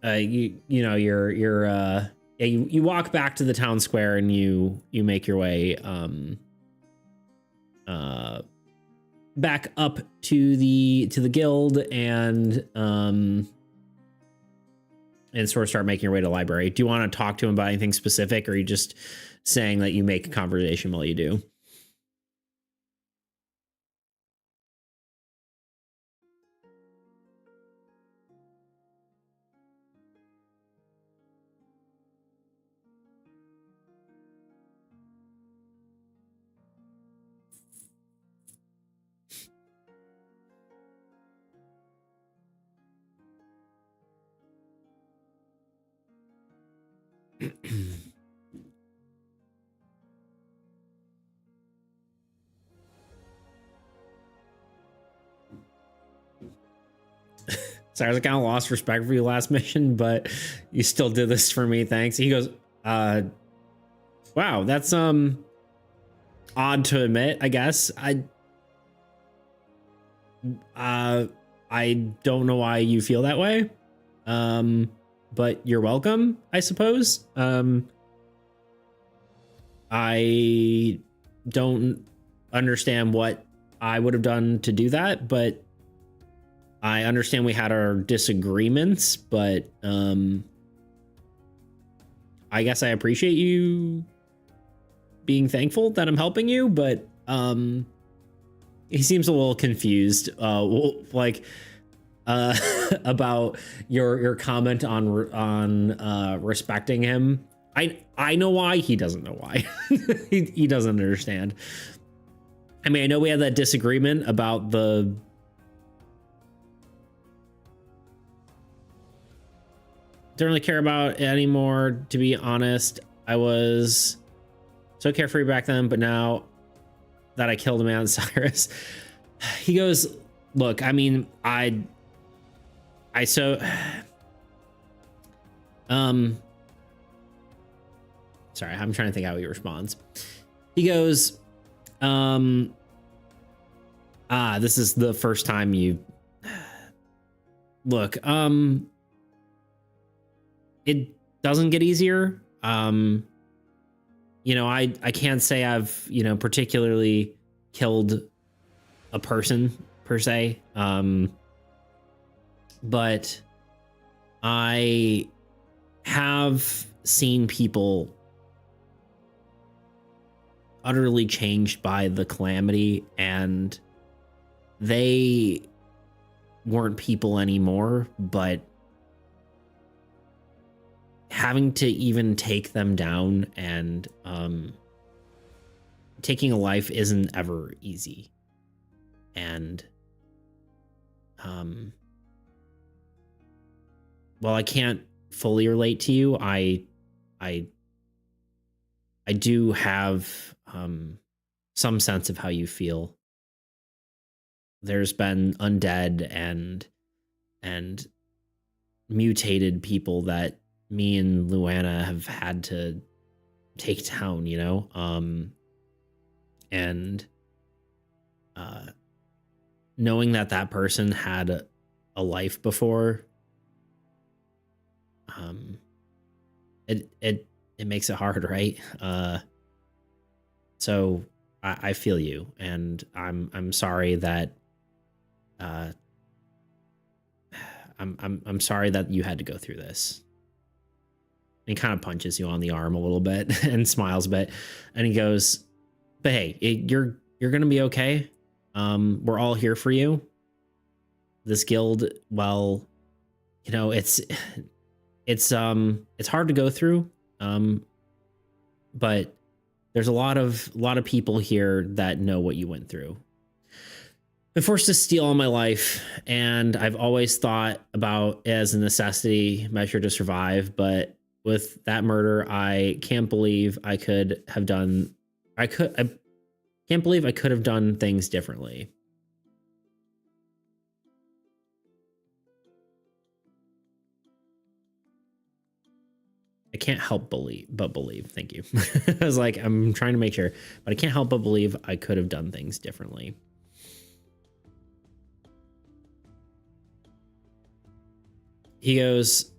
you walk back to the town square, and you make your way back up to the guild and sort of start making your way to the library. Do you want to talk to him about anything specific, or are you just saying that you make conversation while you do? Sorry, I was kind of lost respect for you last mission, but you still did this for me. Thanks. He goes, wow, that's odd to admit, I guess. I don't know why you feel that way. But you're welcome, I suppose. I don't understand what I would have done to do that, but I understand we had our disagreements, but I guess I appreciate you being thankful that I'm helping you, but he seems a little confused, like about your comment on respecting him. I know why. He doesn't know why. he doesn't understand. I mean, I know we had that disagreement about the don't really care about it anymore, to be honest. I was so carefree back then, but now that I killed a man, Cyrus, he goes, look, I mean, sorry, I'm trying to think how he responds. He goes, this is the first time you look, it doesn't get easier. You know, I can't say I've, you know, particularly killed a person per se. But I have seen people utterly changed by the calamity, and they weren't people anymore, but having to even take them down and taking a life isn't ever easy. And while I can't fully relate to you, I do have some sense of how you feel. There's been undead and mutated people that me and Luana have had to take down, you know? And knowing that that person had a life before, it makes it hard, right? So I feel you, and I'm sorry that I'm sorry that you had to go through this. And he kind of punches you on the arm a little bit and smiles a bit, and he goes, but hey, you're gonna be okay. We're all here for you. This guild, well, you know, it's hard to go through, but there's a lot of people here that know what you went through. Been forced to steal all my life, and I've always thought about it as a necessity measure to survive, but with that murder, I can't believe I could have done things differently. I can't help but believe. Thank you. I was like, I'm trying to make sure, but I can't help but believe I could have done things differently. He goes,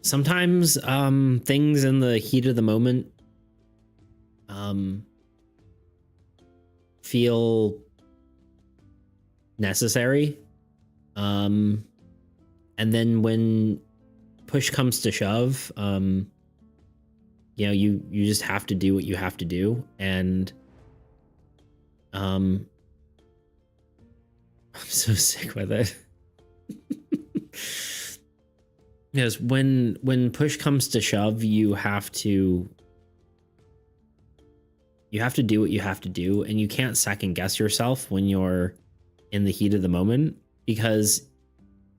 sometimes things in the heat of the moment feel necessary. And then when push comes to shove, you know, you just have to do what you have to do. And I'm so sick with it. Because when push comes to shove, you have to do what you have to do, and you can't second guess yourself when you're in the heat of the moment, because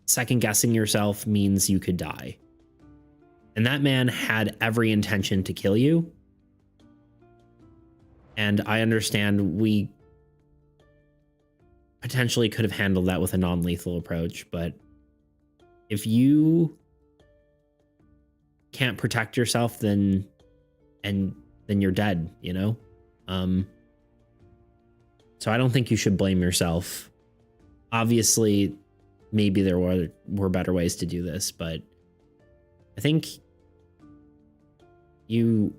second guessing yourself means you could die. And that man had every intention to kill you. And I understand we potentially could have handled that with a non-lethal approach, but if you can't protect yourself, then you're dead, you know? So I don't think you should blame yourself. Obviously, maybe there were better ways to do this, but I think maybe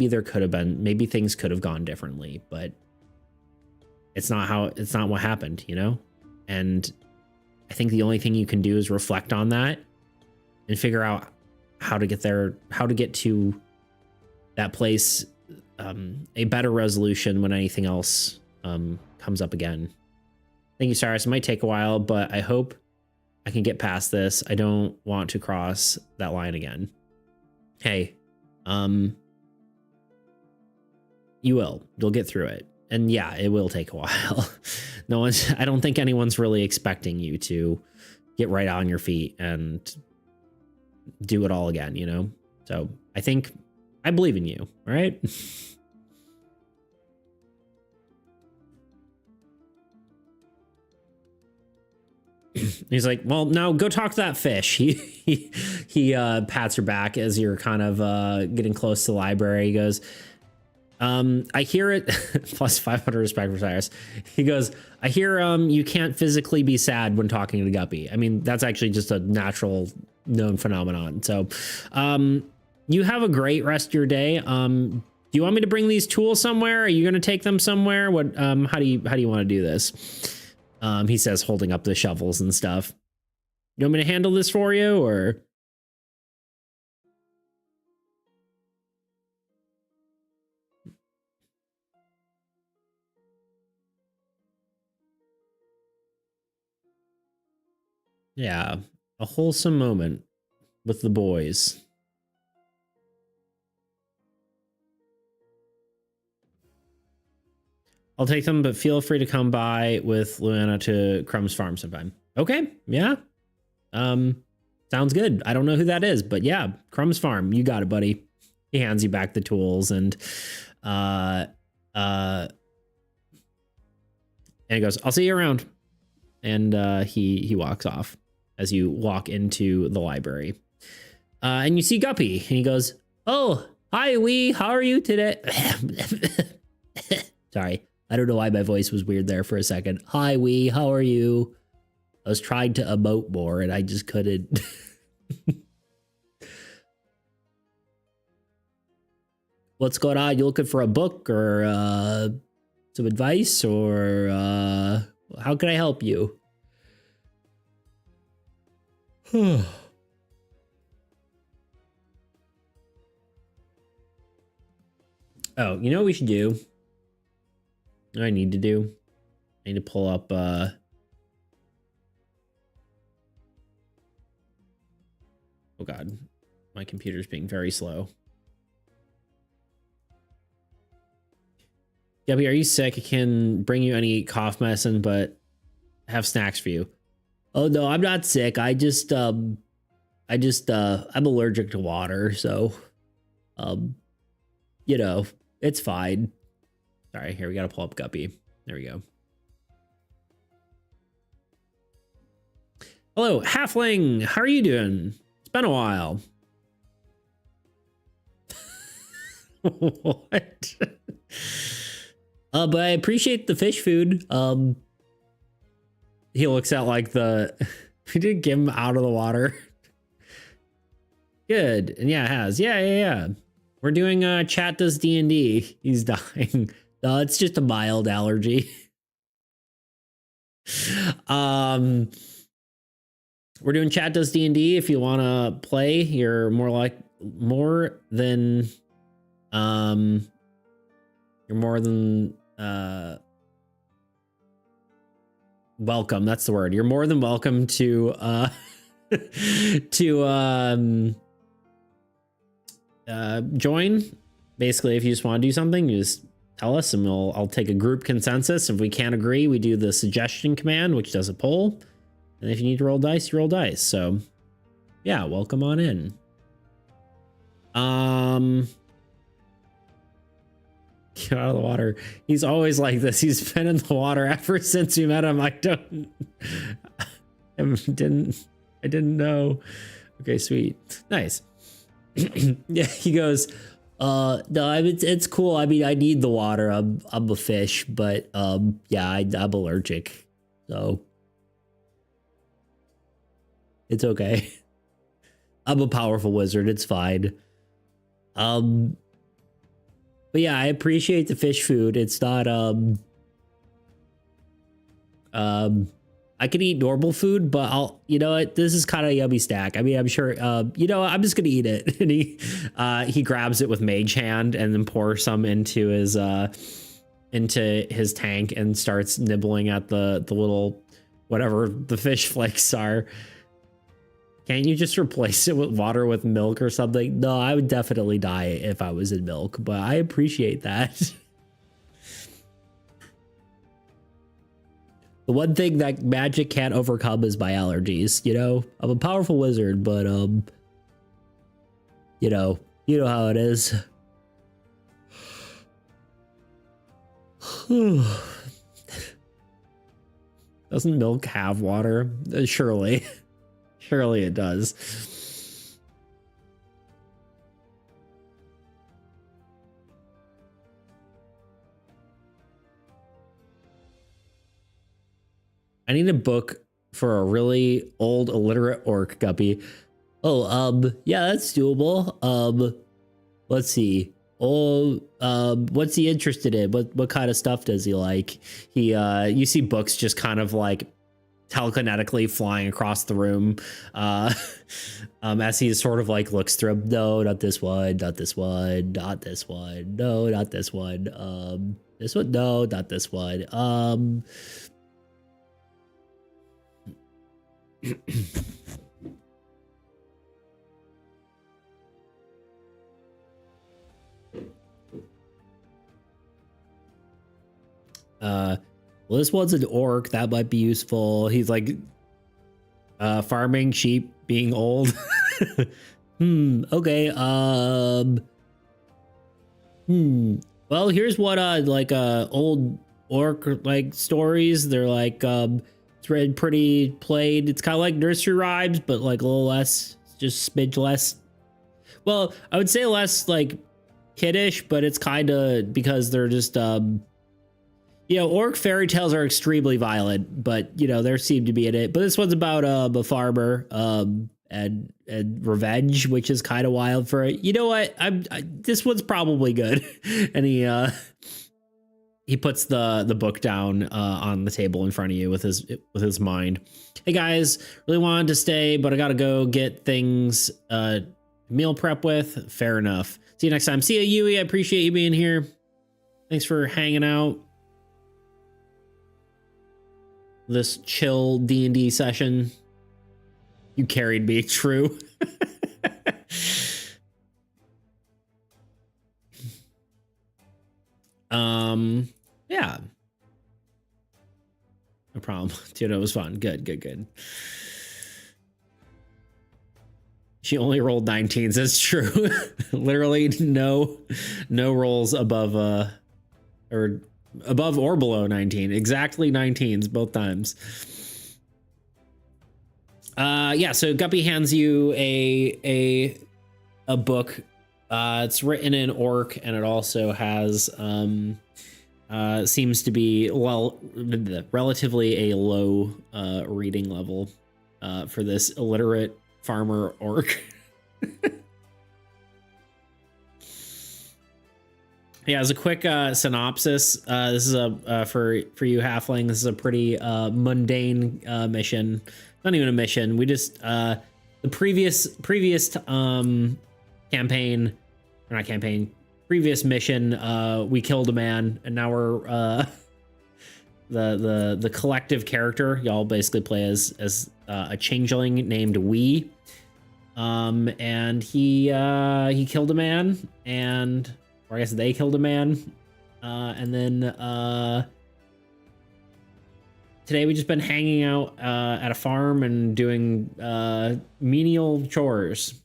there could have been, maybe things could have gone differently, but it's not what happened, you know? And I think the only thing you can do is reflect on that and figure out how to get there, how to get to that place, a better resolution when anything else comes up again. Thank you, Cyrus. It might take a while, but I hope I can get past this. I don't want to cross that line again. Hey, you'll get through it. And yeah, it will take a while. I don't think anyone's really expecting you to get right on your feet and do it all again, you know? So I believe in you, all right? He's like, well, now go talk to that fish. He pats her back as you're kind of getting close to the library. He goes, I hear it. Plus 500 respect for Cyrus. He goes, I hear you can't physically be sad when talking to Guppy. I mean, that's actually just a natural known phenomenon. So you have a great rest of your day. Do you want me to bring these tools somewhere? Are you going to take them somewhere? What how do you want to do this? He says, holding up the shovels and stuff. You want me to handle this for you, or? Yeah, a wholesome moment with the boys. I'll take them, but feel free to come by with Luana to Crumb's farm sometime. Okay, yeah. Sounds good. I don't know who that is, but yeah, Crumb's farm. You got it, buddy. He hands you back the tools and he goes, I'll see you around. And he walks off as you walk into the library. And you see Guppy, and he goes, oh, hi, Wee. How are you today? Sorry. I don't know why my voice was weird there for a second. Hi, Wee. How are you? I was trying to emote more, and I just couldn't. What's going on? You looking for a book or some advice, or how can I help you? Oh, you know what we should do? What I need to do? I need to pull up oh god, my computer's being very slow. Gabby, are you sick? I can bring you any cough medicine, but I have snacks for you. Oh no, I'm not sick. I'm allergic to water, so you know, it's fine. Sorry, here we gotta pull up Guppy. There we go. Hello, Halfling. How are you doing? It's been a while. What? But I appreciate the fish food. He looks at like we did get him out of the water. Good. And yeah, it has. Yeah. We're doing chat does D&D. He's dying. No, it's just a mild allergy. We're doing chat does D&D. If you want to play, you're more than welcome. That's the word. You're more than welcome to join. Basically, if you just want to do something, you just tell us and I'll take a group consensus. If we can't agree, we do the suggestion command, which does a poll. And if you need to roll dice, you roll dice. So yeah, welcome on in. Get out of the water. He's always like this. He's been in the water ever since we met him. I didn't know. Okay, sweet. Nice. Yeah, he goes, no, I mean, it's cool. I mean, I need the water. I'm a fish, but yeah, I'm allergic. So it's okay. I'm a powerful wizard. It's fine. But yeah, I appreciate the fish food. It's not I could eat normal food, but you know what? This is kind of a yummy snack. I mean, I'm sure, you know, I'm just gonna eat it. And he grabs it with mage hand and then pours some into his tank and starts nibbling at the little, whatever the fish flakes are. Can't you just replace it with water with milk or something? No, I would definitely die if I was in milk, but I appreciate that. The one thing that magic can't overcome is my allergies. You know, I'm a powerful wizard, but you know how it is. Doesn't milk have water? Surely. Surely it does. I need a book for a really old illiterate orc, Guppy. Oh, yeah, that's doable. Let's see. Oh, what's he interested in? What kind of stuff does he like? You see books just kind of like telekinetically flying across the room, as he sort of like looks through. No, not this one, not this one, not this one. No, not this one. This one, no, not this one. Well, this one's an orc. That might be useful. He's like farming sheep, being old. Okay. Well, here's what like old orc like stories. They're like it's read pretty played. It's kind of like nursery rhymes, but like a little less, just smidge less. Well, I would say less like kiddish, but it's kind of because they're just you know, orc fairy tales are extremely violent, but you know, there seem to be in it. But this one's about a farmer and revenge, which is kind of wild for it. You know what? This one's probably good. And he puts the book down on the table in front of you with his mind. Hey guys, really wanted to stay, but I gotta go get things meal prep with. Fair enough. See you next time. See ya, Yui. I appreciate you being here. Thanks for hanging out. This chill D&D session. You carried me, true. Yeah. No problem. Dude, it was fun. Good. She only rolled 19s. That's true. Literally no rolls above or below 19. Exactly 19s both times. Yeah, so Guppy hands you a book. It's written in orc, and it also has seems to be relatively a low reading level for this illiterate farmer orc. Yeah, as a quick synopsis, this is a for you halfling. This is a pretty mundane mission. Not even a mission. We just the previous campaign, or not campaign, previous mission. We killed a man, and now we're the collective character. Y'all basically play as a changeling named Wee. And he killed a man, and or I guess they killed a man. And then today we just been hanging out at a farm and doing menial chores,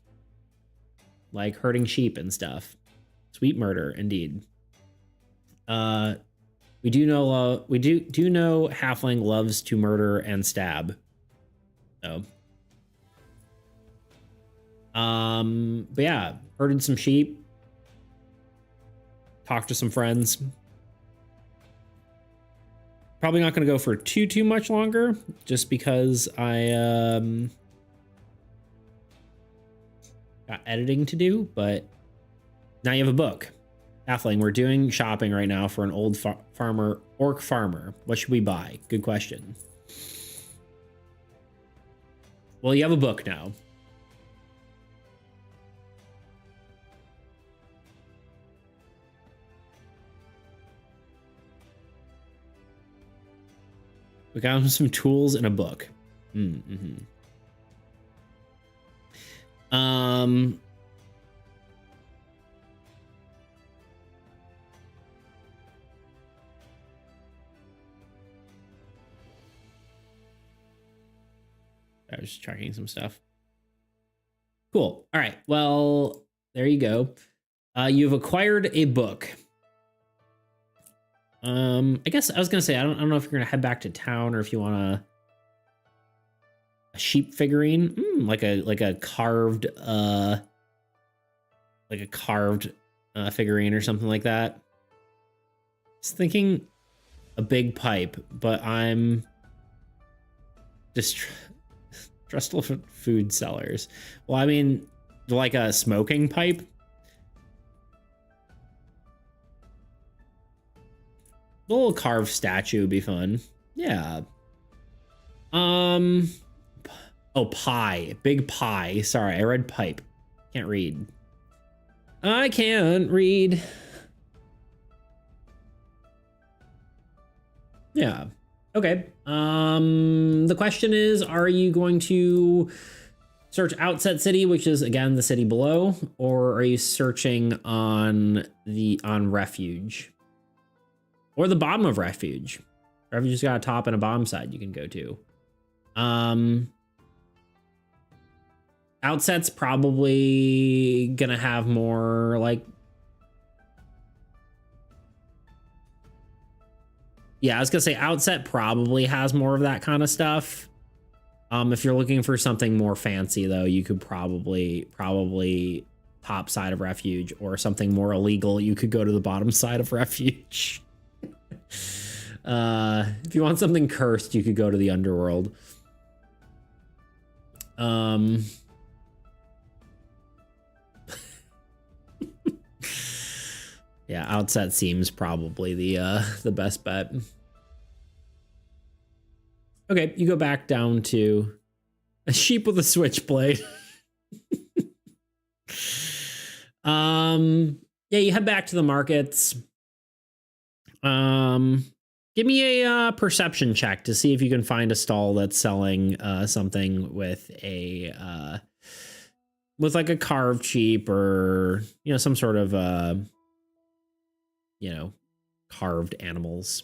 like herding sheep and stuff. Sweet murder, indeed. We do know halfling loves to murder and stab. So but yeah, herded some sheep, talked to some friends. Probably not going to go for too much longer, just because I got editing to do. But now you have a book. Halfling, we're doing shopping right now for an old orc farmer. What should we buy? Good question. Well, you have a book now. We got him some tools and a book. Mm-hmm. I was just checking some stuff. Cool. All right. Well, there you go. You've acquired a book. I guess I was gonna say I don't know if you're gonna head back to town or if you want a sheep figurine, like a carved figurine or something like that. Just thinking a big pipe, but I'm distrustful of food sellers. Well, I mean, like a smoking pipe. A little carved statue would be fun. Yeah. Oh, pie. Big pie. Sorry, I read pipe. Can't read. I can't read. Yeah. Okay. The question is, are you going to search Outset City, which is again the city below, or are you searching on Refuge? Or the bottom of Refuge. Refuge's got a top and a bottom side you can go to. Outset's probably gonna have more like... Yeah, I was gonna say Outset probably has more of that kind of stuff. If you're looking for something more fancy though, you could probably top side of Refuge, or something more illegal, you could go to the bottom side of Refuge. If you want something cursed, you could go to the underworld. Yeah, Outset seems probably the best bet. Okay, you go back down to a sheep with a switchblade. Yeah, you head back to the markets. Give me a perception check to see if you can find a stall that's selling something with like a carved sheep, or some sort of carved animals.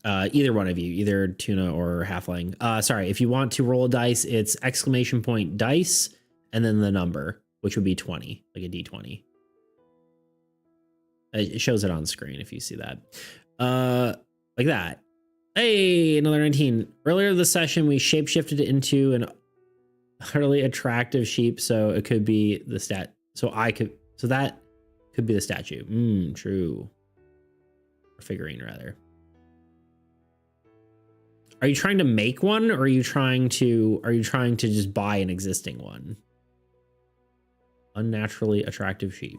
Either one of you, either Tuna or Halfling. Sorry, if you want to roll a dice, it's ! dice and then the number, which would be 20, like a d20. It shows it on screen if you see that. Like that. Hey, another 19. Earlier this session, we shapeshifted into an utterly attractive sheep, so it could be the stat. So that could be the statue. True. Or figurine, rather. Are you trying to make one, or are you trying to just buy an existing one? Unnaturally attractive sheep.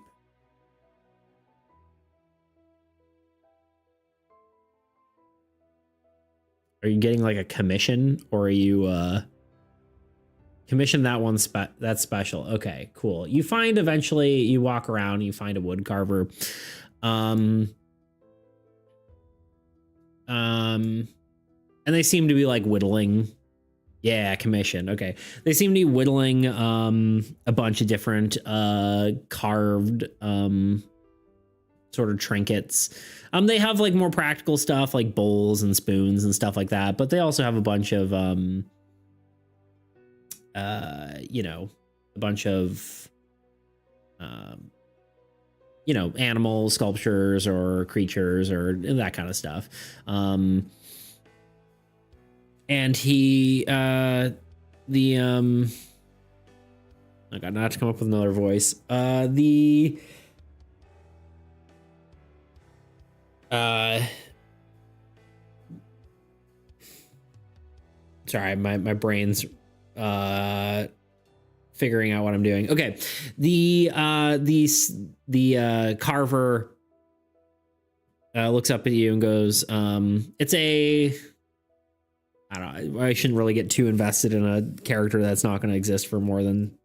Are you getting like a commission, or are you commission that one that's special? Okay, cool. You find eventually, you walk around, you find a wood carver. And they seem to be like whittling. Yeah, commission. Okay. They seem to be whittling a bunch of different carved sort of trinkets. They have like more practical stuff like bowls and spoons and stuff like that, but they also have a bunch of you know, a bunch of you know, animal sculptures or creatures or that kind of stuff. And he I got not to come up with another voice. Sorry, my brain's figuring out what I'm doing. Okay. The carver looks up at you and goes, it's a, I don't know, I shouldn't really get too invested in a character that's not going to exist for more than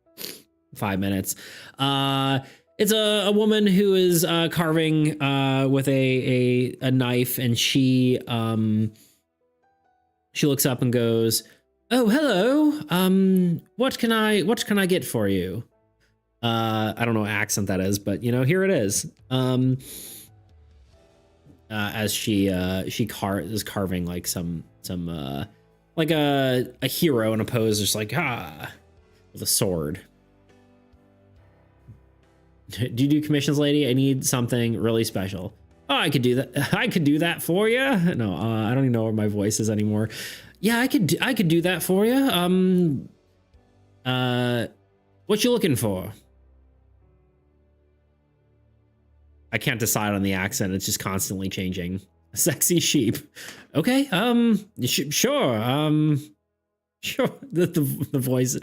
5 minutes. It's a woman who is carving with a knife, and she looks up and goes, "Oh, hello. What can I get for you?" I don't know what accent that is, but you know, here it is. As she is carving like some like a hero in a pose, just like with a sword. Do you do commissions, lady? I need something really special. Oh, I could do that. I could do that for you. No, I don't even know what my voice is anymore. Yeah, I could do that for you. What you looking for? I can't decide on the accent. It's just constantly changing. Sexy sheep. Okay. Sure. Sure. The voice.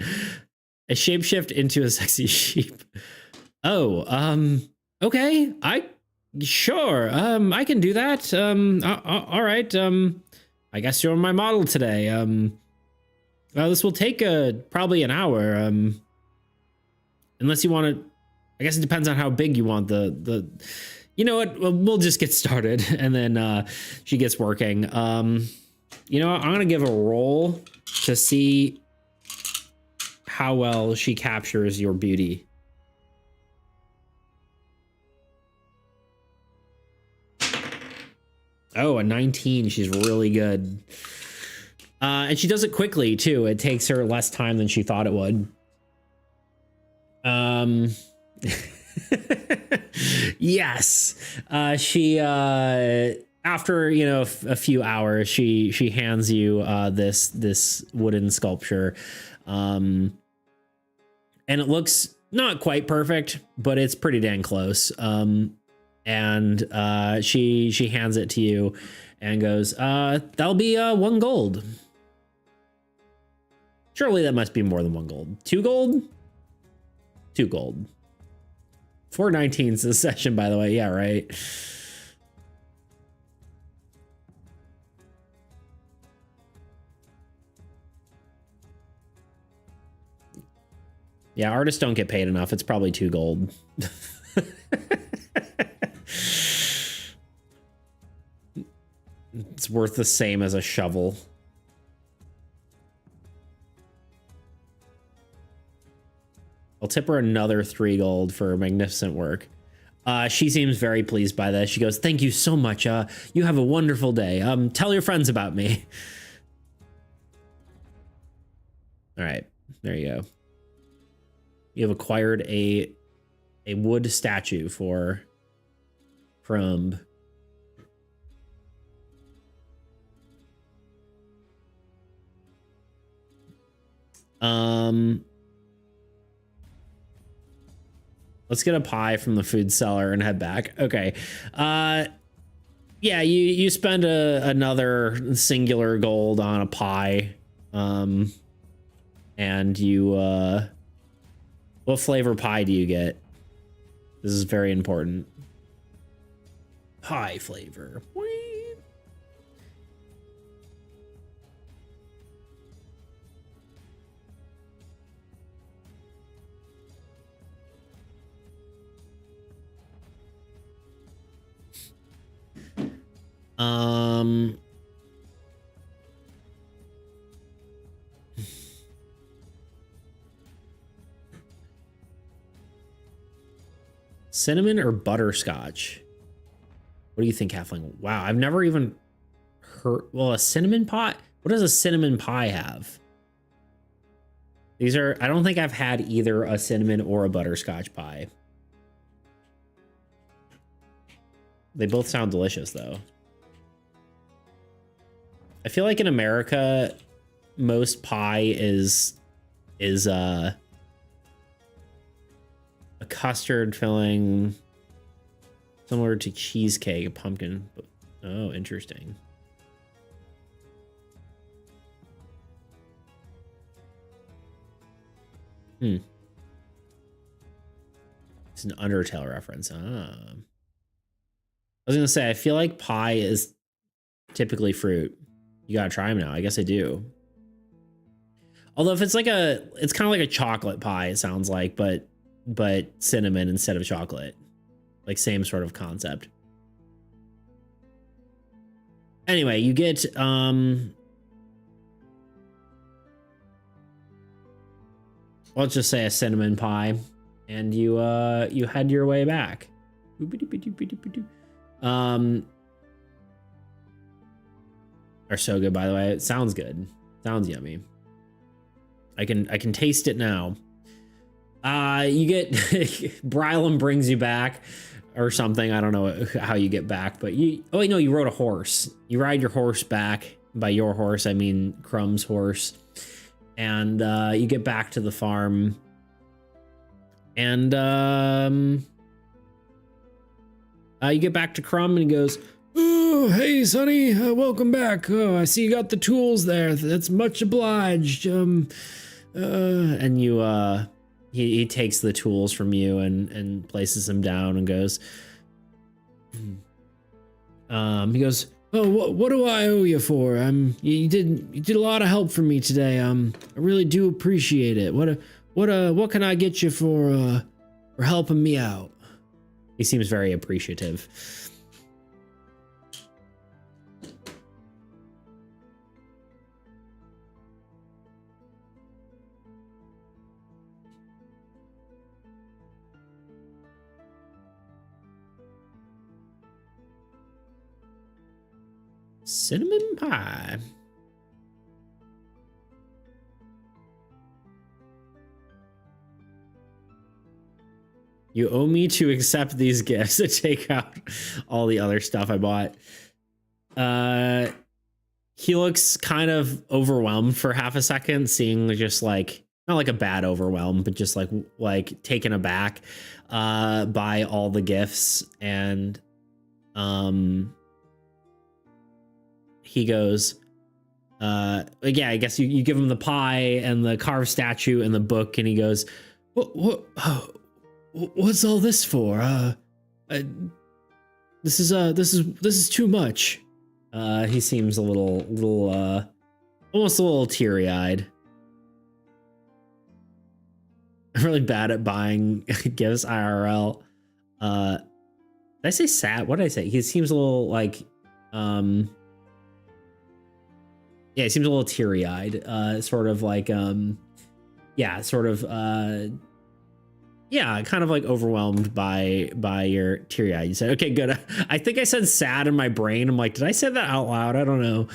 A shapeshift into a sexy sheep. Oh. Okay. Sure. I can do that. All right. I guess you're my model today. This will take probably an hour. Unless you want to, I guess it depends on how big you want the. You know what? We'll just get started, and then she gets working. You know what? I'm gonna give a roll to see how well she captures your beauty. Oh, a 19. She's really good. And she does it quickly, too. It takes her less time than she thought it would. Yes. She, after, you know, a few hours, she hands you this wooden sculpture. And it looks not quite perfect, but it's pretty dang close. And she hands it to you and goes, that'll be 1 gold. Surely that must be more than 1 gold. 2 gold? 2 gold. 419's this session, by the way. Yeah, right. Yeah, artists don't get paid enough. It's probably 2 gold. It's worth the same as a shovel. I'll tip her another 3 gold for magnificent work. She seems very pleased by this. She goes, "Thank you so much. You have a wonderful day. Tell your friends about me." All right, there you go. You have acquired a wood statue for Crumb. Let's get a pie from the food cellar and head back. Okay. Yeah, you spend another singular gold on a pie. And you What flavor pie do you get? This is very important. Pie flavor. Cinnamon or butterscotch? What do you think, Halfling? Wow, I've never even heard. Well, a cinnamon pie? What does a cinnamon pie have? These are, I don't think I've had either a cinnamon or a butterscotch pie. They both sound delicious, though. I feel like in America, most pie is a custard filling, similar to cheesecake, a pumpkin. Oh, interesting. It's an Undertale reference. I was gonna say, I feel like pie is typically fruit. You gotta try them now. I guess I do. Although if it's like it's kind of like a chocolate pie, it sounds like, but cinnamon instead of chocolate. Like same sort of concept. Anyway, you get let's just say a cinnamon pie, and you head your way back. Are so good, by the way. It sounds good. Sounds yummy. I can taste it now. You get Brylam brings you back or something. I don't know how you get back, but you wait, no, you rode a horse. You ride your horse back. By your horse, I mean Crumb's horse. And you get back to the farm. And you get back to Crumb, and he goes, "Oh, hey, Sonny, welcome back. Oh, I see you got the tools there. That's much obliged." And you, he takes the tools from you and places them down and goes, he goes, "Oh, what do I owe you for? You did a lot of help for me today. I really do appreciate it. What can I get you for helping me out?" He seems very appreciative. Cinnamon pie. You owe me to accept these gifts to take out all the other stuff I bought. He looks kind of overwhelmed for half a second, seeing just like, not like a bad overwhelm, but just like taken aback by all the gifts. And he goes, yeah, I guess you give him the pie and the carved statue and the book, and he goes, what's all this for? This is too much. He seems a little almost a little teary-eyed. I'm really bad at buying gifts IRL. Did I say sad? What did I say? He seems a little like yeah, he seems a little teary-eyed. Sort of like yeah, sort of yeah, kind of like overwhelmed by your teary-eyed. You said, okay, good. I think I said sad in my brain. I'm like, did I say that out loud? I don't know.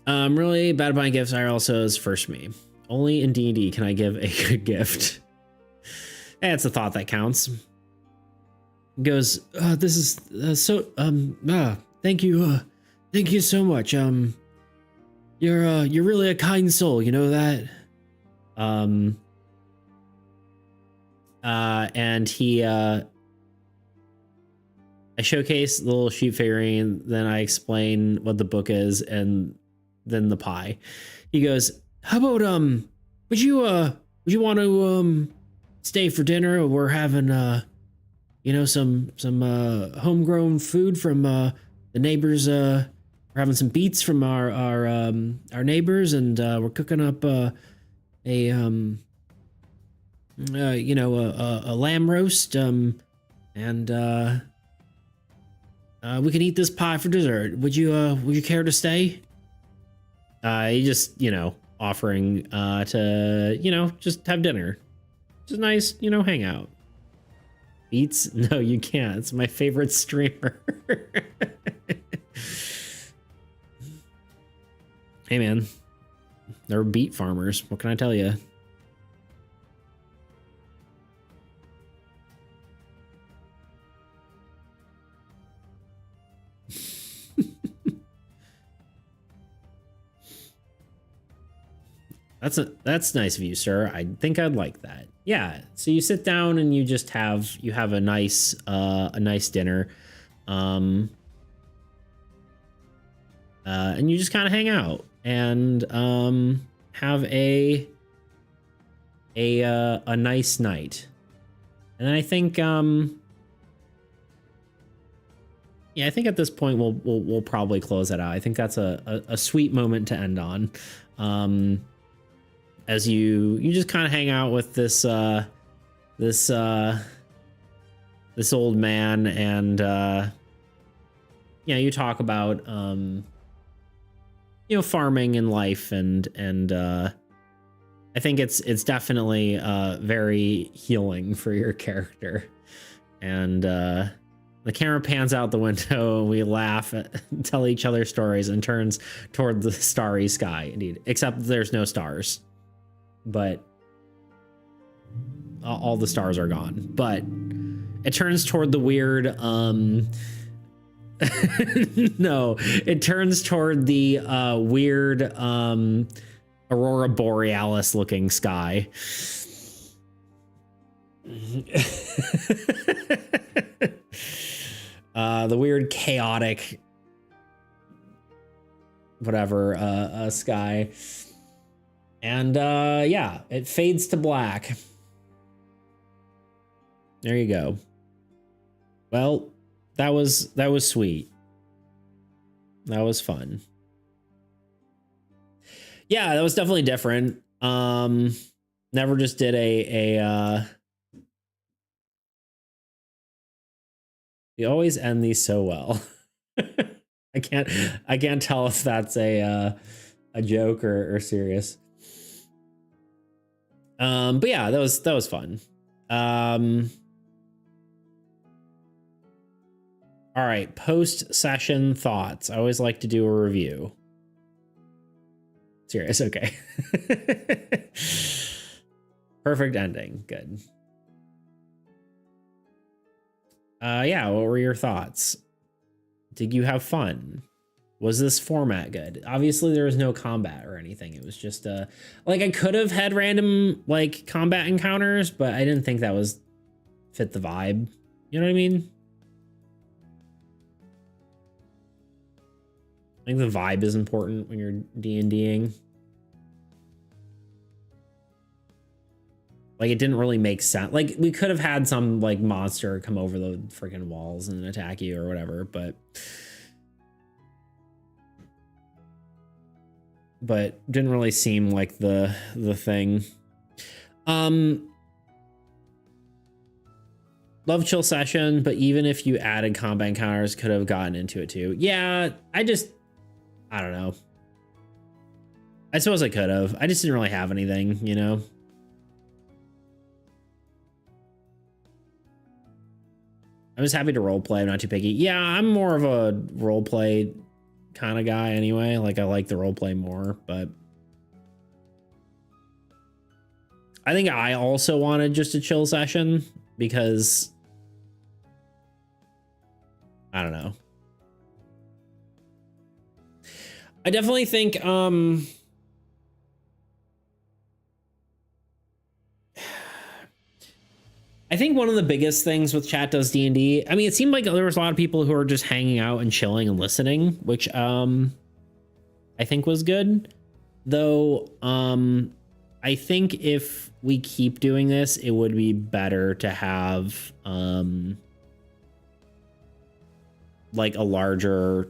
I'm really bad at buying gifts. I also is first me. Only in D&D can I give a good gift. That's a thought that counts. He goes, this is so thank you. Thank you so much. You're really a kind soul, you know that? And he, I showcase the little sheep figurine, then I explain what the book is, and then the pie. He goes, how about, would would you want to stay for dinner? We're having you know, some homegrown food from the neighbors. We're having some beets from our neighbors, and we're cooking up you know, a lamb roast. And we can eat this pie for dessert. Would you care to stay? You just, you know, offering to, you know, just have dinner. Just nice, you know, hang out. Beats? No, you can't. It's my favorite streamer. Hey, man. They're beet farmers. What can I tell you? That's nice of you, sir. I think I'd like that. Yeah. So you sit down and you just have a nice dinner, and you just kind of hang out and have a nice night. And I think yeah, I think at this point we'll probably close that out. I think that's a sweet moment to end on. As you just kind of hang out with this old man, and yeah, you talk about you know, farming and life, and I think it's definitely very healing for your character. And the camera pans out the window, and we laugh, tell each other stories, and turns toward the starry sky. Indeed, except there's no stars. But all the stars are gone. But it turns toward the weird no, it turns toward the weird aurora borealis looking sky. The weird chaotic whatever sky. And yeah, it fades to black. There you go. Well, that was sweet. That was fun. Yeah, that was definitely different. Never just did a you always end these so well. I can't tell if that's a joke or serious. But yeah, that was fun. All right, post-session thoughts. I always like to do a review. Serious, okay. Perfect ending, good. Yeah, what were your thoughts? Did you have fun? Was this format good? Obviously, there was no combat or anything. It was just like, I could have had random like combat encounters, but I didn't think that was fit the vibe. You know what I mean? I think the vibe is important when you're D&Ding. Like, it didn't really make sense. Like, we could have had some like monster come over the freaking walls and attack you or whatever, but didn't really seem like the thing. Love chill session, but even if you added combat encounters, could have gotten into it too. Yeah, I don't know. I suppose I could have. I just didn't really have anything, you know? I was happy to roleplay. I'm not too picky. Yeah, I'm more of a roleplay kind of guy anyway. Like, I like the roleplay more, but I think I also wanted just a chill session because I don't know. I definitely think I think one of the biggest things with Chat Does D&D, I mean, it seemed like there was a lot of people who were just hanging out and chilling and listening, which I think was good. Though I I think if we keep doing this, it would be better to have like a larger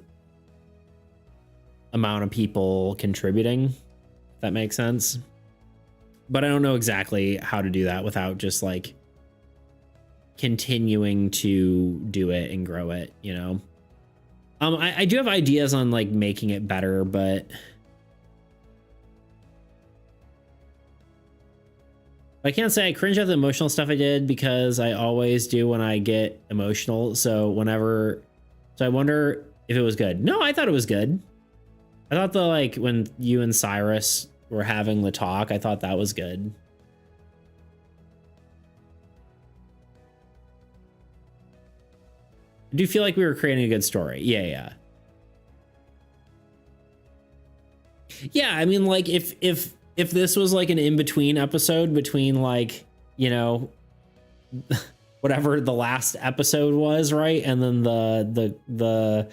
amount of people contributing, if that makes sense. But I don't know exactly how to do that without just like continuing to do it and grow it, you know. I do have ideas on like making it better, but I can't say I cringe at the emotional stuff I did because I always do when I get emotional. So I wonder if it was good. No, I thought it was good. I thought like when you and Cyrus were having the talk, I thought that was good. I do feel like we were creating a good story. Yeah. Yeah, I mean, like if this was like an in-between episode between like, you know, whatever the last episode was, right? And then the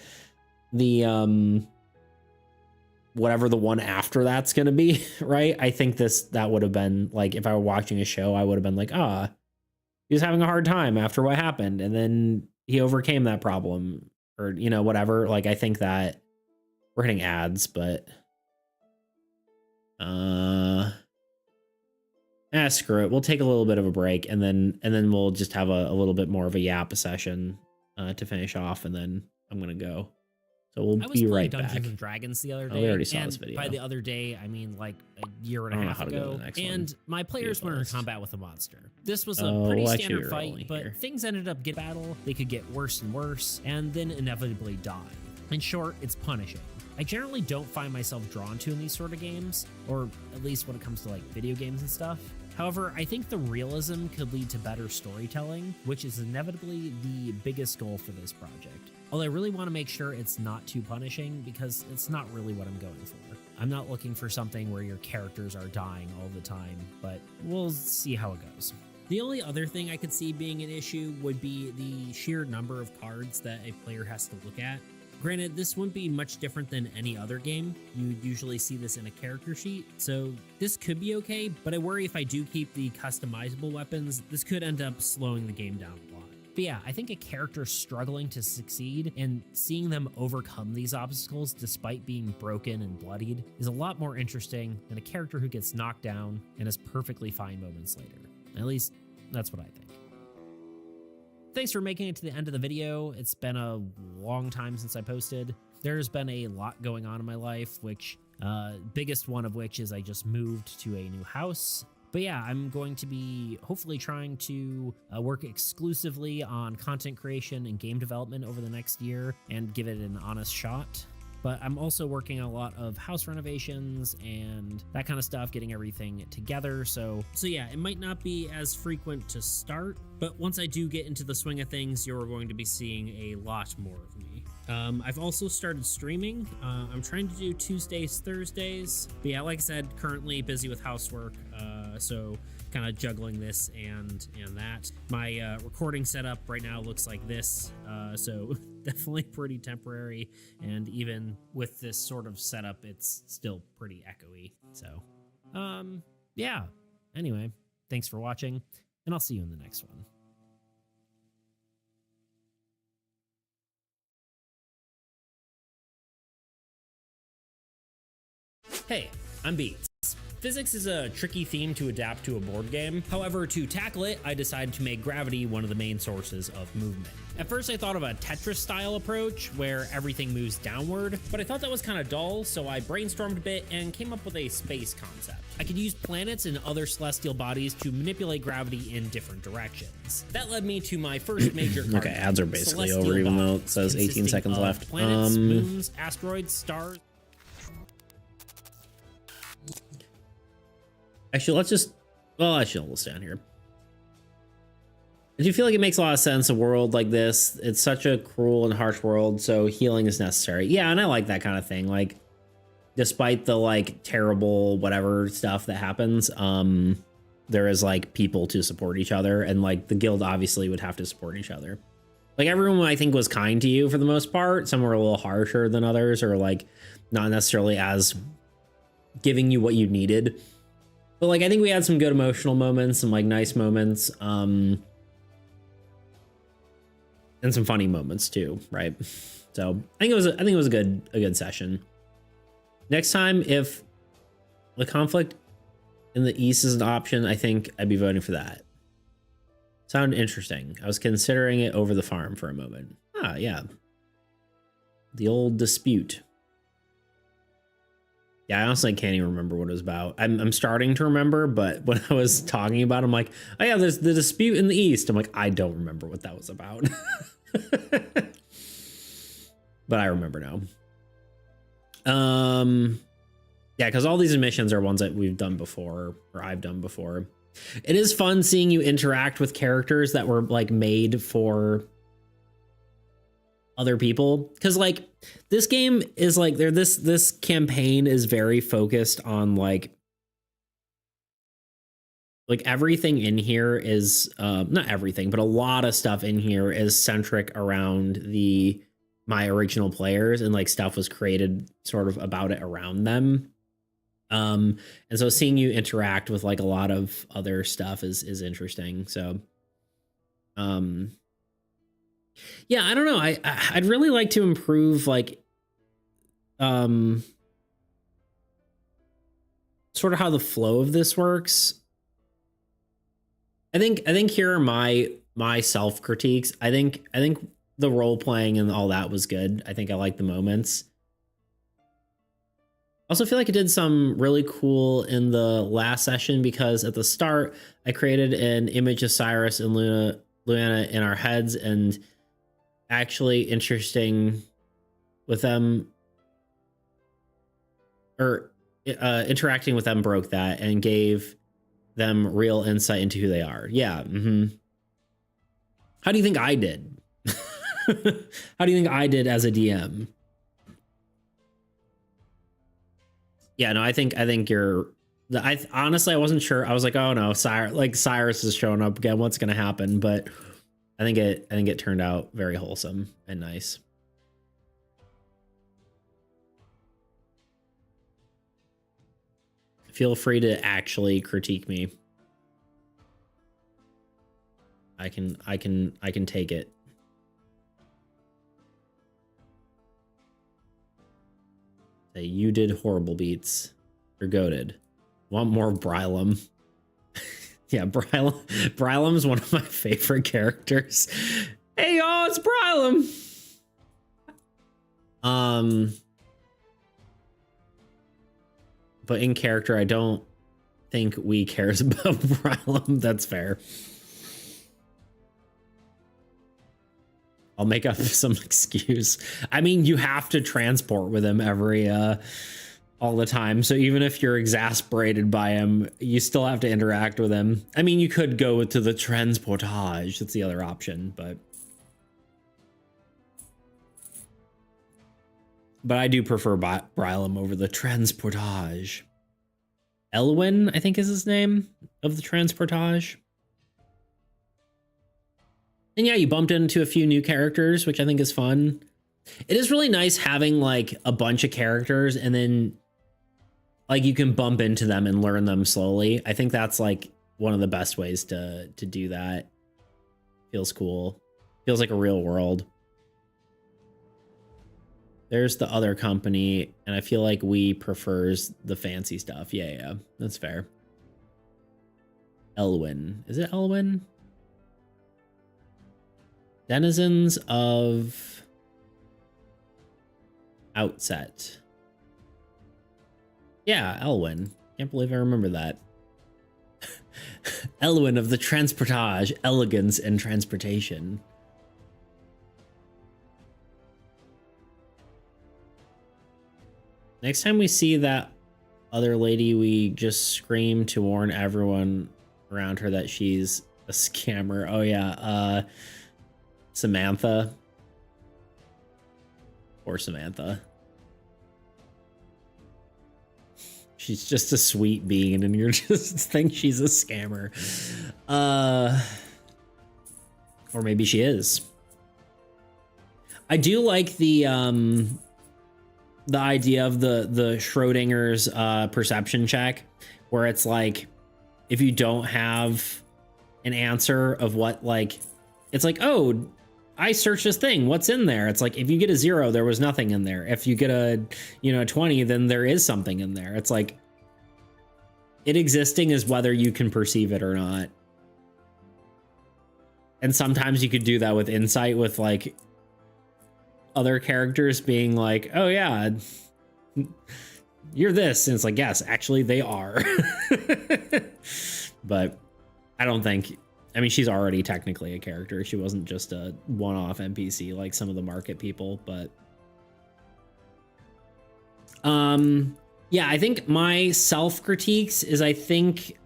whatever the one after that's gonna be, right? I think that would have been like, if I were watching a show, I would have been like, he was having a hard time after what happened, and then he overcame that problem, or, you know, whatever. Like, I think that we're hitting ads, but screw it. We'll take a little bit of a break, and then we'll just have a little bit more of a yap session to finish off, and then I'm gonna go. So we'll be right back. Dungeons and Dragons the other day. We already saw this video. By the other day, I mean like a year and a half ago. And my players were in combat with a monster. This was a pretty standard fight, but things ended up getting battle. They could get worse and worse, and then inevitably die. In short, it's punishing. I generally don't find myself drawn to in these sort of games, or at least when it comes to like video games and stuff. However, I think the realism could lead to better storytelling, which is inevitably the biggest goal for this project. Although I really want to make sure it's not too punishing, because it's not really what I'm going for. I'm not looking for something where your characters are dying all the time, but we'll see how it goes. The only other thing I could see being an issue would be the sheer number of cards that a player has to look at. Granted, this wouldn't be much different than any other game. You usually see this in a character sheet, so this could be okay, but I worry if I do keep the customizable weapons, this could end up slowing the game down a lot. But yeah, I think a character struggling to succeed and seeing them overcome these obstacles despite being broken and bloodied is a lot more interesting than a character who gets knocked down and is perfectly fine moments later. At least, that's what I think. Thanks for making it to the end of the video. It's been a long time since I posted. There's been a lot going on in my life, which biggest one of which is I just moved to a new house. But yeah, I'm going to be hopefully trying to work exclusively on content creation and game development over the next year and give it an honest shot. But I'm also working on a lot of house renovations and that kind of stuff, getting everything together. So yeah, it might not be as frequent to start, but once I do get into the swing of things, you're going to be seeing a lot more of me. I've also started streaming. I'm trying to do Tuesdays, Thursdays. But yeah, like I said, currently busy with housework. So kind of juggling this and that. My recording setup right now looks like this. So definitely pretty temporary. And even with this sort of setup, it's still pretty echoey. So, yeah. Anyway, thanks for watching, and I'll see you in the next one. Hey, I'm Beats. Physics is a tricky theme to adapt to a board game. However, to tackle it, I decided to make gravity one of the main sources of movement. At first, I thought of a Tetris-style approach where everything moves downward, but I thought that was kind of dull, so I brainstormed a bit and came up with a space concept. I could use planets and other celestial bodies to manipulate gravity in different directions. That led me to my first major card. Okay, ads are basically over, even though it says 18 seconds left. Planets, moons, asteroids, stars. Actually, we'll stand here. I do feel like it makes a lot of sense, a world like this. It's such a cruel and harsh world, so healing is necessary. Yeah, and I like that kind of thing. Like, despite the, like, terrible whatever stuff that happens, there is, like, people to support each other, and, like, the guild obviously would have to support each other. Like, everyone, I think, was kind to you for the most part. Some were a little harsher than others, or, like, not necessarily as giving you what you needed. But like, I think we had some good emotional moments, some like nice moments, and some funny moments too, right? So I think it was a good session. Next time, if the conflict in the East is an option, I think I'd be voting for that. Sound interesting. I was considering it over the farm for a moment. Ah, yeah. The old dispute. Yeah, I honestly can't even remember what it was about. I'm starting to remember, but when I was talking about it, I'm like, oh yeah, there's the dispute in the East. I'm like, I don't remember what that was about. But I remember now. Yeah, because all these missions are ones that we've done before, or I've done before. It is fun seeing you interact with characters that were like made for other people, because like this game is like this campaign is very focused on like everything in here is not everything, but a lot of stuff in here is centric around my original players, and like stuff was created sort of about it around them. And so seeing you interact with like a lot of other stuff is interesting. So yeah, I don't know. I'd really like to improve like sort of how the flow of this works. I think here are my self critiques. I think the role playing and all that was good. I think I like the moments. Also feel like it did some really cool in the last session, because at the start I created an image of Cyrus and Luana in our heads, and actually interesting with them, or interacting with them broke that and gave them real insight into who they are. Yeah. How do you think I did? How do you think I did as a DM? Yeah, no, I think you're. I honestly, I wasn't sure. I was like, oh no, Cyrus is showing up again. What's gonna happen? But I think it turned out very wholesome and nice. Feel free to actually critique me. I can take it. Say you did horrible beats. You're goated. Want more Brylum? Yeah, Brylum's one of my favorite characters. Hey y'all, it's Brylum. But in character, I don't think we cares about Brylum. That's fair. I'll make up some excuse. I mean, you have to transport with him all the time. So even if you're exasperated by him, you still have to interact with him. I mean, you could go to the transportage. That's the other option, but I do prefer Brylum over the transportage. Elwyn, I think is his name, of the transportage. And yeah, you bumped into a few new characters, which I think is fun. It is really nice having like a bunch of characters and then like you can bump into them and learn them slowly. I think that's like one of the best ways to do that. Feels cool. Feels like a real world. There's the other company, and I feel like we prefers the fancy stuff. Yeah, that's fair. Elwyn. Is it Elwyn? Denizens of Outset. Yeah, Elwyn. Can't believe I remember that. Elwyn of the Transportage, Elegance and Transportation. Next time we see that other lady, we just scream to warn everyone around her that she's a scammer. Oh yeah, Samantha. Or Samantha. She's just a sweet bean and you're just think she's a scammer. Or maybe she is. I do like the the idea of the Schrodinger's perception check, where it's like, if you don't have an answer of what, like, it's like, oh, I searched this thing, what's in there? It's like, if you get a 0, there was nothing in there. If you get a, 20, then there is something in there. It's like, it existing is whether you can perceive it or not. And sometimes you could do that with insight, with like other characters being like, oh yeah, you're this. And it's like, yes, actually they are. But I don't think, I mean, she's already technically a character. She wasn't just a one-off NPC like some of the market people, but yeah, I think my self-critiques is, I think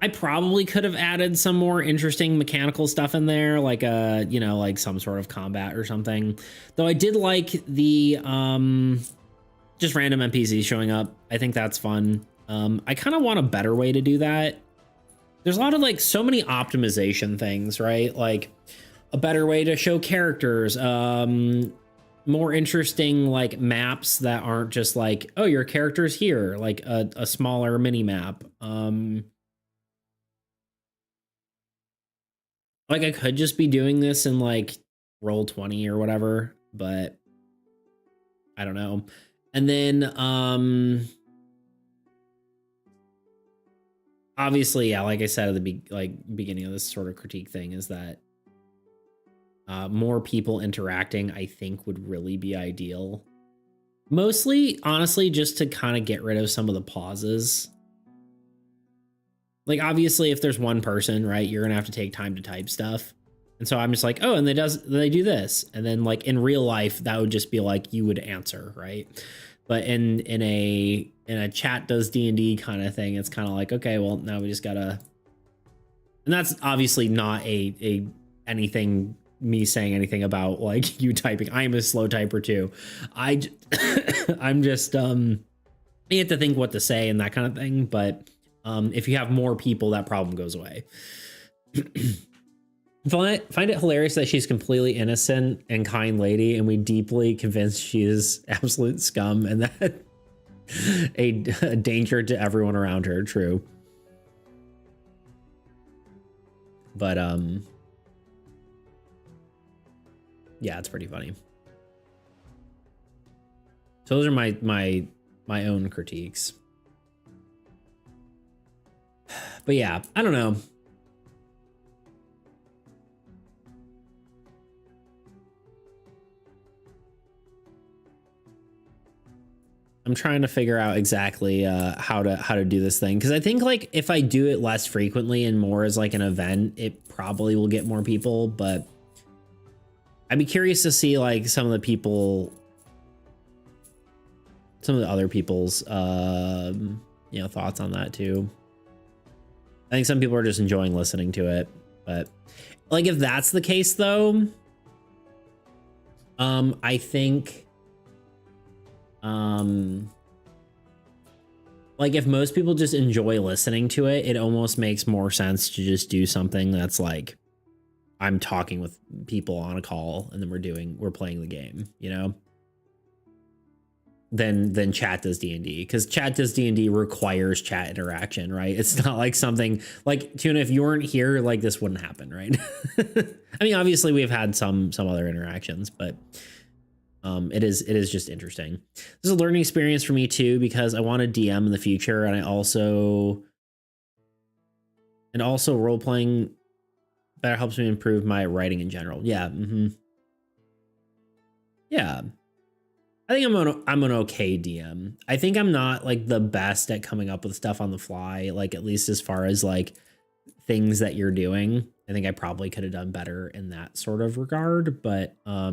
I probably could have added some more interesting mechanical stuff in there, like like some sort of combat or something. Though I did like the just random NPCs showing up. I think that's fun. I kind of want a better way to do that. There's a lot of like so many optimization things, right? Like a better way to show characters, more interesting like maps that aren't just like, oh, your character's here, like a smaller mini map. Like I could just be doing this in like Roll20 or whatever, but I don't know. And then obviously, yeah, like I said at the beginning of this sort of critique thing, is that more people interacting, I think, would really be ideal. Mostly, honestly, just to kind of get rid of some of the pauses. Like, obviously, if there's one person, right, you're gonna have to take time to type stuff. And so I'm just like, oh, and they do this. And then like in real life, that would just be like you would answer, right? But in a chat does D&D kind of thing, it's kind of like, okay, well, now we just gotta, and that's obviously not a anything, me saying anything about like you typing. I am a slow typer too. I'm just you have to think what to say and that kind of thing. But if you have more people, that problem goes away. Find it hilarious that she's completely innocent and kind lady, and we deeply convinced she is absolute scum and that a danger to everyone around her. True. But yeah, it's pretty funny. So those are my own critiques. But yeah, I don't know. I'm trying to figure out exactly how to do this thing, because I think like if I do it less frequently and more as like an event, it probably will get more people. But I'd be curious to see like some of the other people's thoughts on that too. I think some people are just enjoying listening to it, but like if that's the case though, I think like if most people just enjoy listening to it, it almost makes more sense to just do something that's like I'm talking with people on a call and then we're playing the game, than chat does D&D, because chat does D&D requires chat interaction, right? It's not like something like Tuna, if you weren't here, like this wouldn't happen, right? I mean, obviously we've had some other interactions, but it is just interesting. This is a learning experience for me too, because I want to DM in the future, and also role playing better helps me improve my writing in general. Yeah. Yeah. I think I'm an okay DM. I think I'm not like the best at coming up with stuff on the fly, like at least as far as like things that you're doing. I think I probably could have done better in that sort of regard, but I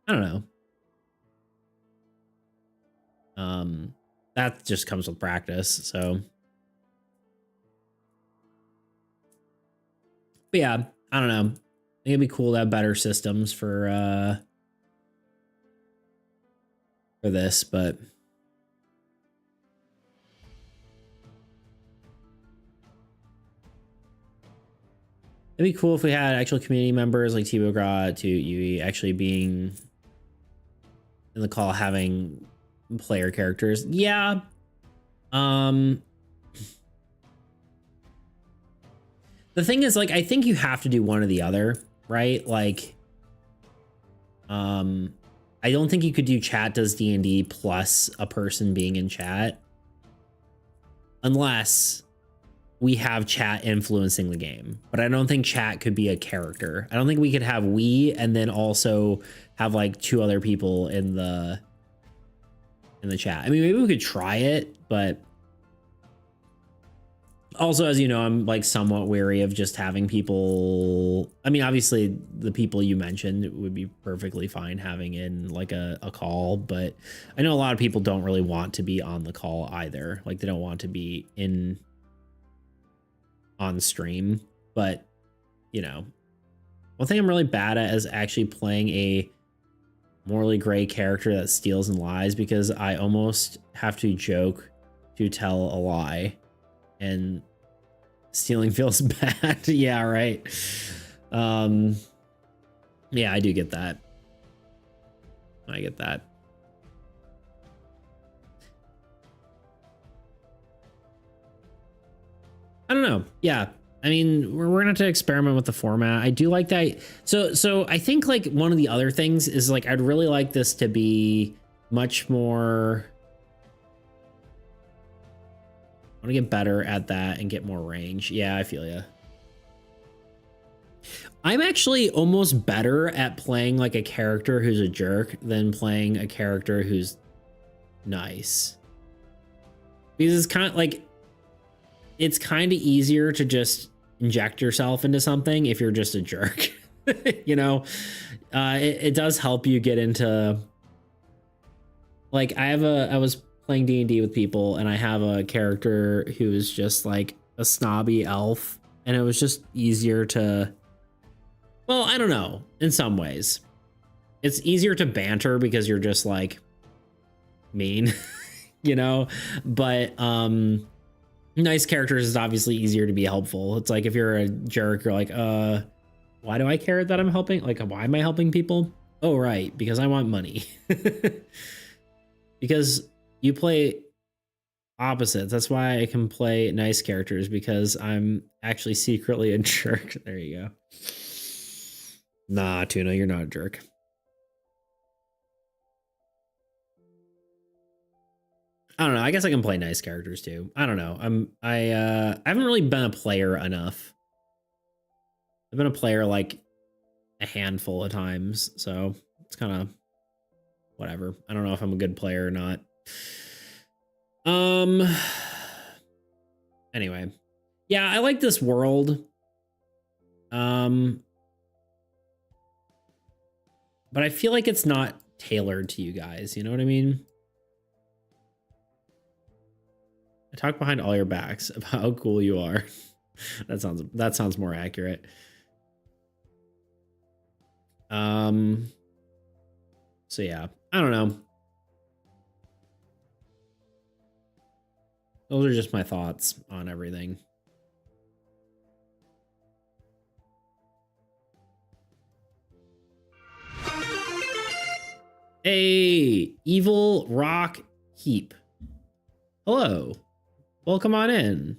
don't know. That just comes with practice, so. But yeah, I don't know. I think it'd be cool to have better systems for this, but It'd be cool if we had actual community members like Thibaut Gras to Yui actually being in the call, having player characters. Yeah. The thing is, like, I think you have to do one or the other, right? Like, I don't think you could do chat does D&D plus a person being in chat unless we have chat influencing the game. But I don't think chat could be a character. I don't think we could have we and then also have like 2 other people in the chat. I mean, maybe we could try it, but also, as you know, I'm like somewhat wary of just having people. I mean, obviously the people you mentioned would be perfectly fine having in like a call, but I know a lot of people don't really want to be on the call either. Like they don't want to be on stream. But you know, one thing I'm really bad at is actually playing a morally gray character that steals and lies, because I almost have to joke to tell a lie, and stealing feels bad. Yeah, right. Yeah, I do get that. I get that. I don't know. Yeah. I mean, we're gonna have to experiment with the format. I do like that. So I think like one of the other things is like I'd really like this to be much more. I want to get better at that and get more range. Yeah, I feel ya. I'm actually almost better at playing like a character who's a jerk than playing a character who's nice. Because it's kind of like, it's kind of easier to just inject yourself into something if you're just a jerk. You know, it does help you get into, like, I was playing D&D with people, and I have a character who is just like a snobby elf, and it was just easier to, well, I don't know, in some ways it's easier to banter because you're just like mean, you know, but nice characters is obviously easier to be helpful. It's like if you're a jerk, you're like, why do I care that I'm helping? Like, why am I helping people? Oh, right, because I want money. Because you play opposites. That's why I can play nice characters, because I'm actually secretly a jerk. There you go. Nah, Tuna, you're not a jerk. I don't know. I guess I can play nice characters too. I don't know. I haven't really been a player enough. I've been a player like a handful of times, so it's kind of whatever. I don't know if I'm a good player or not. Anyway, yeah, I like this world. But I feel like it's not tailored to you guys. You know what I mean? I talk behind all your backs about how cool you are. That sounds more accurate. So yeah, I don't know. Those are just my thoughts on everything. Hey, Evil Rock Heap. Hello. Welcome on in.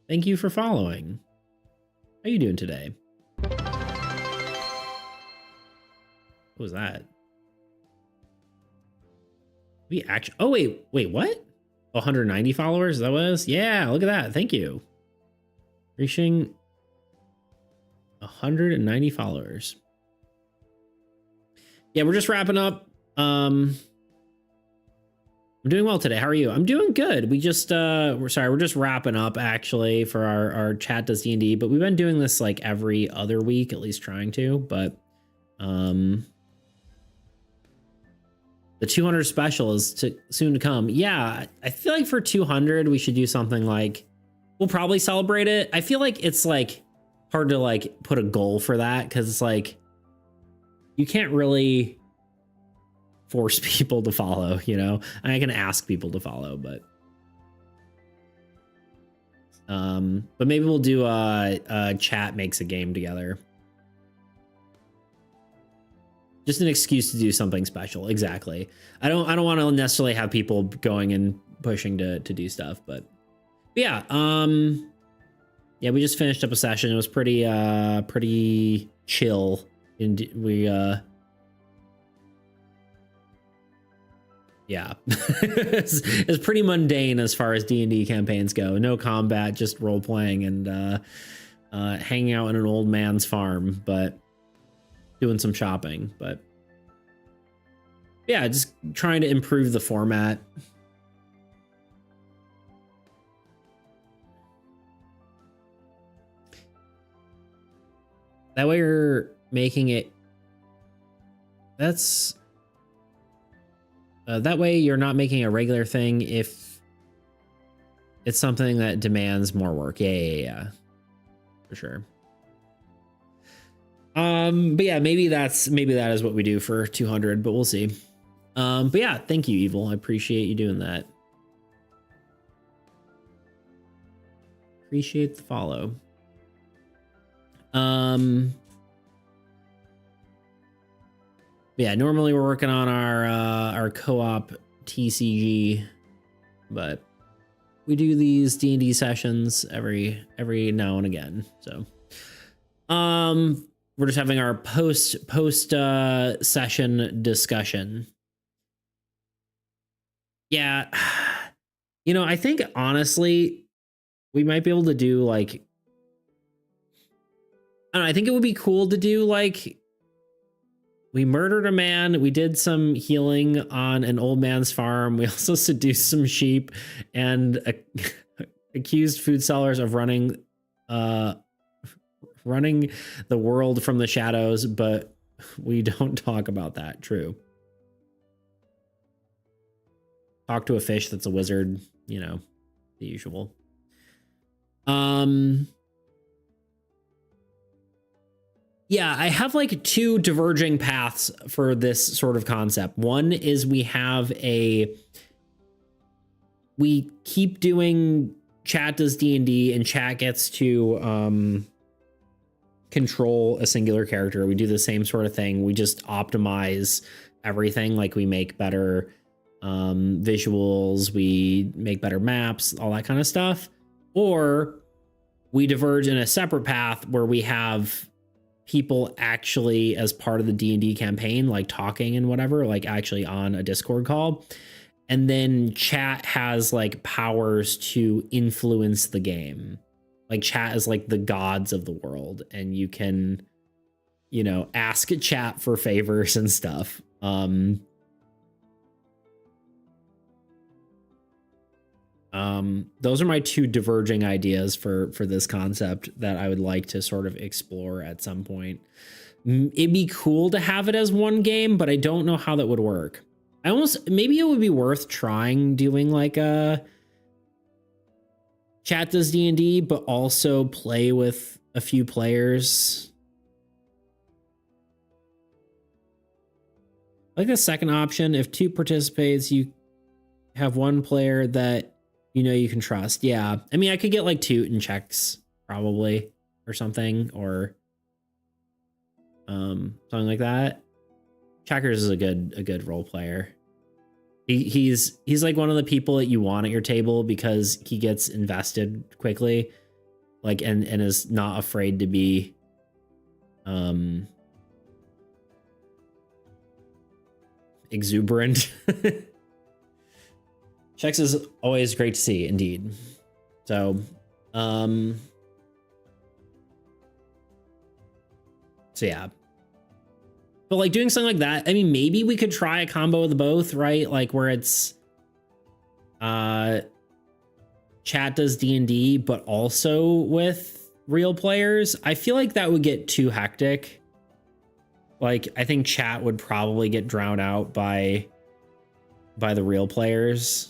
Thank you for following. How you doing today? What was that? We actually, oh wait, what? 190 followers, that was? Yeah, look at that. Thank you. Reaching 190 followers. Yeah, we're just wrapping up. I'm doing well today. How are you? I'm doing good. We just we're just wrapping up actually for our chat does D&D, but we've been doing this like every other week, at least trying to, but the 200 special is soon to come. Yeah, I feel like for 200 we should do something like, we'll probably celebrate it. I feel like it's like hard to like put a goal for that, because it's like you can't really force people to follow, you know. I can ask people to follow, but But maybe we'll do a chat makes a game together. Just an excuse to do something special. Exactly. I don't want to necessarily have people going and pushing to do stuff, but yeah. Yeah, we just finished up a session. It was pretty chill. And yeah, it's pretty mundane as far as D&D campaigns go. No combat, just role playing and hanging out in an old man's farm, but doing some shopping. But yeah, just trying to improve the format. That way you're making it. That way you're not making a regular thing if it's something that demands more work. Yeah. For sure. But yeah, maybe that is what we do for 200, but we'll see. But yeah, thank you, Evil. I appreciate you doing that. Appreciate the follow. Yeah, normally we're working on our co-op TCG, but we do these D&D sessions every now and again. So, we're just having our post session discussion. Yeah, you know, I think honestly, we might be able to do like, I don't know, I think it would be cool to do like, we murdered a man, we did some healing on an old man's farm, we also seduced some sheep and accused food sellers of running the world from the shadows, but we don't talk about that. True. Talk to a fish that's a wizard, you know, the usual. Yeah, I have like two diverging paths for this sort of concept. One is we keep doing chat does D&D and chat gets to control a singular character. We do the same sort of thing. We just optimize everything. Like we make better visuals, we make better maps, all that kind of stuff. Or we diverge in a separate path where we have people actually as part of the D&D campaign, like talking and whatever, like actually on a Discord call. And then chat has like powers to influence the game. Like chat is like the gods of the world and you can, you know, ask chat for favors and stuff. Those are my two diverging ideas for this concept that I would like to sort of explore at some point. It'd be cool to have it as one game, but I don't know how that would work. Maybe it would be worth trying doing like a chat does D&D, but also play with a few players. Like the second option, if two participates, you have one player that you know you can trust. Yeah. I mean, I could get like Toot and checks probably or something, or something like that. Checkers is a good role player. He's like one of the people that you want at your table because he gets invested quickly, like and is not afraid to be exuberant. Checks is always great to see, indeed. So, so yeah. But like doing something like that, I mean, maybe we could try a combo of the both, right? Like where it's chat does D&D, but also with real players. I feel like that would get too hectic. Like I think chat would probably get drowned out by the real players.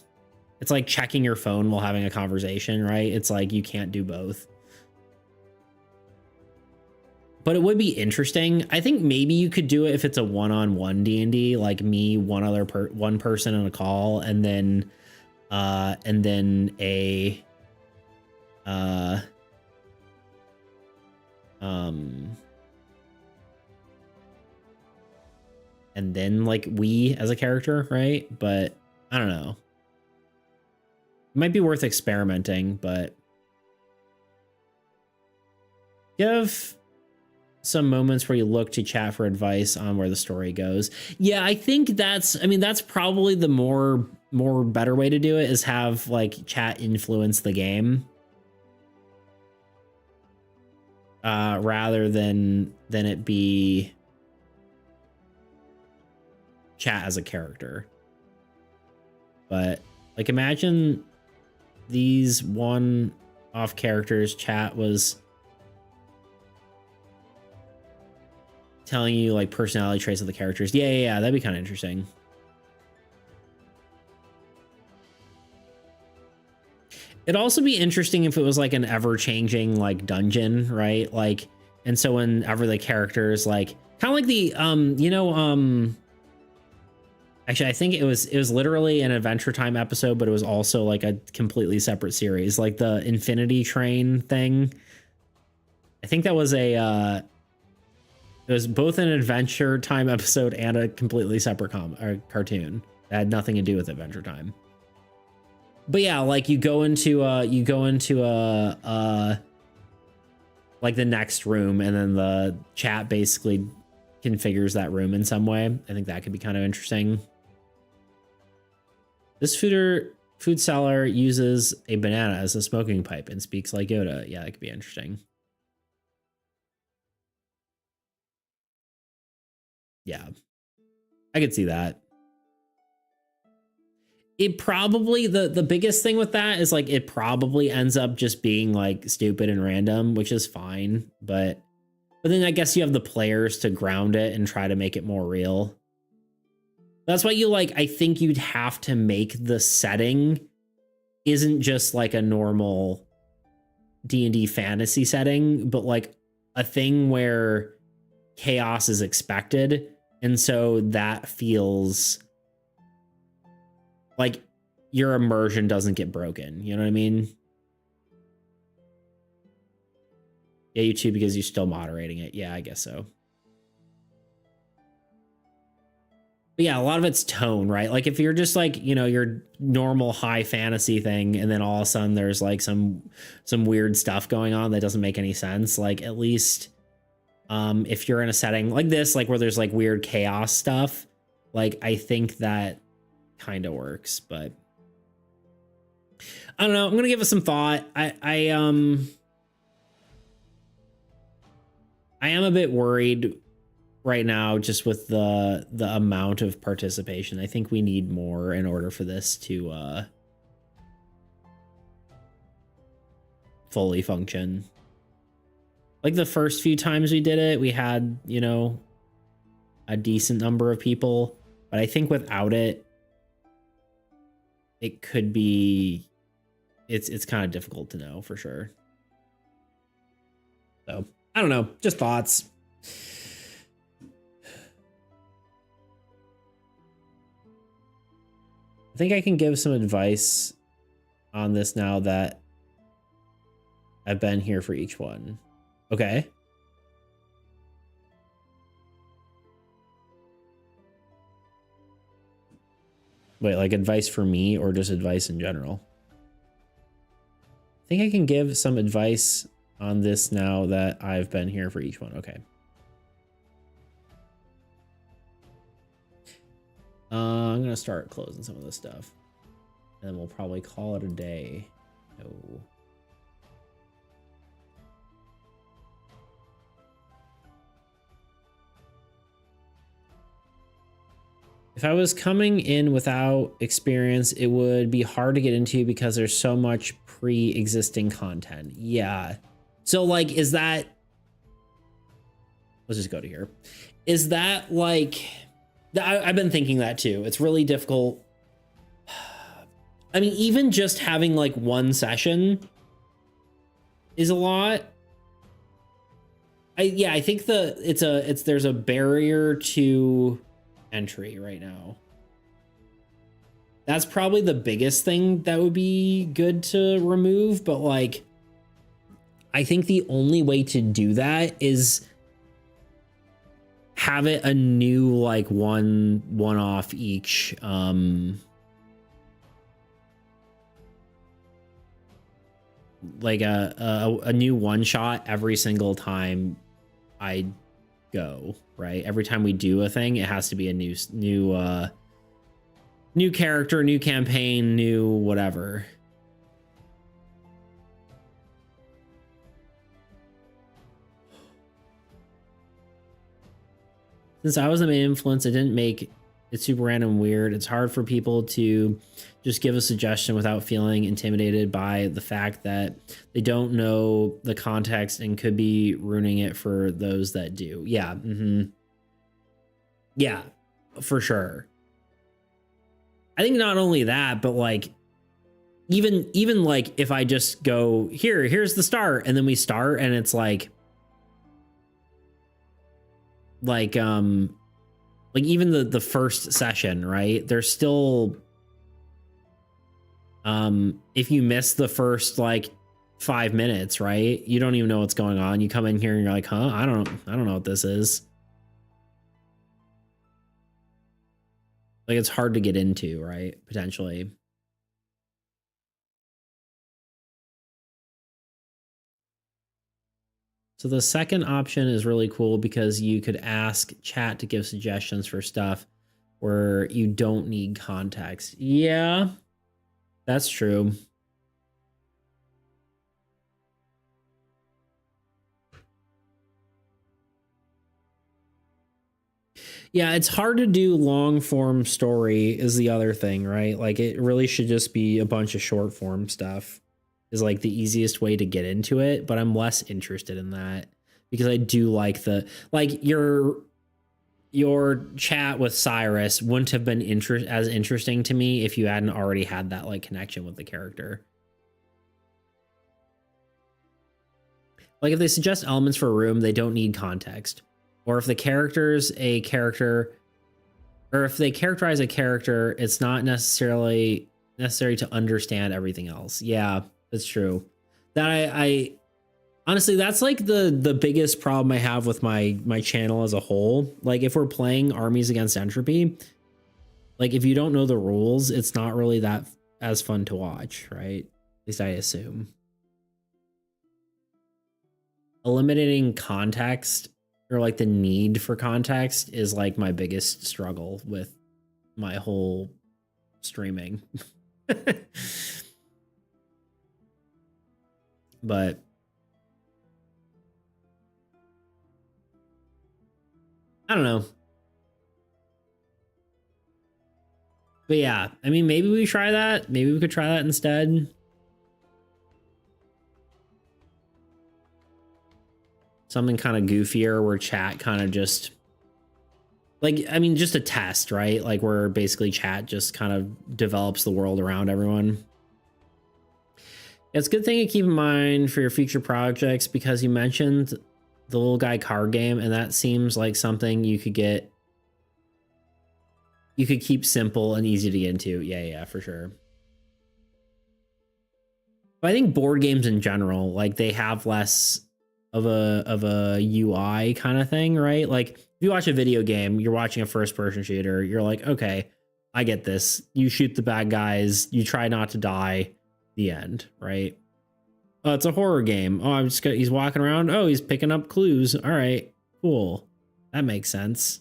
It's like checking your phone while having a conversation, right? It's like you can't do both. But it would be interesting. I think maybe you could do it if it's a one-on-one D&D, like me, one person on a call, and then a uh and then like we as a character, right? But I don't know. It might be worth experimenting, but give some moments where you look to chat for advice on where the story goes. Yeah, I think that's probably the more better way to do it, is have like chat influence the game. Rather than it be chat as a character. But like, imagine these one-off characters, chat was telling you like personality traits of the characters. Yeah, that'd be kind of interesting. It'd also be interesting if it was like an ever-changing like dungeon, right? Like, and so whenever the characters like kind of like the actually, I think it was literally an Adventure Time episode, but it was also like a completely separate series, like the Infinity Train thing. I think that was it was both an Adventure Time episode and a completely separate cartoon that had nothing to do with Adventure Time. But yeah, like you go into like the next room, and then the chat basically configures that room in some way. I think that could be kind of interesting. This food seller uses a banana as a smoking pipe and speaks like Yoda. Yeah, that could be interesting. Yeah, I could see that. It probably, the biggest thing with that is like, it probably ends up just being like stupid and random, which is fine. But then I guess you have the players to ground it and try to make it more real. That's why you like, I think you'd have to make the setting isn't just like a normal D&D fantasy setting, but like a thing where chaos is expected. And so that feels like your immersion doesn't get broken. You know what I mean? Yeah, you too, because you're still moderating it. Yeah, I guess so. But yeah, a lot of it's tone, right? Like if you're just like, you know, your normal high fantasy thing, and then all of a sudden there's like some weird stuff going on that doesn't make any sense. Like at least if you're in a setting like this, like where there's like weird chaos stuff, like I think that kind of works. But I don't know. I'm gonna give it some thought. I am a bit worried right now just with the amount of participation. I think we need more in order for this to fully function. Like the first few times we did it, we had, you know, a decent number of people, but I think without it, it could be, it's kind of difficult to know for sure. So I don't know, just thoughts. I think I can give some advice on this now that I've been here for each one. Okay. Wait, like advice for me or just advice in general? I think I can give some advice on this now that I've been here for each one. Okay. I'm going to start closing some of this stuff. And then we'll probably call it a day. No. If I was coming in without experience, it would be hard to get into because there's so much pre-existing content. Yeah. So like, is that, let's just go to here. Is that like, I've been thinking that too. It's really difficult. I mean, even just having like one session is a lot. I think there's a barrier to entry right now. That's probably the biggest thing that would be good to remove, but like I think the only way to do that is have it a new like one-off each. Like a new one shot every single time I go, right? Every time we do a thing, it has to be a new character, new campaign, new whatever. Since I was the main influence, it didn't make it super random and weird. It's hard for people to just give a suggestion without feeling intimidated by the fact that they don't know the context and could be ruining it for those that do. Yeah. Yeah, for sure. I think not only that, but like even like if I just go here's the start, and then we start and it's like even the first session, right? There's still if you miss the first like 5 minutes, right? You don't even know what's going on. You come in here and you're like, huh? I don't know what this is. Like it's hard to get into, right? Potentially. So the second option is really cool because you could ask chat to give suggestions for stuff where you don't need context. Yeah, that's true. Yeah, it's hard to do long form story is the other thing, right? Like it really should just be a bunch of short form stuff is like the easiest way to get into it, but I'm less interested in that because I do like the like your chat with Cyrus wouldn't have been as interesting to me if you hadn't already had that like connection with the character. Like if they suggest elements for a room, they don't need context. Or if the character's a character, or if they characterize a character, it's not necessarily necessary to understand everything else. Yeah, that's true. That I honestly, that's like the biggest problem I have with my channel as a whole. Like if we're playing armies against Entropy, like if you don't know the rules, it's not really that as fun to watch, right? At least I assume. Eliminating context or like the need for context is like my biggest struggle with my whole streaming. But I don't know. But yeah, I mean, maybe we try that. Maybe we could try that instead. Something kind of goofier where chat kind of just like, I mean, just a test, right? Like where basically chat just kind of develops the world around everyone. It's a good thing to keep in mind for your future projects because you mentioned the little guy card game, and that seems like something you could keep simple and easy to get into. Yeah, for sure. But I think board games in general, like they have less of a UI kind of thing, right? Like if you watch a video game, you're watching a first person shooter, you're like, okay, I get this. You shoot the bad guys, you try not to die, the end, right? Oh, it's a horror game. Oh, he's walking around. Oh, he's picking up clues. All right, cool. That makes sense.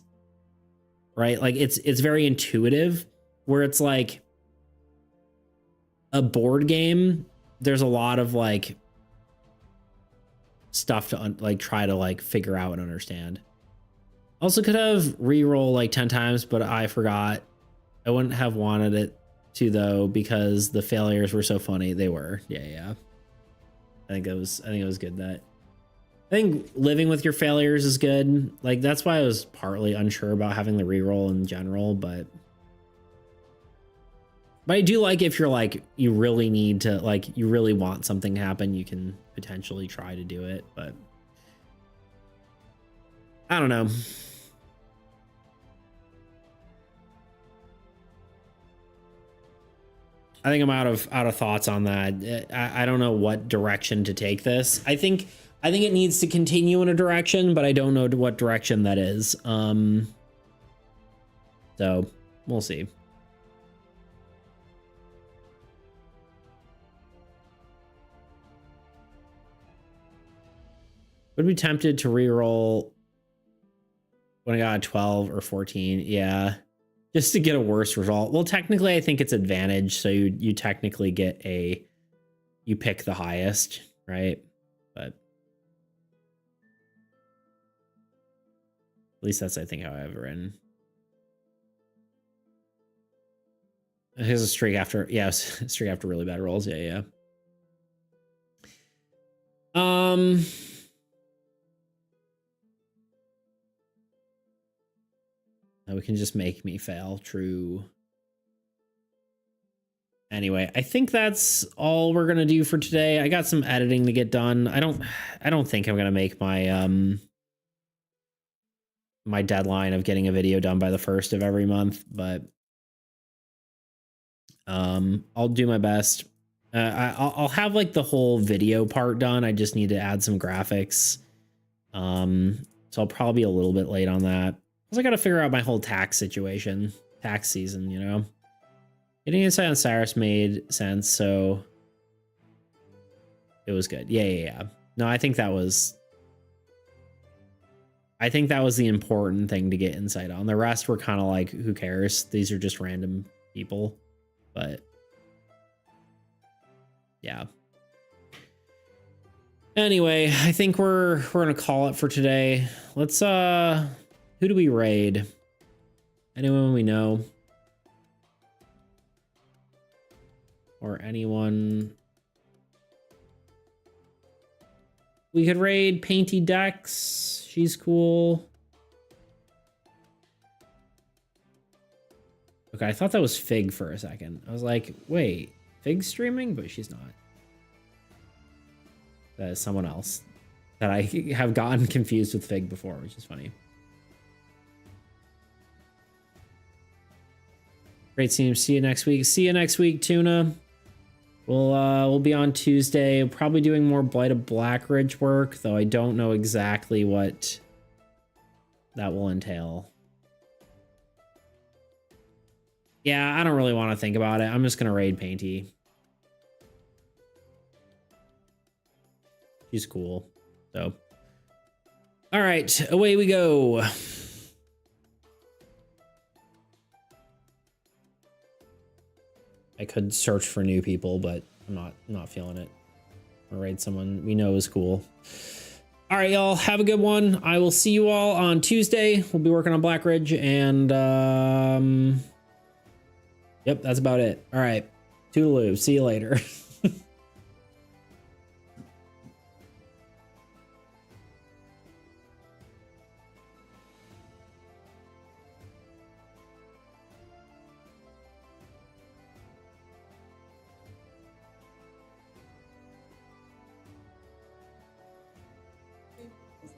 Right? Like it's very intuitive where it's like a board game. There's a lot of like stuff to like try to like figure out and understand. Also could have reroll like 10 times, but I forgot. I wouldn't have wanted it to though because the failures were so funny. They were. Yeah. I think it was good that I think living with your failures is good. Like that's why I was partly unsure about having the reroll in general, but I do like if you're like you really need to like you really want something to happen, you can potentially try to do it, but I don't know. I'm out of thoughts on that. I don't know what direction to take this. I think it needs to continue in a direction, but I don't know what direction that is. So we'll see. Would be tempted to reroll when I got a 12 or 14. Yeah. Just to get a worse result. Well, technically I think it's advantage. So you technically get you pick the highest, right? But at least that's, I think, how I have it written. Here's a streak after, yeah, streak after really bad rolls. Yeah. Now we can just make me fail. True. Anyway, I think that's all we're gonna do for today. I got some editing to get done. I don't think I'm gonna make my my deadline of getting a video done by the 1st of every month, but I'll do my best. I'll have like the whole video part done. I just need to add some graphics. So I'll probably be a little bit late on that. Because I got to figure out my whole tax situation, tax season, you know. Getting insight on Cyrus made sense, so it was good. Yeah. No, I think that was the important thing to get insight on. The rest were kind of like, who cares? These are just random people. But yeah. Anyway, I think we're gonna call it for today. Let's who do we raid? Anyone we know? Or anyone? We could raid Painty Dex. She's cool. Okay, I thought that was Fig for a second. I was like, wait, Fig's streaming? But she's not. That is someone else that I have gotten confused with Fig before, which is funny. Great team. See you next week. See you next week, Tuna. We'll be on Tuesday. Probably doing more Blight of Blackridge work, though I don't know exactly what that will entail. Yeah, I don't really want to think about it. I'm just gonna raid Painty. She's cool. So, all right, away we go. I could search for new people, but I'm not feeling it. I'll raid someone we know is cool. All right, y'all, have a good one. I will see you all on Tuesday. We'll be working on Blackridge, and yep, that's about it. All right, toodaloo. See you later.